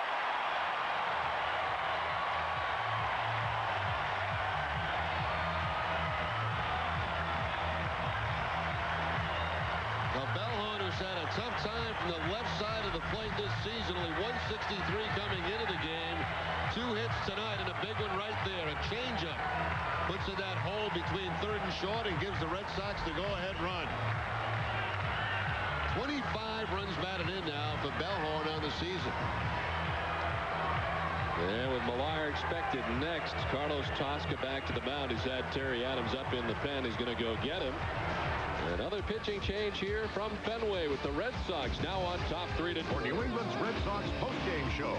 Well, Bellhorn, who's had a tough time from the left side of the plate this season, only 163 coming into the game. 2 hits tonight and a big one right there. A changeup puts in that hole between third and short and gives the Red Sox the go-ahead run. 25 runs batted in now for Bellhorn on the season. And with Millar expected next, Carlos Tosca back to the mound. He's had Terry Adams up in the pen. He's going to go get him. Another pitching change here from Fenway with the Red Sox now on top 3-2. For New England's Red Sox postgame show,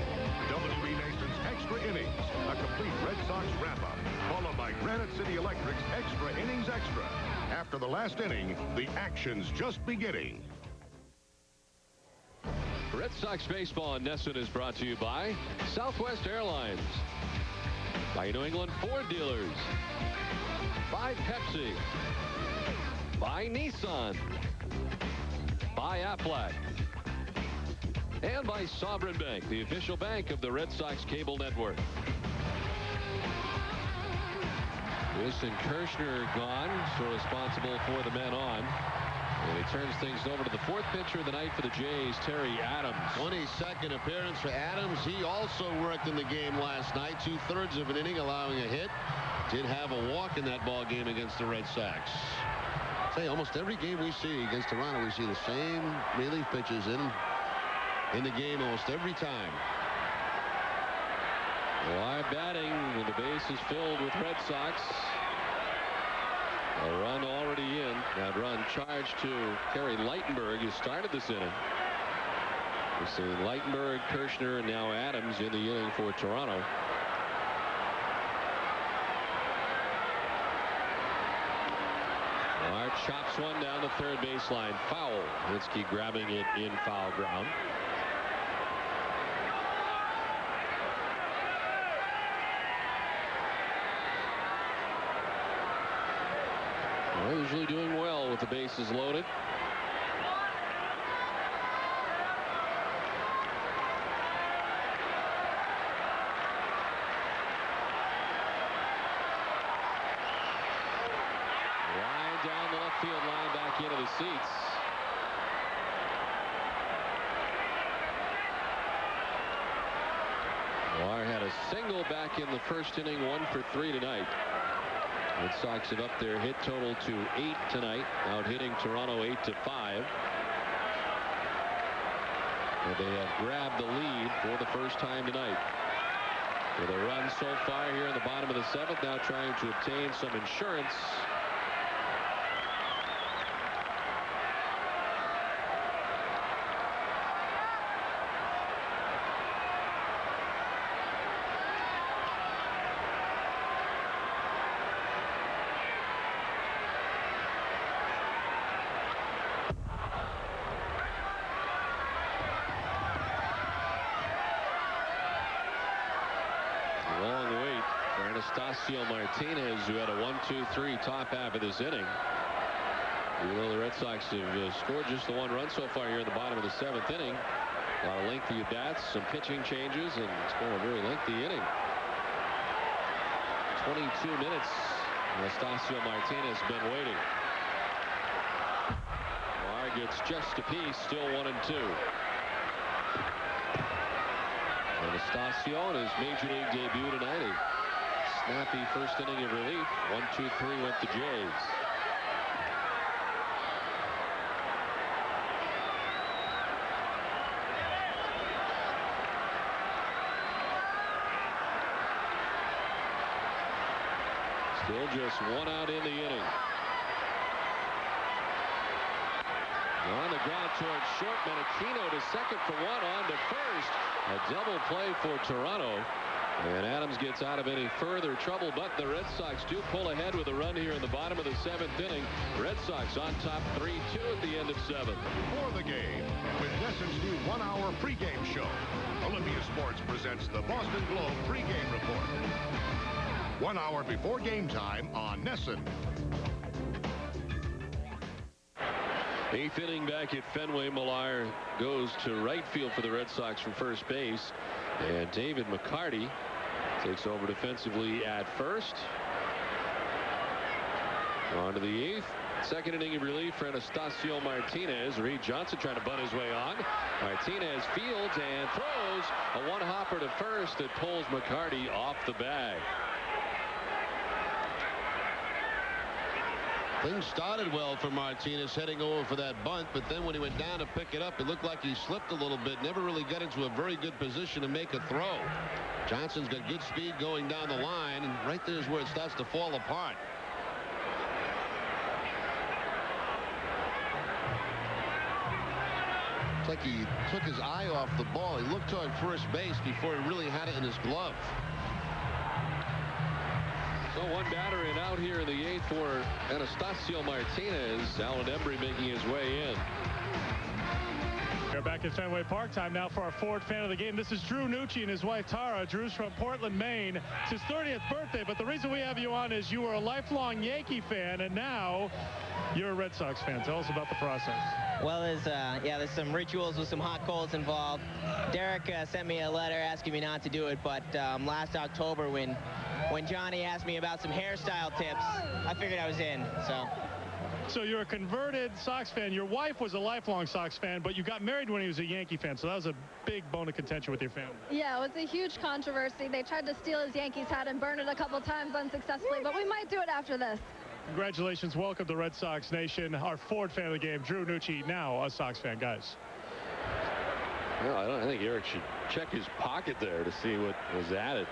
WB Nation's Extra Innings, a complete Red Sox wrap-up, followed by Granite City Electric's Extra Innings Extra. After the last inning, the action's just beginning. Red Sox baseball in Nesson is brought to you by Southwest Airlines. By New England Ford dealers. By Pepsi. By Nissan. By Aflac. And by Sovereign Bank, the official bank of the Red Sox cable network. This and Kirshner gone, so responsible for the men on. And he turns things over to the fourth pitcher of the night for the Jays, Terry Adams. 22nd appearance for Adams. He also worked in the game last night, 2/3 of an inning, allowing a hit. Did have a walk in that ball game against the Red Sox. Say, almost every game we see against Toronto, we see the same relief pitches in the game almost every time. Live batting when the base is filled with Red Sox. A run already in. That run charged to Kerry Lightenberg, who started this inning. We're seeing Lightenberg, Kirshner, and now Adams in the inning for Toronto. Miller chops one down the third baseline. Foul. Hinsky grabbing it in foul ground. Well, usually doing well with the bases loaded. Line down the left field line, back into the seats. Miller had a single back in the first inning, 1 for 3 tonight. Red Sox have upped their hit total to 8 tonight, out hitting Toronto 8-5. And they have grabbed the lead for the first time tonight. With a run so far here in the bottom of the 7th, now trying to obtain some insurance. Martinez, who had a 1-2-3 top half of this inning. Even though the Red Sox have scored just the 1 run so far here in the bottom of the 7th inning. A lot of lengthy at bats, some pitching changes, and it's been a very lengthy inning. 22 minutes. Anastasio Martinez been waiting. Mar gets just a piece, still 1-2. Anastasio in his major league debut tonight. Snappy first inning of relief. 1-2-3 went the Jays. Still just 1 out in the inning. On the ground towards short. Menachino to second for 1, on to first. A double play for Toronto. And Adams gets out of any further trouble, but the Red Sox do pull ahead with a run here in the bottom of the 7th inning. Red Sox on top 3-2 at the end of 7. For the game, with Nesson's new 1-hour pregame show, Olympia Sports presents the Boston Globe pregame report. 1 hour before game time on Nesson. 8th inning back at Fenway. Miller goes to right field for the Red Sox from first base. And David McCarty takes over defensively at first. On to the 8th. Second inning of relief for Anastasio Martinez. Reed Johnson trying to bunt his way on. Martinez fields and throws a one-hopper to first that pulls McCarty off the bag. Things started well for Martinez heading over for that bunt, but then when he went down to pick it up, it looked like he slipped a little bit. Never really got into a very good position to make a throw. Johnson's got good speed going down the line, and right there's where it starts to fall apart. It's like he took his eye off the ball. He looked toward first base before he really had it in his glove. So 1 batter and out here in the 8th for Anastasio Martinez. Alan Embry making his way in. back at Fenway Park. Time now for our Ford fan of the game. This is Drew Nucci and his wife Tara. Drew's from Portland, Maine. It's his 30th birthday, but the reason we have you on is you were a lifelong Yankee fan, and now you're a Red Sox fan. Tell us about the process. Well, there's some rituals with some hot coals involved. Derek sent me a letter asking me not to do it, but last October when Johnny asked me about some hairstyle tips, I figured I was in. So you're a converted Sox fan. Your wife was a lifelong Sox fan, but you got married when he was a Yankee fan, so that was a big bone of contention with your family. Yeah, it was a huge controversy. They tried to steal his Yankees hat and burn it a couple times unsuccessfully, but we might do it after this. Congratulations. Welcome to Red Sox Nation. Our Ford fan of the game, Drew Nucci, now a Sox fan, guys. Well, I think Eric should check his pocket there to see what was added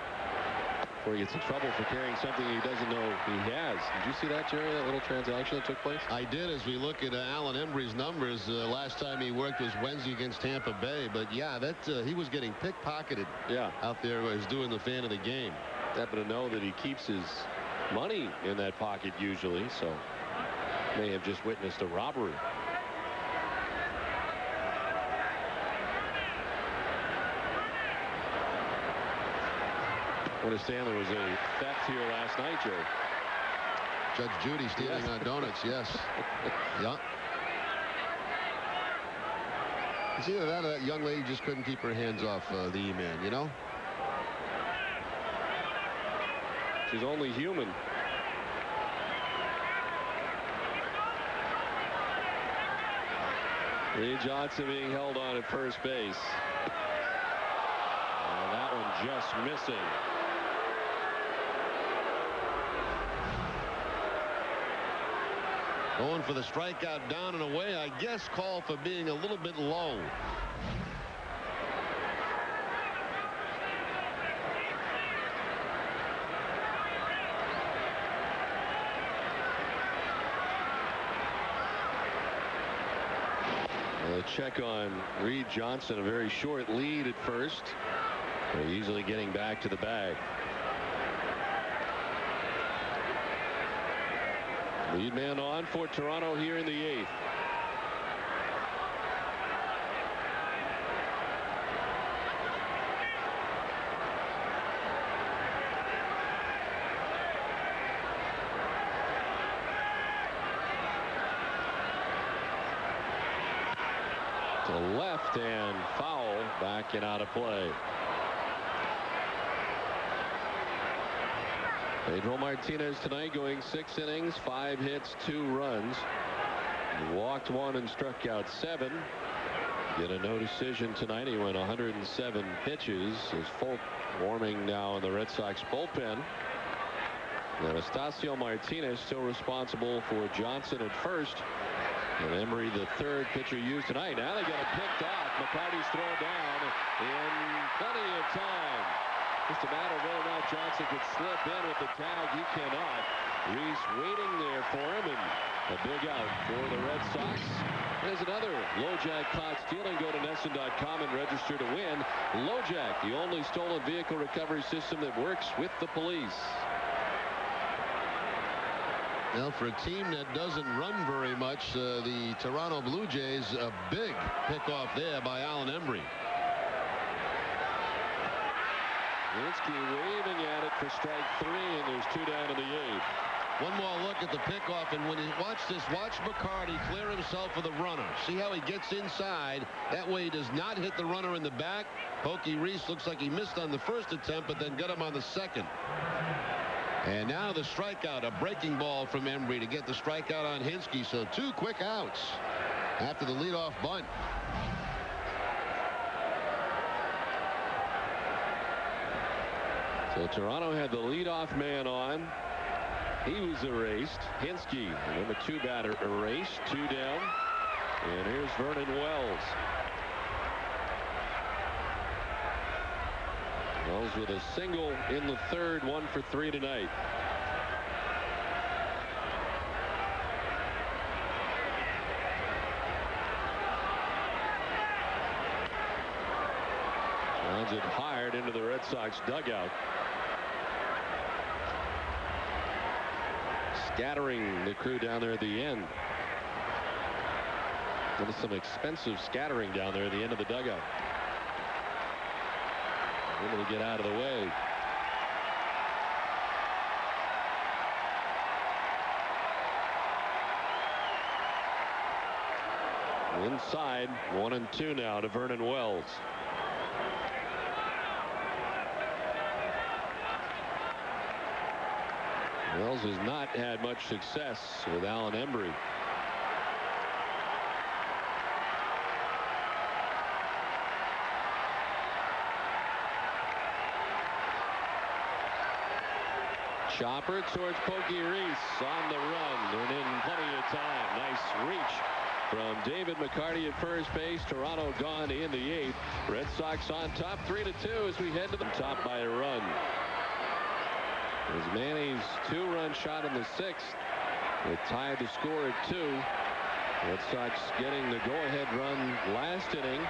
before he gets in trouble for carrying something he doesn't know he has. Did you see that, Jerry, that little transaction that took place? I did, as we look at Alan Embry's numbers. Last time he worked was Wednesday against Tampa Bay. But, yeah, he was getting pickpocketed out there as doing the fan of the game. Happen to know that he keeps his money in that pocket usually, so may have just witnessed a robbery. I understand there was a theft here last night, Joe. Judge Judy stealing on donuts, yes. Yeah. It's either that or that young lady just couldn't keep her hands off the E-man, you know? She's only human. Lee Johnson being held on at first base. And that one just missing. Going for the strikeout down and away, I guess called for being a little bit low. A check on Reed Johnson, a very short lead at first. But easily getting back to the bag. Lead man on for Toronto here in the 8th. To left and foul, back and out of play. Pedro Martinez tonight going 6 innings, 5 hits, 2 runs. He walked 1 and struck out 7. Get a no decision tonight. He went 107 pitches. As Folk warming now in the Red Sox bullpen. Anastasio Martinez still responsible for Johnson at first. And Emery, the 3rd pitcher used tonight. Now they got it picked off. McCarty's thrown down in plenty of time. Just a matter of whether or not Johnson could slip in with the tag. He cannot. Reese waiting there for him, and a big out for the Red Sox. There's another LoJack caught stealing. Go to NESN.com and register to win. LoJack, the only stolen vehicle recovery system that works with the police. Now, for a team that doesn't run very much, the Toronto Blue Jays, a big pickoff there by Alan Embry. Linsky waving at it for strike 3, and there's 2 down in the 8th. One more look at the pickoff, and when you watch this, watch McCarty clear himself for the runner. See how he gets inside. That way he does not hit the runner in the back. Pokey Reese looks like he missed on the first attempt, but then got him on the second. And now the strikeout, a breaking ball from Embry to get the strikeout on Hinsky. So 2 quick outs after the leadoff bunt. So Toronto had the leadoff man on. He was erased. Hinsky, the number 2 batter, erased. 2 down. And here's Vernon Wells. Wells with a single in the 3rd, 1 for 3 tonight. Rounds it hard into the Red Sox dugout. Scattering the crew down there at the end. There's some expensive scattering down there at the end of the dugout. Able to get out of the way. Inside, 1-2 now to Vernon Wells. Wells has not had much success with Alan Embry. Chopper towards Pokey Reese on the run and in plenty of time. Nice reach from David McCarty at first base. Toronto gone in the 8th. Red Sox on top 3-2 as we head to the top by a run. As Manny's 2-run shot in the 6th. It tied the score at 2. Red Sox getting the go-ahead run last inning.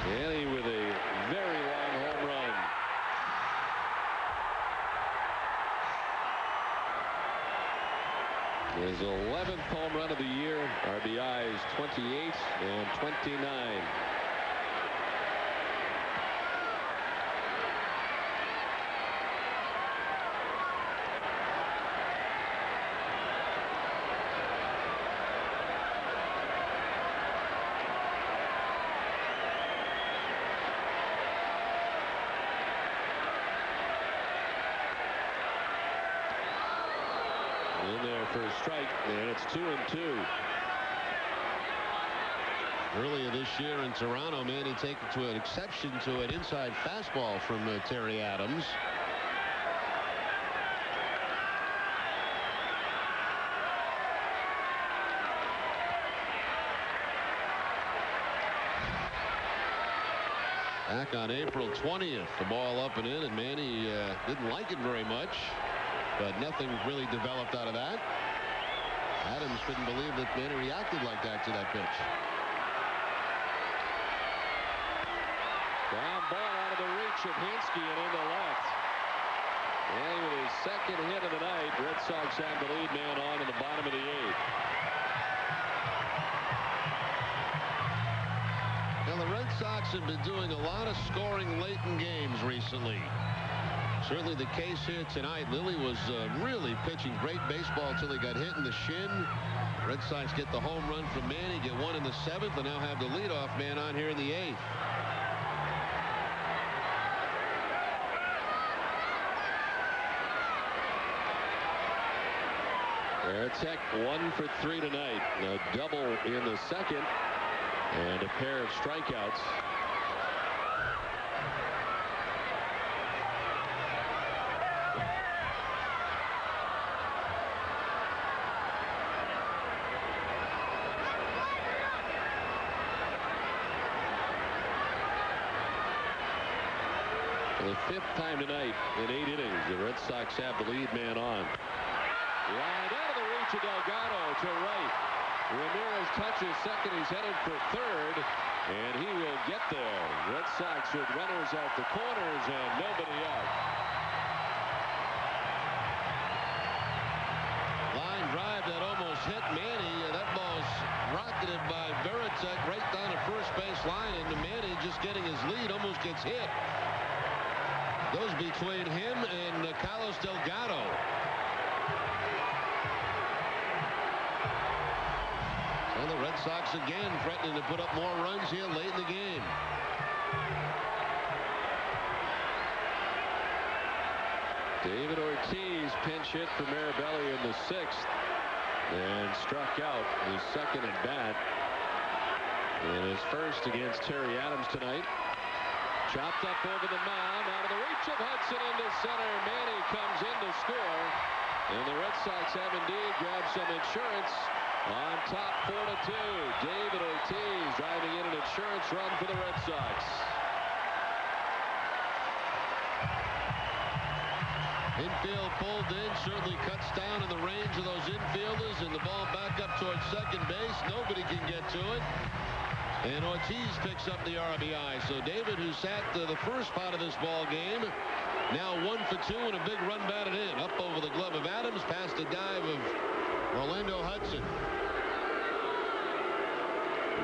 Manny with a very long home run. His 11th home run of the year. RBIs 28 and 29. In there for a strike, and it's 2-2. Earlier this year in Toronto, Manny taken to an exception to an inside fastball from Terry Adams. Back on April 20th, the ball up and in, and Manny didn't like it very much. But nothing really developed out of that. Adams couldn't believe that Manny reacted like that to that pitch. Ground ball out of the reach of Hinsky and into left. Manny with his second hit of the night. Red Sox have the lead man on in the bottom of the 8th. Now the Red Sox have been doing a lot of scoring late in games recently. Certainly the case here tonight. Lilly was really pitching great baseball until he got hit in the shin. Red Sox get the home run from Manny, get one in the 7th, and now have the leadoff man on here in the 8th. Varitek 1 for 3 tonight. A double in the 2nd and a pair of strikeouts. For the 5th time tonight in 8 innings, the Red Sox have the lead man on. Line out of the reach of Delgado to right. Ramirez touches second. He's headed for 3rd, and he will get there. Red Sox with runners at the corners and nobody out. Line drive that almost hit Manny. That ball's rocketed by Varitek right down the first base line, and Manny just getting his lead almost gets hit. Goes between him and Carlos Delgado. So the Red Sox again threatening to put up more runs here late in the game. David Ortiz pinch hit for Mirabelli in the 6th and struck out his 2nd at bat. And his 1st against Terry Adams tonight. Chopped up over the mound, out of the reach of Hudson into center. Manny comes in to score, and the Red Sox have indeed grabbed some insurance on top 4-2. David Ortiz driving in an insurance run for the Red Sox. Infield pulled in, certainly cuts down in the range of those infielders, and the ball back up towards second base. Nobody can get to it. And Ortiz picks up the RBI. So David, who sat the first part of this ball game, Now 1 for 2 and a big run batted in. Up over the glove of Adams, past the dive of Orlando Hudson.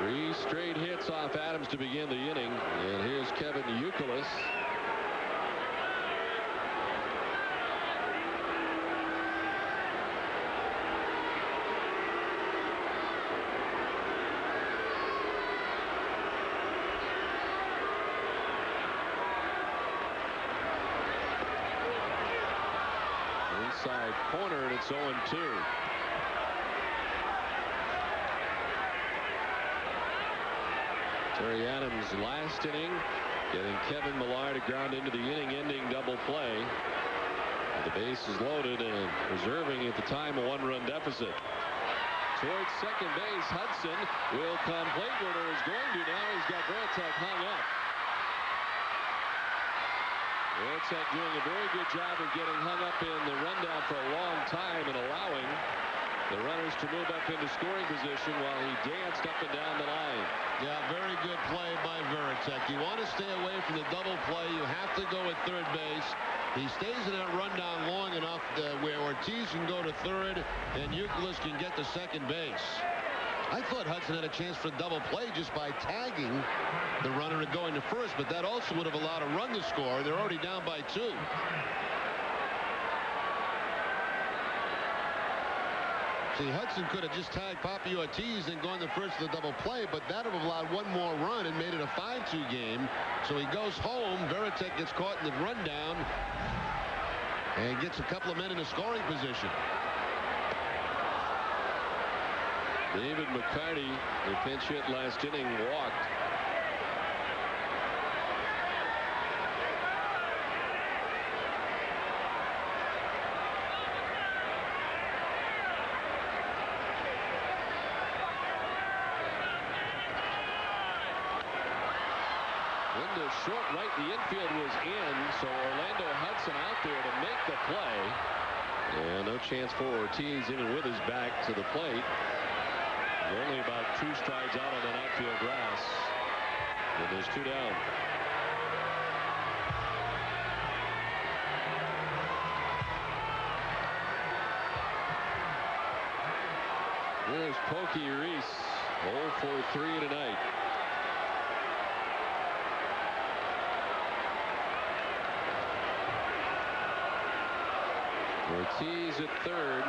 3 straight hits off Adams to begin the inning. And here's Kevin Youkilis. Inside corner, and it's 0-2. Terry Adams last inning, getting Kevin Millar to ground into the inning-ending double play. The base is loaded and preserving at the time a 1-run deficit. Towards second base, Hudson will come. Plate runner is going to now. He's got Veritek hung up. Veritek doing a very good job of getting hung up in the rundown for a long time and allowing the runners to move up into scoring position while he danced up and down the line. Yeah, very good play by Veritek. You want to stay away from the double play. You have to go at third base. He stays in that rundown long enough where Ortiz can go to third and Youkilis can get to second base. I thought Hudson had a chance for a double play just by tagging the runner and going to first, but that also would have allowed a run to score. They're already down by 2. See, Hudson could have just tagged Papi Ortiz and gone to first for the double play, but that would have allowed one more run and made it a 5-2 game. So he goes home. Veritek gets caught in the rundown and gets a couple of men in a scoring position. David McCarty, the pinch hit last inning, walked. Into short right, the infield was in, so Orlando Hudson out there to make the play. And no chance for Ortiz even with his back to the plate. Only about 2 strides out on that outfield grass. And there's 2 down. There's Pokey Reese, 0 for 3 tonight. Ortiz at third.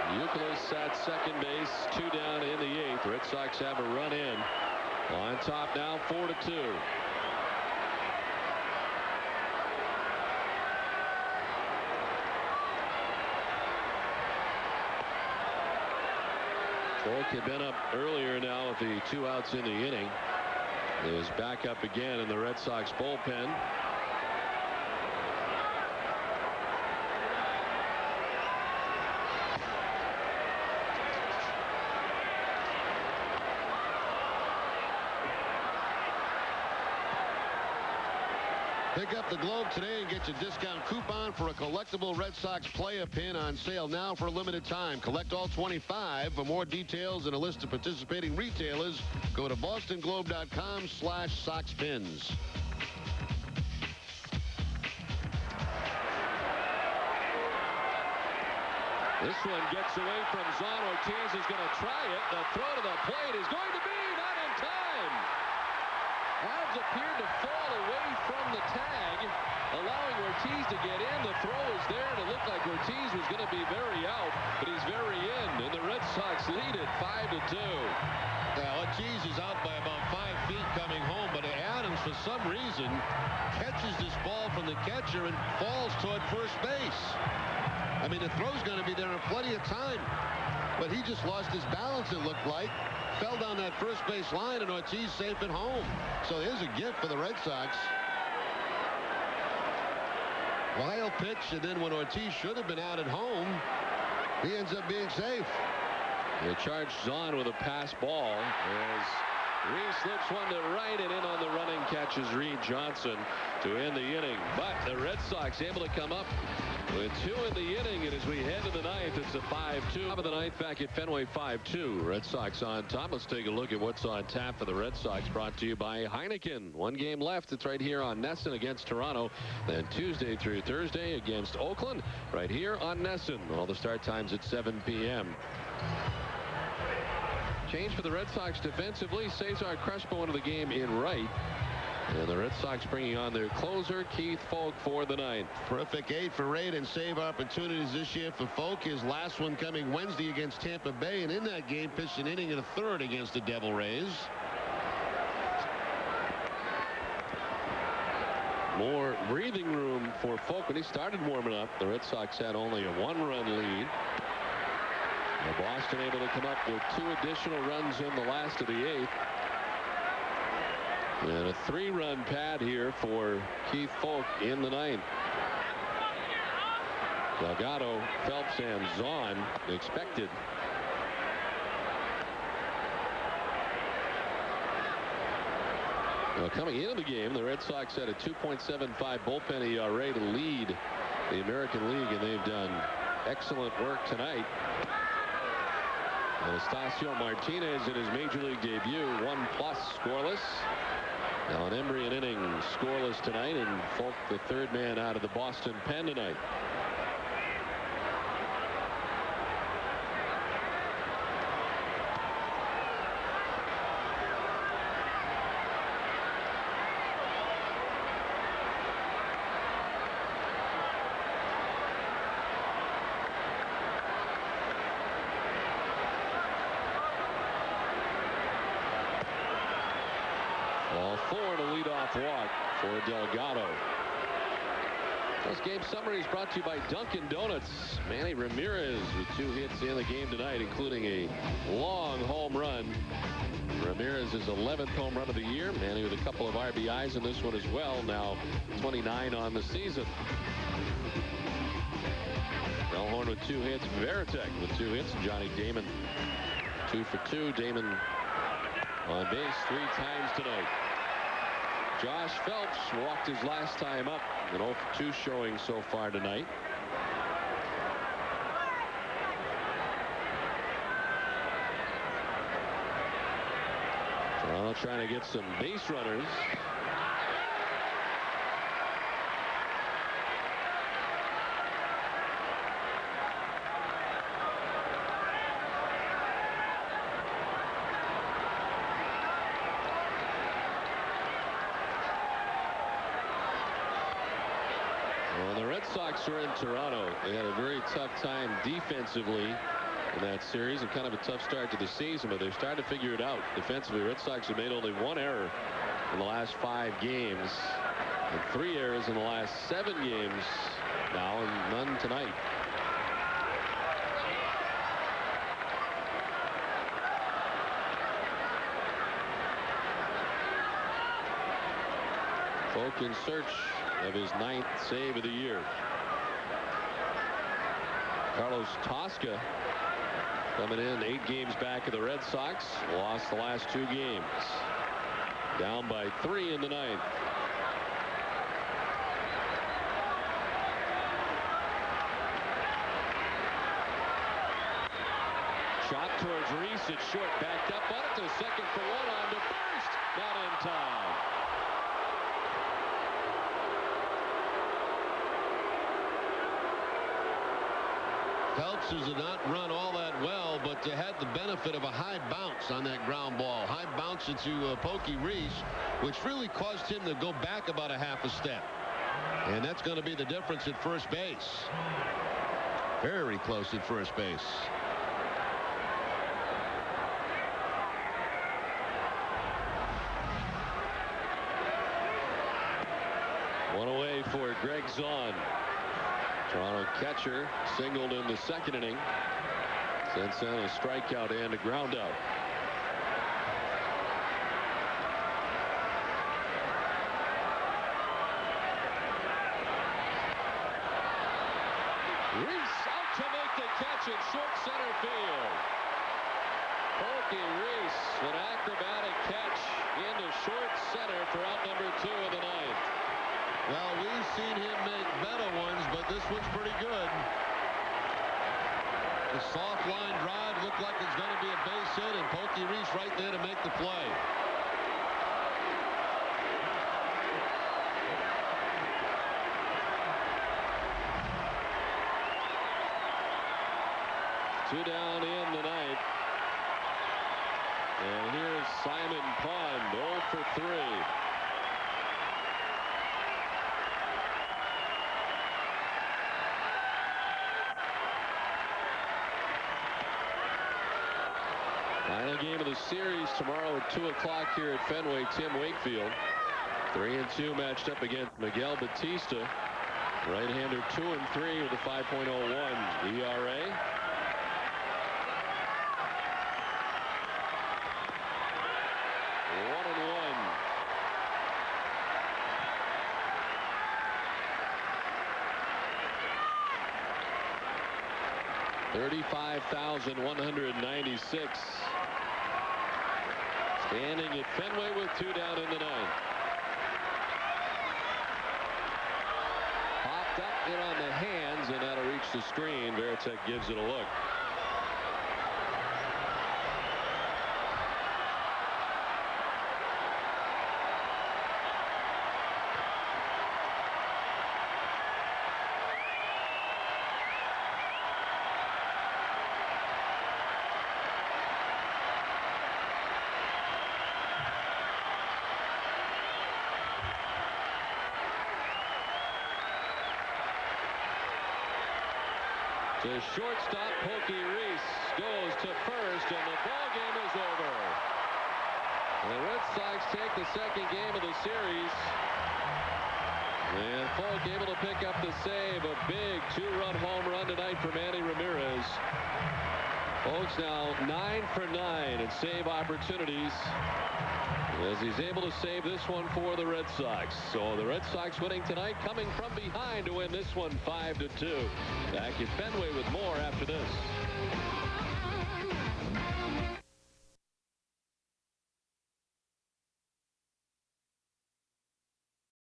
Youkilis at second base, 2 down in the 8th. Red Sox have a run in. On top now, 4-2. Polk had been up earlier now with the 2 outs in the inning. Is back up again in the Red Sox bullpen. Pick up the Globe today and get your discount coupon for a collectible Red Sox play-a-pin on sale now for a limited time. Collect all 25. For more details and a list of participating retailers, go to bostonglobe.com/SoxPins. This one gets away from Zon. Ortiz is going to try it. The throw to the plate is going to be not in time. Adams appeared to fall away from the tag, allowing Ortiz to get in. The throw is there, and it looked like Ortiz was going to be very out, but he's very in, and the Red Sox lead it 5-2. Ortiz is out by about 5 feet coming home, but Adams, for some reason, catches this ball from the catcher and falls toward first base. I mean, the throw's going to be there in plenty of time, but he just lost his balance, it looked like. Fell down that first base line, and Ortiz safe at home. So here's a gift for the Red Sox. Wild pitch, and then when Ortiz should have been out at home, he ends up being safe. They charged Zon with a pass ball as Reese slips one to right, and in on the running catch is Reed Johnson to end the inning. But the Red Sox able to come up with 2 in the inning, and as we head to the ninth, it's a 5-2. Top of the ninth back at Fenway, 5-2. Red Sox on top. Let's take a look at what's on tap for the Red Sox, brought to you by Heineken. 1 game left. It's right here on Nesson against Toronto. Then Tuesday through Thursday against Oakland, right here on Nesson. All the start times at 7 p.m. Change for the Red Sox defensively. Cesar Crespo into the game in right. And the Red Sox bringing on their closer, Keith Foulke, for the ninth. Terrific 8 for rate and save opportunities this year for Foulke. His last one coming Wednesday against Tampa Bay, and in that game pitched an inning and a third against the Devil Rays. More breathing room for Foulke when he started warming up. The Red Sox had only a 1-run lead. And Boston able to come up with 2 additional runs in the last of the 8th. And a 3-run pad here for Keith Foulke in the 9th. Delgado, Phelps, and Zahn expected. Well, coming into the game, the Red Sox had a 2.75 bullpen ERA to lead the American League, and they've done excellent work tonight. Anastasio Martinez in his major league debut, 1+ scoreless. Now an Embry inning scoreless tonight, and Foulke the 3rd man out of the Boston pen tonight. Ball 4 to lead off walk for Delgado. This game summary is brought to you by Dunkin' Donuts. Manny Ramirez with 2 hits in the game tonight, including a long home run. Ramirez's 11th home run of the year. Manny with a couple of RBIs in this one as well. Now 29 on the season. Bellhorn with 2 hits. Veritek with 2 hits. Johnny Damon 2 for 2. Damon on base 3 times tonight. Josh Phelps walked his last time up. An 0 for 2 showing so far tonight. Toronto trying to get some base runners. Well, the Red Sox are in Toronto. They had a very tough time defensively in that series, and kind of a tough start to the season, but they're starting to figure it out defensively. Red Sox have made only 1 error in the last 5 games, and 3 errors in the last 7 games now, and none tonight. Foulke in search of his 9th save of the year. Carlos Tosca coming in 8 games back of the Red Sox. Lost the last 2 games. Down by 3 in the 9th. Shot towards Reese. It's short. Backed up on it to second for 1 on to first. Not in time. Phelps did not run all that well, but had the benefit of a high bounce on that ground ball. High bounce into Pokey Reese, which really caused him to go back about a half a step. And that's going to be the difference at first base. Very close at first base. One away for Greg Zahn. Toronto catcher singled in the 2nd inning. Sends in a strikeout and a ground out. Reese out to make the catch in short center field. Polky Reese, an acrobatic catch into short center for out number 2 of the ninth. Well, we've seen him make better ones, but this one's pretty good. The soft line drive looked like it's going to be a base hit, and Polky Reese right there to make the play. Two down in the ninth. And here's Simon Pond, 0 for 3. Final game of the series tomorrow at 2 o'clock here at Fenway. Tim Wakefield, 3-2 matched up against Miguel Batista. Right-hander 2-3 with a 5.01 ERA. $35,196. Standing at Fenway with 2 down in the ninth. Popped up in on the hands, and that'll reach the screen. Varitek gives it a look. To shortstop, Polky Reese goes to first, and the ball game is over. The Red Sox take the second game of the series. And Polk able to pick up the save. A big 2-run home run tonight for Manny Ramirez. Polk's now 9 for 9 in save opportunities, as he's able to save this one for the Red Sox. So the Red Sox winning tonight, coming from behind to win this one 5-2. Back at Fenway with more after this.